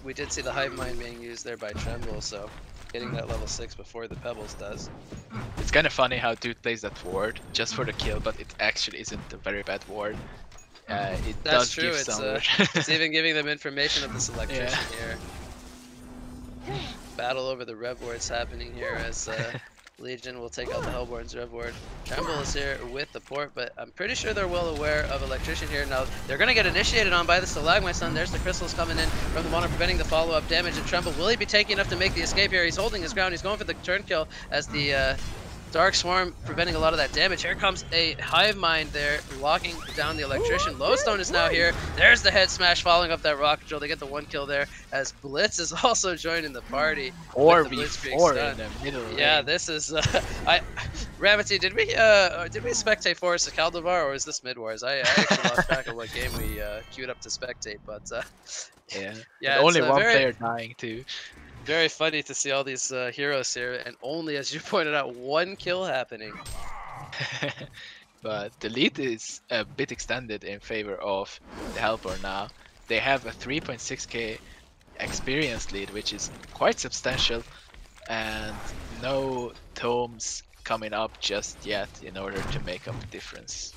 We did see the Hive Mind being used there by Tremble, so getting that level 6 before the Pebbles does. It's kind of funny how dude plays that ward just for the kill, but it actually isn't a very bad ward. That's does true. Give some it's even giving them information of this electrician here. Battle over the Rev wards happening here as Legion will take out the Hellborn's Rev ward. Tremble is here with the port, but I'm pretty sure they're well aware of Electrician here. Now, they're going to get initiated on by the Stalagmite Sun. There's the crystals coming in from the Monarch, preventing the follow-up damage. And Tremble, will he be taking enough to make the escape here? He's holding his ground. He's going for the turn kill as the Dark Swarm preventing a lot of that damage. Here comes a Hive Mind there, locking down the Electrician. Lodestone is now here. There's the head smash following up that rocket drill. They get the 1 kill there as Blitz is also joining the party. 4v4 in the middle lane. Yeah, this is Ramaty, did we spectate Forest of Caldevar, or is this Mid Wars? I actually lost track of what game we queued up to spectate, but yeah, only one player dying too. Very funny to see all these heroes here, and only, as you pointed out, 1 kill happening. But the lead is a bit extended in favor of the Helper now. They have a 3.6k experience lead, which is quite substantial, and no tomes coming up just yet in order to make up the difference.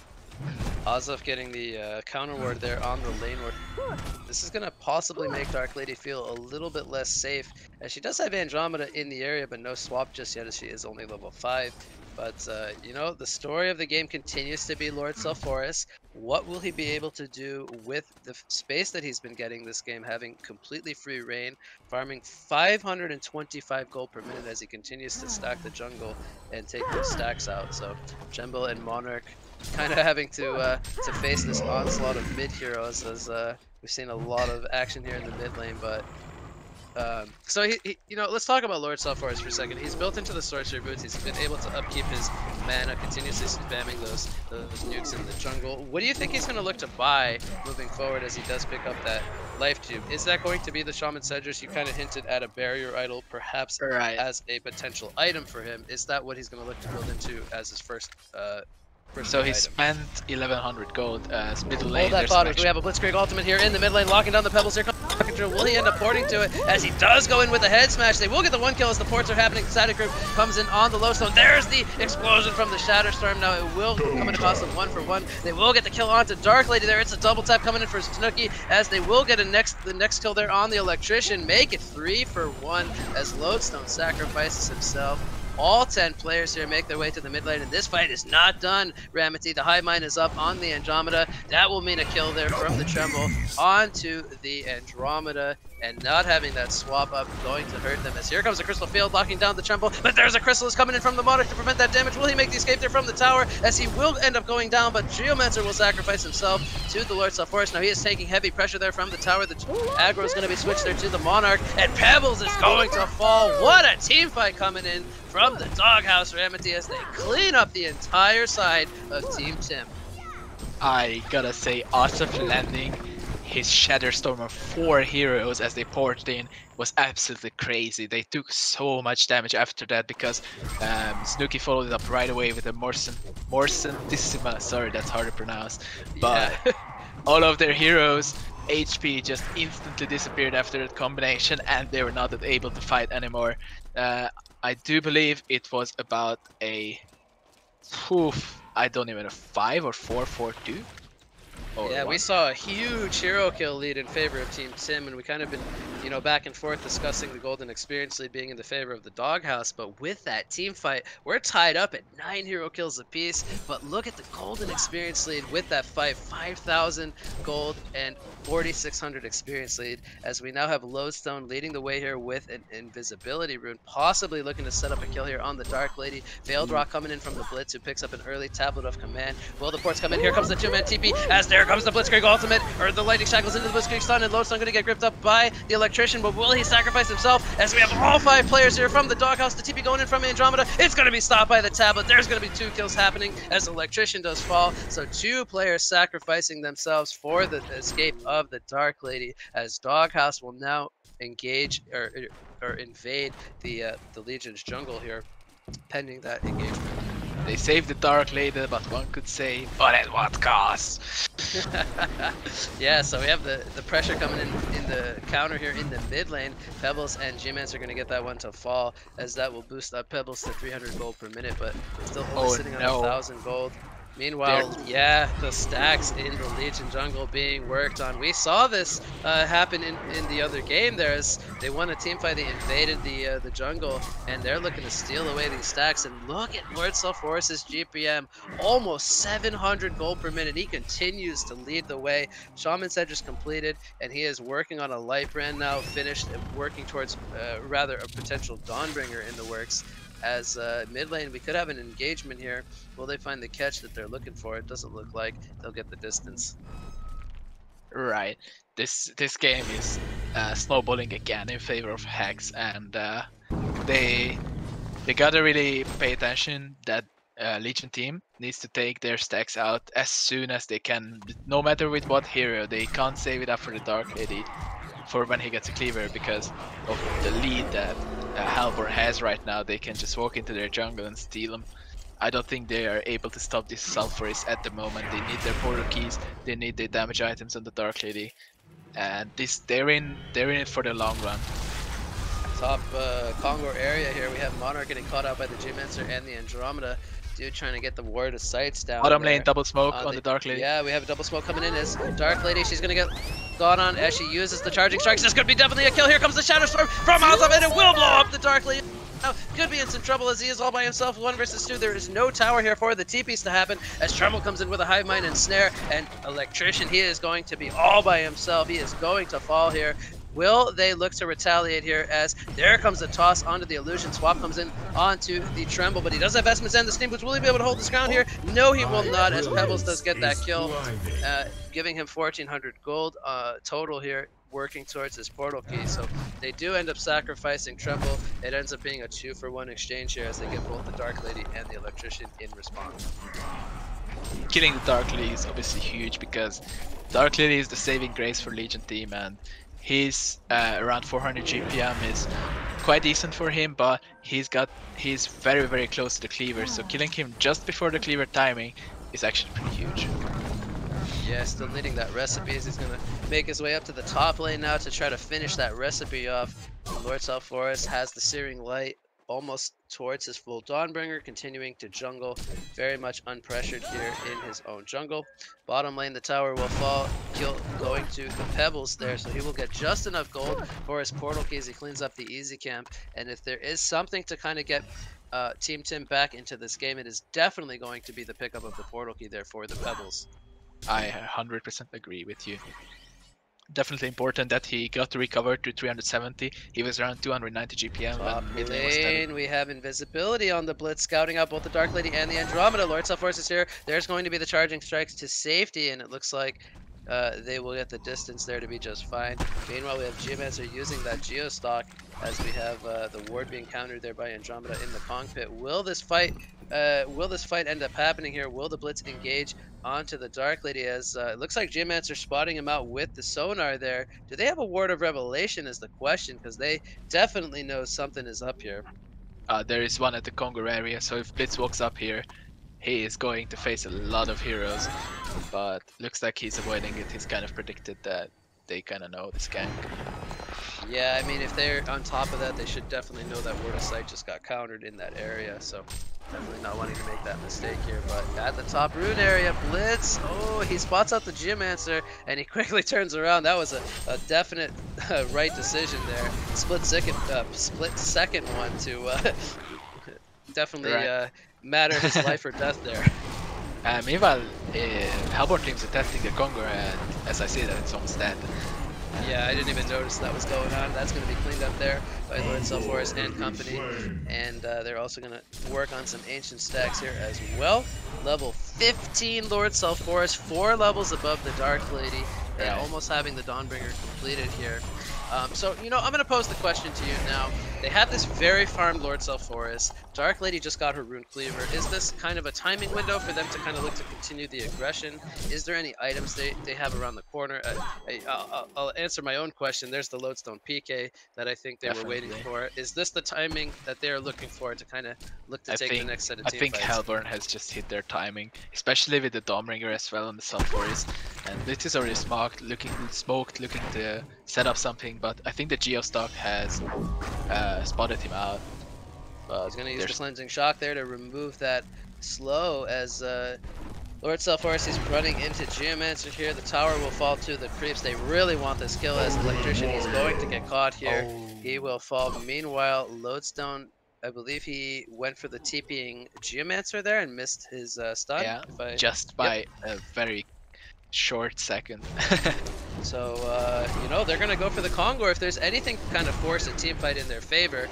Azov getting the counter ward there on the lane ward. This is going to possibly make Dark Lady feel a little bit less safe, as she does have Andromeda in the area, but no swap just yet, as she is only level 5. But, you know, the story of the game continues to be Lord Sulfuras. What will he be able to do with the space that he's been getting this game, having completely free reign, farming 525 gold per minute as he continues to stack the jungle and take those stacks out. So, Tremble and Monarch kind of having to face this onslaught of mid heroes, as we've seen a lot of action here in the mid lane. But so he you know, let's talk about Lord Sulfuras for a second. He's built into the sorcery boots. He's been able to upkeep his mana, continuously spamming those nukes in the jungle. What do you think he's going to look to buy moving forward as he does pick up that life tube? Is that going to be the Shaman Cedrus? You kind of hinted at a barrier idol, perhaps as a potential item for him. Is that what he's going to look to build into as his first so he spent 1100 gold as middle lane. Hold that thought. We have a Blitzkrieg ultimate here in the mid lane, locking down the Pebbles. Here comes the drill. Will he end up porting to it as he does go in with a head smash? They will get the 1 kill as the ports are happening. Static Group comes in on the Lodestone. There's the explosion from the Shatterstorm. Now it will come in a cost of 1 for 1. They will get the kill onto Dark Lady there. It's a double tap coming in for Znooki as they will get the next kill there on the Electrician. Make it 3 for 1 as Lodestone sacrifices himself. All 10 players here make their way to the mid lane, and this fight is not done. Ramaty, the Hive Mind is up on the Andromeda. That will mean a kill there from the Tremble onto the Andromeda, and not having that swap up going to hurt them, as here comes a Crystal Field locking down the Tremble, but there's a Chrysalis coming in from the Monarch to prevent that damage. Will he make the escape there from the tower, as he will end up going down, but Geomancer will sacrifice himself to the Lord Sulfuras. Now he is taking heavy pressure there from the tower. The aggro is going to be switched there to the Monarch, and Pebbles is going to fall. What a team fight coming in from the Doghouse Ramaty as they clean up the entire side of Team Tim. I gotta say, Asaf landing his Shatterstorm of 4 heroes as they ported in was absolutely crazy. They took so much damage after that because Znooki followed it up right away with a Morsantissima. Sorry, that's hard to pronounce. But all of their heroes' HP just instantly disappeared after that combination, and they were not able to fight anymore. I do believe it was about a, I don't even know, 5 or 4-4-2. Yeah, we saw a huge hero kill lead in favor of Team Tim, and we kind of been you know, back and forth discussing the golden experience lead being in the favor of the doghouse, but with that team fight, we're tied up at 9 hero kills apiece. But look at the golden experience lead with that fight, 5,000 gold and 4,600 experience lead, as we now have Lodestone leading the way here with an invisibility rune, possibly looking to set up a kill here on the Dark Lady. Veiled Rock coming in from the Blitz, who picks up an early tablet of command. Will the ports come in? Here comes the 2-man TP, as there comes the Blitzkrieg ultimate, or the lightning shackles into the Blitzkrieg stun, and Lodestone gonna get gripped up by the electrician, but will he sacrifice himself? As we have all 5 players here from the doghouse, the TP going in from Andromeda, it's gonna be stopped by the tablet. There's gonna be 2 kills happening as the electrician does fall, so 2 players sacrificing themselves for the escape of the Dark Lady, as doghouse will now engage or invade the Legion's jungle here, pending that engagement. They saved the Dark Lady, but one could say, but at what cost? Yeah, so we have the pressure coming in the counter here in the mid lane. Pebbles and G-Mans are going to get that one to fall, as that will boost up Pebbles to 300 gold per minute, but still only sitting on 1,000 gold. Meanwhile, yeah, the stacks in the Legion jungle being worked on. We saw this happen in the other game there, as they won a team fight, they invaded the jungle, and they're looking to steal away these stacks. And look at Lord Self-Horus's GPM, almost 700 gold per minute. He continues to lead the way. Shaman's Edge is completed, and he is working on a light brand now, finished, working towards rather a potential Dawnbringer in the works. As mid lane, we could have an engagement here. Will they find the catch that they're looking for? It doesn't look like they'll get the distance. Right. This game is snowballing again in favor of Hex, and they gotta really pay attention that Legion team needs to take their stacks out as soon as they can, no matter with what hero. They can't save it up for the Dark Lady for when he gets a cleaver, because of the lead that Halvor has right now. They can just walk into their jungle and steal them. I don't think they are able to stop this Sulfuris at the moment. They need their portal keys, they need their damage items on the Dark Lady, and they're in it for the long run. Top Congo area here, we have Monarch getting caught out by the G-Mancer and the Andromeda. Dude trying to get the ward of sights down. Bottom lane double smoke on the Dark Lady. Yeah, we have a double smoke coming in as Dark Lady, she's gonna get gone on as she uses the charging strikes. This could be definitely a kill. Here comes the Shadow Storm from outside, and it will blow up the Dark Lady. Now, could be in some trouble as he is all by himself, 1 versus 2. There is no tower here for the TPs to happen, as Tremble comes in with a hive mind and snare, and Electrician, he is going to be all by himself. He is going to fall here. Will they look to retaliate here, as there comes the toss onto the illusion. Swap comes in onto the Tremble, but he does have Vestments and the Steam Boots. Will he be able to hold his ground here? No, he will not, as Pebbles does get that kill, giving him 1,400 gold total here, working towards his portal key. So they do end up sacrificing Tremble. It ends up being a 2-for-1 exchange here, as they get both the Dark Lady and the Electrician in response. Killing the Dark Lady is obviously huge, because Dark Lady is the saving grace for Legion team, and his around 400 GPM is quite decent for him, but he's very, very close to the cleaver, so killing him just before the cleaver timing is actually pretty huge. Yeah, still needing that recipe, as he's gonna make his way up to the top lane now to try to finish that recipe off. Lord Self-Forest has the Searing Light almost towards his full Dawnbringer, continuing to jungle, very much unpressured here in his own jungle. Bottom lane, the tower will fall, kill going to the Pebbles there, so he will get just enough gold for his portal keys. He cleans up the easy camp, and if there is something to kind of get Team Tim back into this game, it is definitely going to be the pickup of the portal key there for the Pebbles. I 100% agree with you. Definitely important that he got to recover to 370. He was around 290 GPM when mid lane was 10. We have invisibility on the Blitz, scouting out both the Dark Lady and the Andromeda. Lord Self-Force is here. There's going to be the charging strikes to safety, and it looks like they will get the distance there to be just fine. Meanwhile, we have G-Mancer using that Geostock, as we have the ward being countered there by Andromeda in the Kong pit. Will this fight end up happening here? Will the Blitz engage onto the Dark Lady, as it looks like G-Mancer spotting him out with the sonar there? Do they have a Ward of Revelation is the question, because they definitely know something is up here. There is one at the Congo area, so if Blitz walks up here, he is going to face a lot of heroes, but looks like he's avoiding it. He's kind of predicted that they kind of know this gank. Yeah, I mean, if they're on top of that, they should definitely know that Word of Sight just got countered in that area, so definitely not wanting to make that mistake here. But at the top rune area, Blitz, oh, he spots out the Geomancer, and he quickly turns around. That was a definite right decision there. Split second one to definitely matter his life or death there. Meanwhile, Hellborn teams are testing the Congo, and as I see that, it's almost dead. Yeah, I didn't even notice that was going on. That's going to be cleaned up there by Lord Selforest and company. And they're also going to work on some ancient stacks here as well. Level 15 Lord Selforest, 4 levels above the Dark Lady. Yeah, almost having the Dawnbringer completed here. So, you know, I'm going to pose the question to you now. They have this very farmed Lord Selforest. Dark Lady just got her Rune Cleaver. Is this kind of a timing window for them to kind of look to continue the aggression? Is there any items they have around the corner? I'll answer my own question. There's the Lodestone PK that I think they were waiting for. Is this the timing that they're looking for to kind of look to take the next set of team fights? Hellborn has just hit their timing, especially with the Dawnbringer as well on the Selforest. And this is already smoked, looking to set up something, but I think the Geostock has spotted him out. But he's going to use the Cleansing Shock there to remove that slow as Lord Selforest is running into Geomancer here. The tower will fall to the creeps. They really want this kill as Electrician. He's going to get caught here. He will fall. Meanwhile, Lodestone, I believe he went for the TPing Geomancer there and missed his stun. Yeah, just by a very short second. So, you know, they're going to go for the Kongor. If there's anything to kind of force a team fight in their favor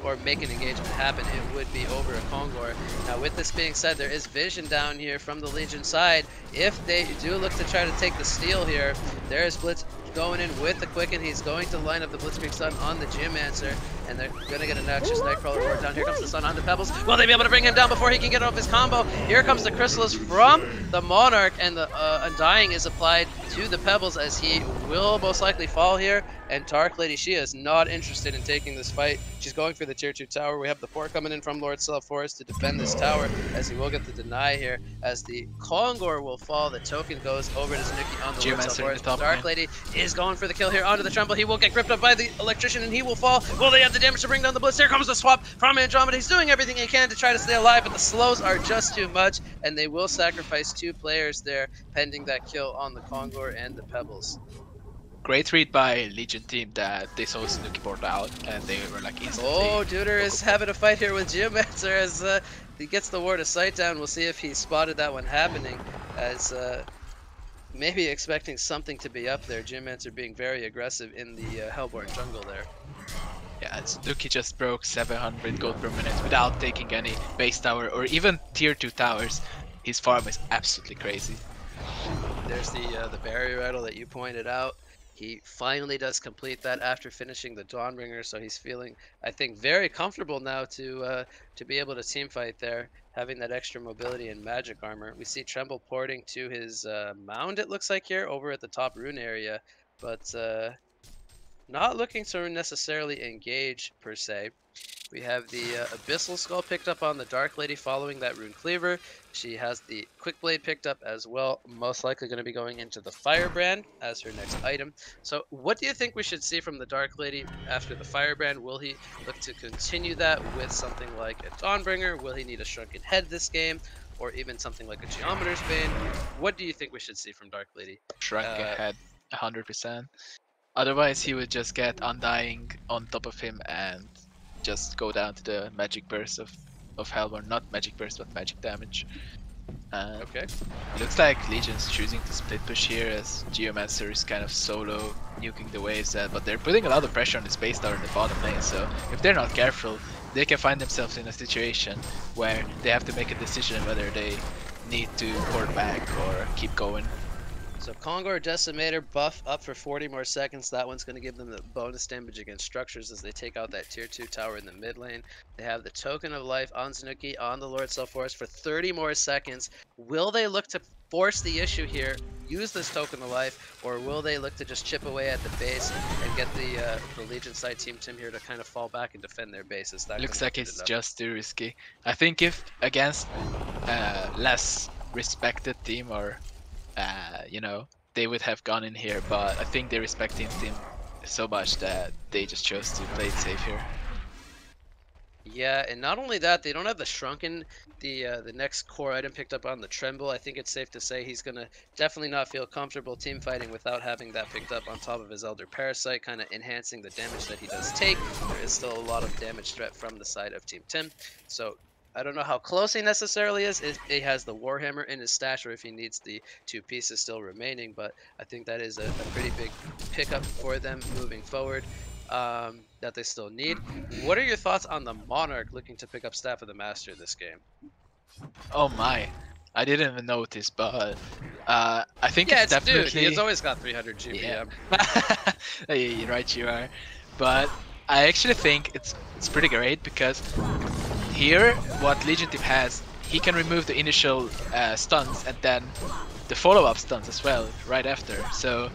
or make an engagement happen, it would be over a Kongor. Now, with this being said, there is vision down here from the Legion side. If they do look to try to take the steal here, there is Blitz going in with the Quicken. He's going to line up the Blitzkrieg Stun on the Geomancer, and they're going to get a Noxious Nightcrawler Ward down. Here comes the Stun on the Pebbles. Will they be able to bring him down before he can get off his combo? Here comes the Chrysalis from the Monarch, and the Undying is applied to the Pebbles as he will most likely fall here. And Dark Lady, she is not interested in taking this fight. She's going for the tier 2 tower. We have the 4 coming in from Lord Selforest to defend this tower as he will get the deny here. As the Kongor will fall, the token goes over to Znooki on the Lord Selforest. Dark Lady is going for the kill here onto the Tremble. He will get gripped up by the Electrician and he will fall. Will they have the damage to bring down the Blitz? Here comes the swap from Andromeda. He's doing everything he can to try to stay alive, but the slows are just too much, and they will sacrifice 2 players there pending that kill on the Kongor and the Pebbles. Great read by Legion team that they saw Znooki board out and they were like instantly... Oh, Duder is having a fight here with Geomancer as he gets the Ward of Sight down. We'll see if he spotted that one happening as maybe expecting something to be up there. Geomancer being very aggressive in the Hellborn jungle there. Yeah, Znooki just broke 700 gold per minute without taking any base tower or even tier 2 towers. His farm is absolutely crazy. There's the barrier idol that you pointed out. He finally does complete that after finishing the Dawnbringer, so he's feeling, I think, very comfortable now to be able to teamfight there, having that extra mobility and magic armor. We see Tremble porting to his mound, it looks like here, over at the top rune area, but not looking to necessarily engage, per se. We have the Abyssal Skull picked up on the Dark Lady following that Rune Cleaver. She has the Quick Blade picked up as well, most likely going to be going into the Firebrand as her next item. So what do you think we should see from the Dark Lady after the Firebrand? Will he look to continue that with something like a Dawnbringer? Will he need a Shrunken Head this game? Or even something like a Geometer's Bane? What do you think we should see from Dark Lady? Shrunken Head, 100%. Otherwise, he would just get Undying on top of him and just go down to the magic burst of Hellborn. Not magic burst, but magic damage. Okay. Looks like Legion's choosing to split push here as Geomancer is kind of solo nuking the waves, but they're putting a lot of pressure on the space tower in the bottom lane, so if they're not careful, they can find themselves in a situation where they have to make a decision whether they need to port back or keep going. So Kongor Decimator buff up for 40 more seconds. That one's going to give them the bonus damage against structures as they take out that tier 2 tower in the mid lane. They have the Token of Life on Znooki on the Lord Selforest for 30 more seconds. Will they look to force the issue here, use this Token of Life, or will they look to just chip away at the base and get the Legion side Team Tim here to kind of fall back and defend their bases? That looks like it's just too risky. I think if against less respected team or you know, they would have gone in here, but I think the respecting team so much that they just chose to play it safe here. Yeah, and not only that, they don't have the shrunken, the next core item picked up on the tremble. I think it's safe to say he's gonna definitely not feel comfortable team fighting without having that picked up on top of his elder parasite, kind of enhancing the damage that he does take. There is still a lot of damage threat from the side of Team Tim, so I don't know how close he necessarily is. If he has the Warhammer in his stash, or if he needs the 2 pieces still remaining, but I think that is a pretty big pickup for them moving forward. That they still need. What are your thoughts on the Monarch looking to pick up Staff of the Master this game? Oh my, I didn't even notice, but I think Yeah, it's it's definitely. dude. He's always got 300 GPM. Yeah. Yeah, you're right, you are. But I actually think it's pretty great because here, what Legion Team has, he can remove the initial stuns and then the follow-up stuns as well right after. So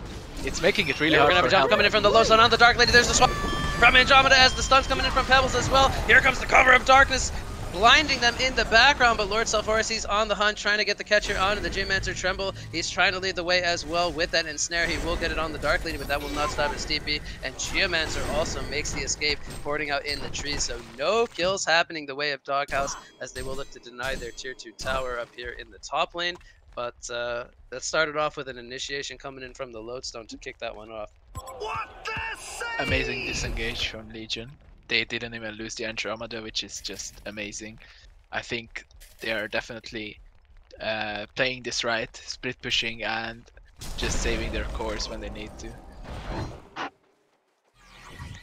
it's making it really We're hard. gonna have a jump coming in from the low zone on the Dark Lady. There's the swap from Andromeda as the stuns coming in from Pebbles as well. Here comes the cover of darkness, blinding them in the background, but Lord Self-Horus, he's on the hunt, trying to get the catcher onto the Geomancer Tremble. He's trying to lead the way as well with that ensnare. He will get it on the Dark Lady, but that will not stop his TP. And Geomancer also makes the escape, porting out in the trees. So no kills happening the way of DogHouse, as they will look to deny their tier 2 tower up here in the top lane. But that started off with an initiation coming in from the Lodestone to kick that one off. Amazing disengage from Legion. They didn't even lose the Andromeda, which is just amazing. I think they are definitely playing this right, split pushing and just saving their cores when they need to.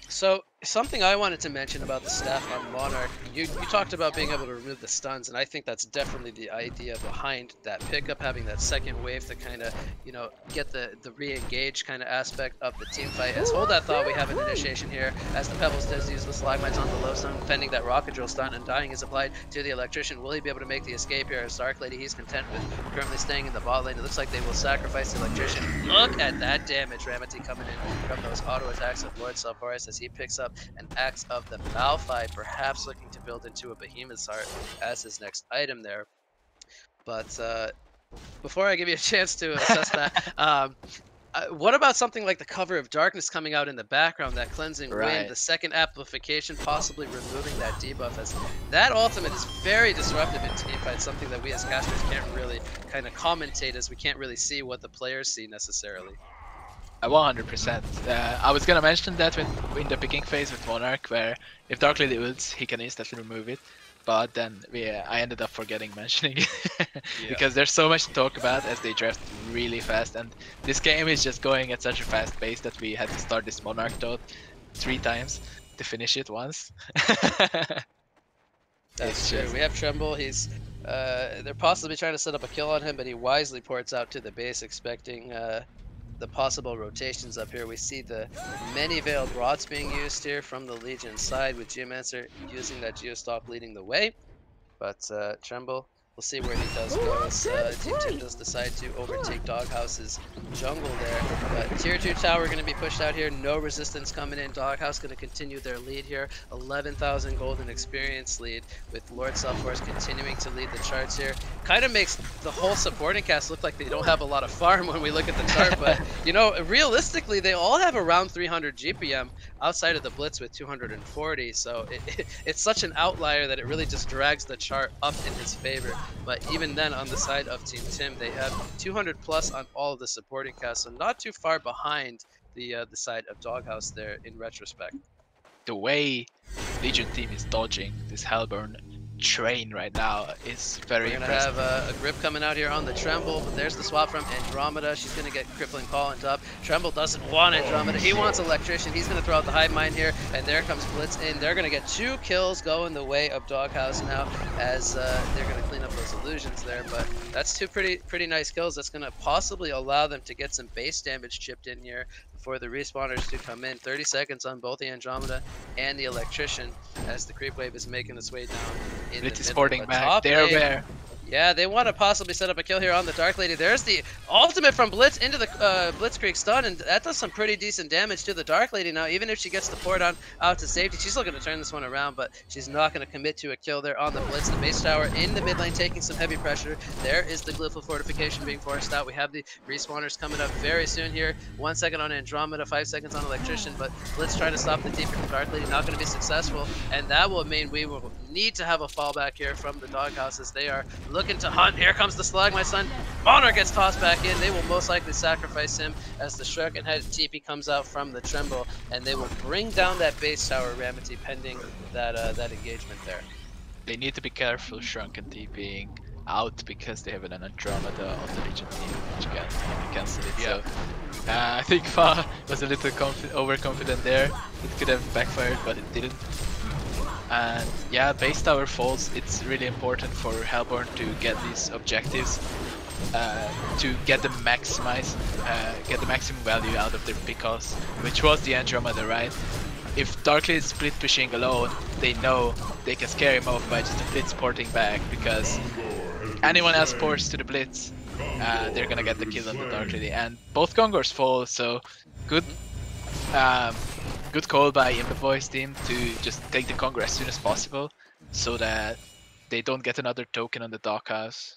So something I wanted to mention about the staff on Monarch, you talked about being able to remove the stuns, and I think that's definitely the idea behind that pickup, having that second wave to kind of, you know, get the re-engage kind of aspect of the team fight. As Hold That Thought, we have an initiation here, as the Pebbles does use the Slagmites on the low stone, defending that Rocket Drill stun, and dying is applied to the Electrician. Will he be able to make the escape here? As Dark Lady, he's content with currently staying in the bot lane. It looks like they will sacrifice the Electrician. Look at that damage, Ramaty coming in from those auto attacks of Lord Self-Horus as he picks up an axe of the Malphite, perhaps looking to build into a Behemoth's Heart as his next item there. But before I give you a chance to assess that, what about something like the Cover of Darkness coming out in the background, that cleansing wind, the second amplification, possibly removing that debuff, as that ultimate is very disruptive in teamfights, something that we as casters can't really kind of commentate, as we can't really see what the players see necessarily. 100%. I was gonna mention that in the picking phase with Monarch, where if Dark Lady ults, he can instantly remove it. But then I ended up forgetting mentioning it because there's so much to talk about as they draft really fast, and this game is just going at such a fast pace that we had to start this Monarch dot 3 times to finish it once. That's true. We have Tremble. He's they're possibly trying to set up a kill on him, but he wisely ports out to the base, expecting the possible rotations up here. We see the many veiled rots being used here from the Legion side, with Geomancer using that Geostalk leading the way. But Tremble, we'll see where he does go, as Team Tim does decide to overtake DogHouse's jungle there. But tier 2 tower going to be pushed out here, no resistance coming in. DogHouse going to continue their lead here, 11,000 golden experience lead, with Lord Self-Horus continuing to lead the charts here. Kind of makes the whole supporting cast look like they don't have a lot of farm when we look at the chart, but you know, realistically they all have around 300 GPM outside of the Blitz with 240, so it's such an outlier that it really just drags the chart up in his favor. But even then, on the side of Team Tim, they have 200 plus on all of the supporting cast, so not too far behind the side of DogHouse there in retrospect. The way Legion team is dodging this Hellburn train right now is very impressive. We're gonna have a grip coming out here on the Tremble, but there's the swap from Andromeda. She's gonna get Crippling Call on top. Tremble doesn't want Andromeda, he wants Electrician. He's gonna throw out the Hive Mind here, and there comes Blitz in. They're gonna get 2 kills going the way of DogHouse now, as they're gonna clean up those illusions there. But that's 2 pretty nice kills. That's gonna possibly allow them to get some base damage chipped in here for the respawners to come in. 30 seconds on both the Andromeda and the Electrician, as the creep wave is making its way down in Blitz the is middle. porting back. They're where Yeah, they want to possibly set up a kill here on the Dark Lady. There's the ultimate from Blitz into the Blitzkrieg stun, and that does some pretty decent damage to the Dark Lady now. Even if she gets the port on out to safety, she's looking to turn this one around, but she's not going to commit to a kill there on the Blitz. The base tower in the mid lane taking some heavy pressure. There is the Glyphal Fortification being forced out. We have the respawners coming up very soon here. 1 second on Andromeda, 5 seconds on Electrician, but Blitz trying to stop the TP from Dark Lady, not going to be successful, and that will mean we will need to have a fallback here from the DogHouse as they are looking to hunt. Here comes the Slug, my son. Monarch gets tossed back in. They will most likely sacrifice him as the Shrunken Head TP comes out from the Tremble, and they will bring down that base tower Ramaty pending that engagement there. They need to be careful Shrunken TPing out because they have an Andromeda on the Legion team, which can cancel it. Yeah. So I think Fa was a little overconfident there. It could have backfired, but it didn't. And yeah, base tower falls. It's really important for Hellborn to get these objectives to get the maximum value out of their pickoffs, which was the Andromeda, right? If Darkly is split pushing alone, they know they can scare him off by just a blitz porting back, because anyone else ports to the blitz, they're gonna get the kill on the Dark Lady. And both Gongors fall, so good good call by Imbevoy's team to just take the Gongor as soon as possible, so that they don't get another token on the DogHouse.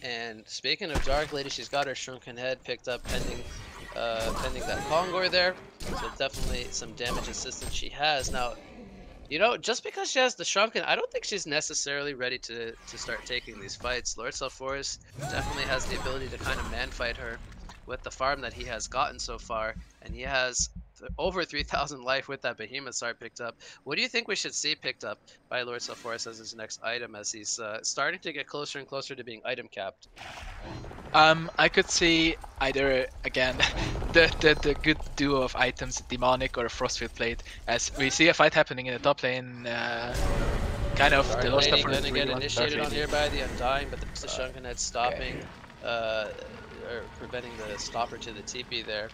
And speaking of Dark Lady, she's got her Shrunken Head picked up pending that Kongor there. So definitely some damage assistance she has. Now, you know, just because she has the Shrunken, I don't think she's necessarily ready to start taking these fights. Lord Self-Forest definitely has the ability to kind of man-fight her with the farm that he has gotten so far, and he has over 3,000 life with that Behemoth Sart picked up. What do you think we should see picked up by Lord Self-Forest as his next item, as he's starting to get closer and closer to being item capped? I could see either, again, the good duo of items, Demonic or a Frostfield Plate, as we see a fight happening in the top lane. Kind of Dark the Lord Lady Self-Forest gonna get initiated on here by the Undying, but the Shrunken Head stopping, or preventing the stopper to the TP there.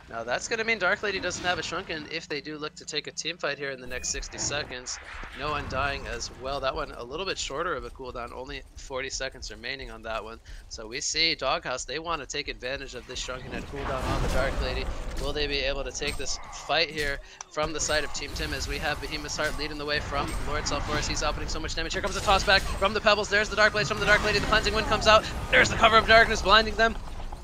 Now that's going to mean Dark Lady doesn't have a Shrunken if they do look to take a team fight here in the next 60 seconds. No Undying as well. That one a little bit shorter of a cooldown, only 40 seconds remaining on that one. So we see DogHouse, they want to take advantage of this Shrunken Head cooldown on the Dark Lady. Will they be able to take this fight here from the side of Team Tim, as we have Behemoth's Heart leading the way from Lord Self-Forest? He's outputting so much damage. Here comes the toss back from the Pebbles. There's the Dark Blades from the Dark Lady. The Cleansing Wind comes out. There's the Cover of Darkness blinding them.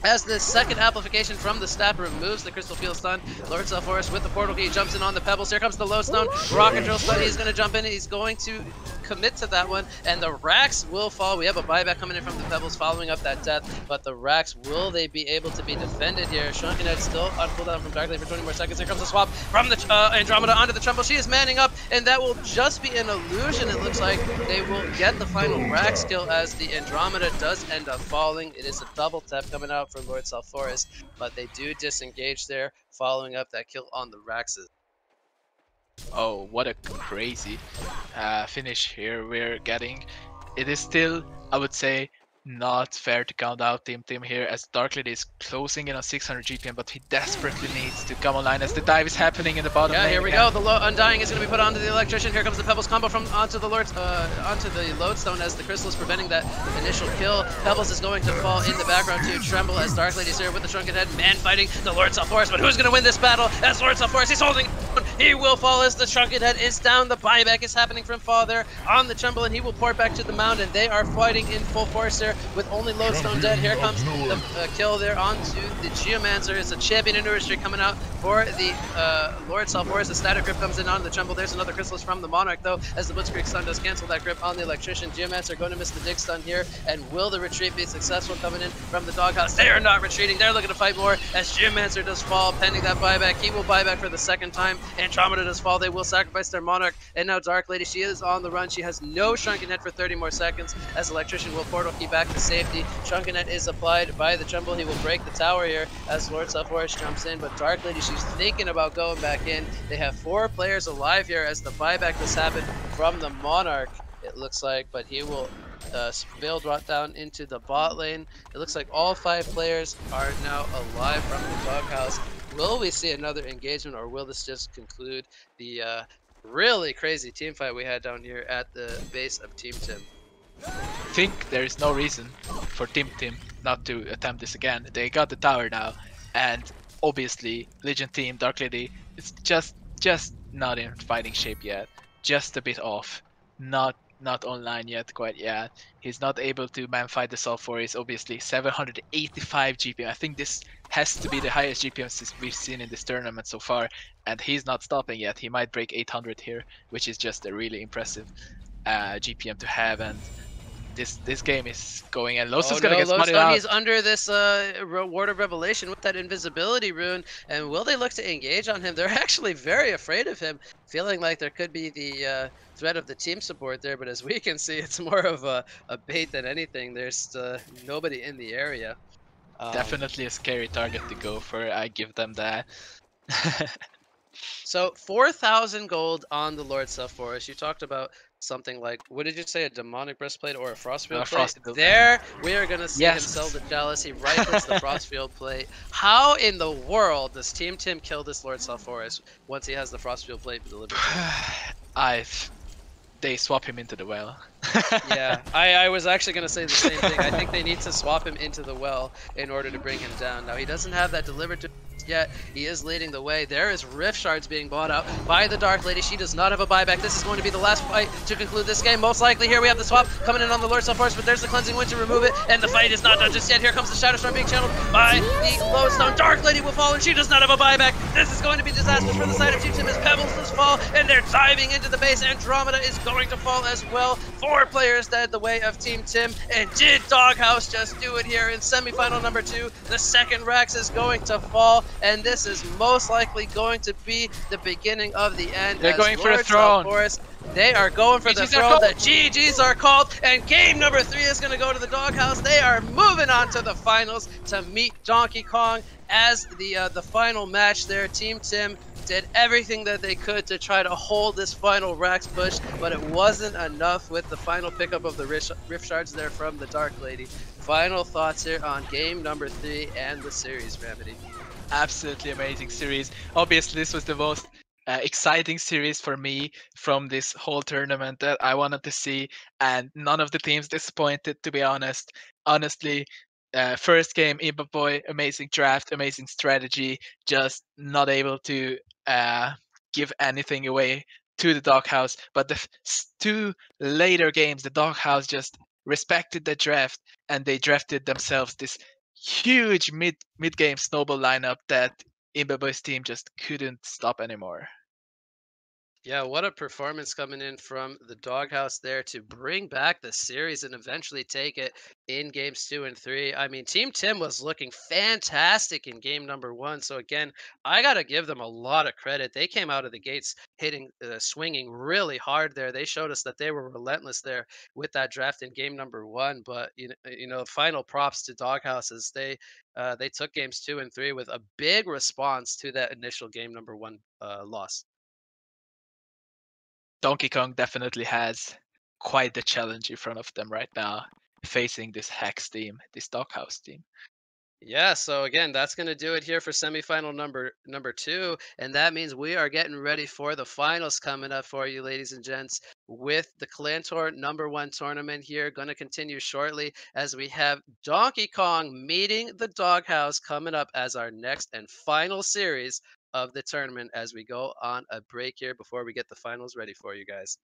As the second amplification from the stab removes the Crystal Field stun, Lord Self-Forest with the portal key jumps in on the Pebbles. Here comes the Lodestone. Rocket Drill stun. He's going to jump in. He's going to commit to that one, and the racks will fall. We have a buyback coming in from the Pebbles following up that death, but the racks, will they be able to be defended here? Shrunken Head still on cooldown from Dark Lady for 20 more seconds. Here comes the swap from the Andromeda onto the Tremble. She is manning up, and that will just be an illusion. It looks like they will get the final rack skill as the Andromeda does end up falling. It is a double tap coming out for Lord Self-Forest, but they do disengage there following up that kill on the Raxes. Oh, what a crazy finish here we're getting. It is still, I would say, not fair to count out Team Tim here, as Dark Lady is closing in on 600 GPM, but he desperately needs to come online as the dive is happening in the bottom lane. Yeah, here we go. The Undying is going to be put onto the Electrician. Here comes the Pebbles combo from onto the Lodestone as the Crystal is preventing that initial kill. Pebbles is going to fall in the background to Tremble as Dark Lady's here with the Shrunken Head, man fighting the Lord Self-Forest. But who's going to win this battle? As Lord Self-Forest, he's holding. He will fall as the Shrunken Head is down. The buyback is happening from Father on the Tremble, and he will port back to the mound, and they are fighting in full force there with only Lodestone dead. Here comes the kill there onto the Geomancer. It's a champion industry coming out for the Lord Self-Forest. The static grip comes in on the Tremble. There's another Chrysalis from the Monarch though, as the Blitzkrieg stun does cancel that grip on the Electrician. Geomancer going to miss the dig stun here, and will the retreat be successful coming in from the DogHouse? They are not retreating. They're looking to fight more as Geomancer does fall pending that buyback. He will buy back for the second time. Andromeda does fall. They will sacrifice their Monarch, and now Dark Lady, she is on the run. She has no Shrunken Head for 30 more seconds as Electrician will portal key back to safety. Shrunken Head is applied by the Tremble. He will break the tower here as Lord Self-Forest jumps in, but Dark Lady, she's thinking about going back in. They have 4 players alive here as the buyback does happen from the Monarch, it looks like, but he will spill drop down into the bot lane. It looks like all 5 players are now alive from the DogHouse. Will we see another engagement, or will this just conclude the really crazy team fight we had down here at the base of Team Tim? think there is no reason for Team Team not to attempt this again. They got the tower now, and obviously Legion Team Dark Lady is just not in fighting shape yet. Just a bit off. Not online yet, quite yet. He's not able to man fight the Sulfuris. Obviously 785 GPM. I think this has to be the highest GPM we've seen in this tournament so far, and he's not stopping yet. He might break 800 here, which is just a really impressive GPM to have. And this game is going, and Oh Loson's gonna no, get spotted Lodestone, out. he's under this Ward of Revelation with that invisibility rune, and will they look to engage on him? They're actually very afraid of him, feeling like there could be the threat of the team support there, but as we can see, it's more of a bait than anything. There's nobody in the area. Definitely a scary target to go for. I give them that. So 4,000 gold on the Lord Sulfuris. You talked about something like, what did you say, a demonic breastplate or a frostfield plate? Frostfield. There, we are gonna see him sell Yes. the chalice. He rifles the frostfield plate. How in the world does Team Tim kill this Lord Sulfuris once he has the frostfield plate delivered? They swap him into the well. Yeah, I was actually gonna say the same thing. I think they need to swap him into the well in order to bring him down. Now he doesn't have that delivered to yet. He is leading the way. There is Rift Shards being bought out by the Dark Lady. She does not have a buyback. This is going to be the last fight to conclude this game. Most likely here we have the swap coming in on the Lord Sulfuris, but there's the Cleansing Wind to remove it, and the fight is not done just yet. Here comes the Shadow Storm being channeled by the Lodestone. Dark Lady will fall, and she does not have a buyback. This is going to be disastrous for the side of Team Tim as Pebbles does fall, and they're diving into the base. Andromeda is going to fall as well. 4 players dead the way of Team Tim, and did DogHouse just do it here in semifinal number 2? The second Rax is going to fall, and this is most likely going to be the beginning of the end. They're going for the throne. They are going for the GGs are throne. called. The GGs are called, and game number 3 is going to go to the DogHouse. They are moving on to the finals to meet Donkey Kong as the final match there. Team Tim did everything that they could to try to hold this final Rax push, but it wasn't enough with the final pickup of the Rift Shards there from the Dark Lady. Final thoughts here on game number 3 and the series, Ramaty. Absolutely amazing series. Obviously, this was the most exciting series for me from this whole tournament that I wanted to see, and none of the teams disappointed, to be honest. Honestly, first game, Imba Boy, amazing draft, amazing strategy, just not able to give anything away to the Doghouse. But the 2 later games, the Doghouse just respected the draft, and they drafted themselves this huge mid game snowball lineup that Imbaboy's team just couldn't stop anymore. Yeah, what a performance coming in from the Doghouse there to bring back the series and eventually take it in games 2 and 3. I mean, Team Tim was looking fantastic in game number 1. So again, I got to give them a lot of credit. They came out of the gates hitting, swinging really hard there. They showed us that they were relentless there with that draft in game number 1. But final props to Doghouse as they took games 2 and 3 with a big response to that initial game number 1 loss. Donkey Kong definitely has quite the challenge in front of them right now, facing this Hex team, this Doghouse team. Yeah, so again, that's going to do it here for semifinal number 2, and that means we are getting ready for the finals coming up for you, ladies and gents, with the ClanTour number 1 tournament here. Going to continue shortly as we have Donkey Kong meeting the Doghouse coming up as our next and final series of the tournament as we go on a break here before we get the finals ready for you guys.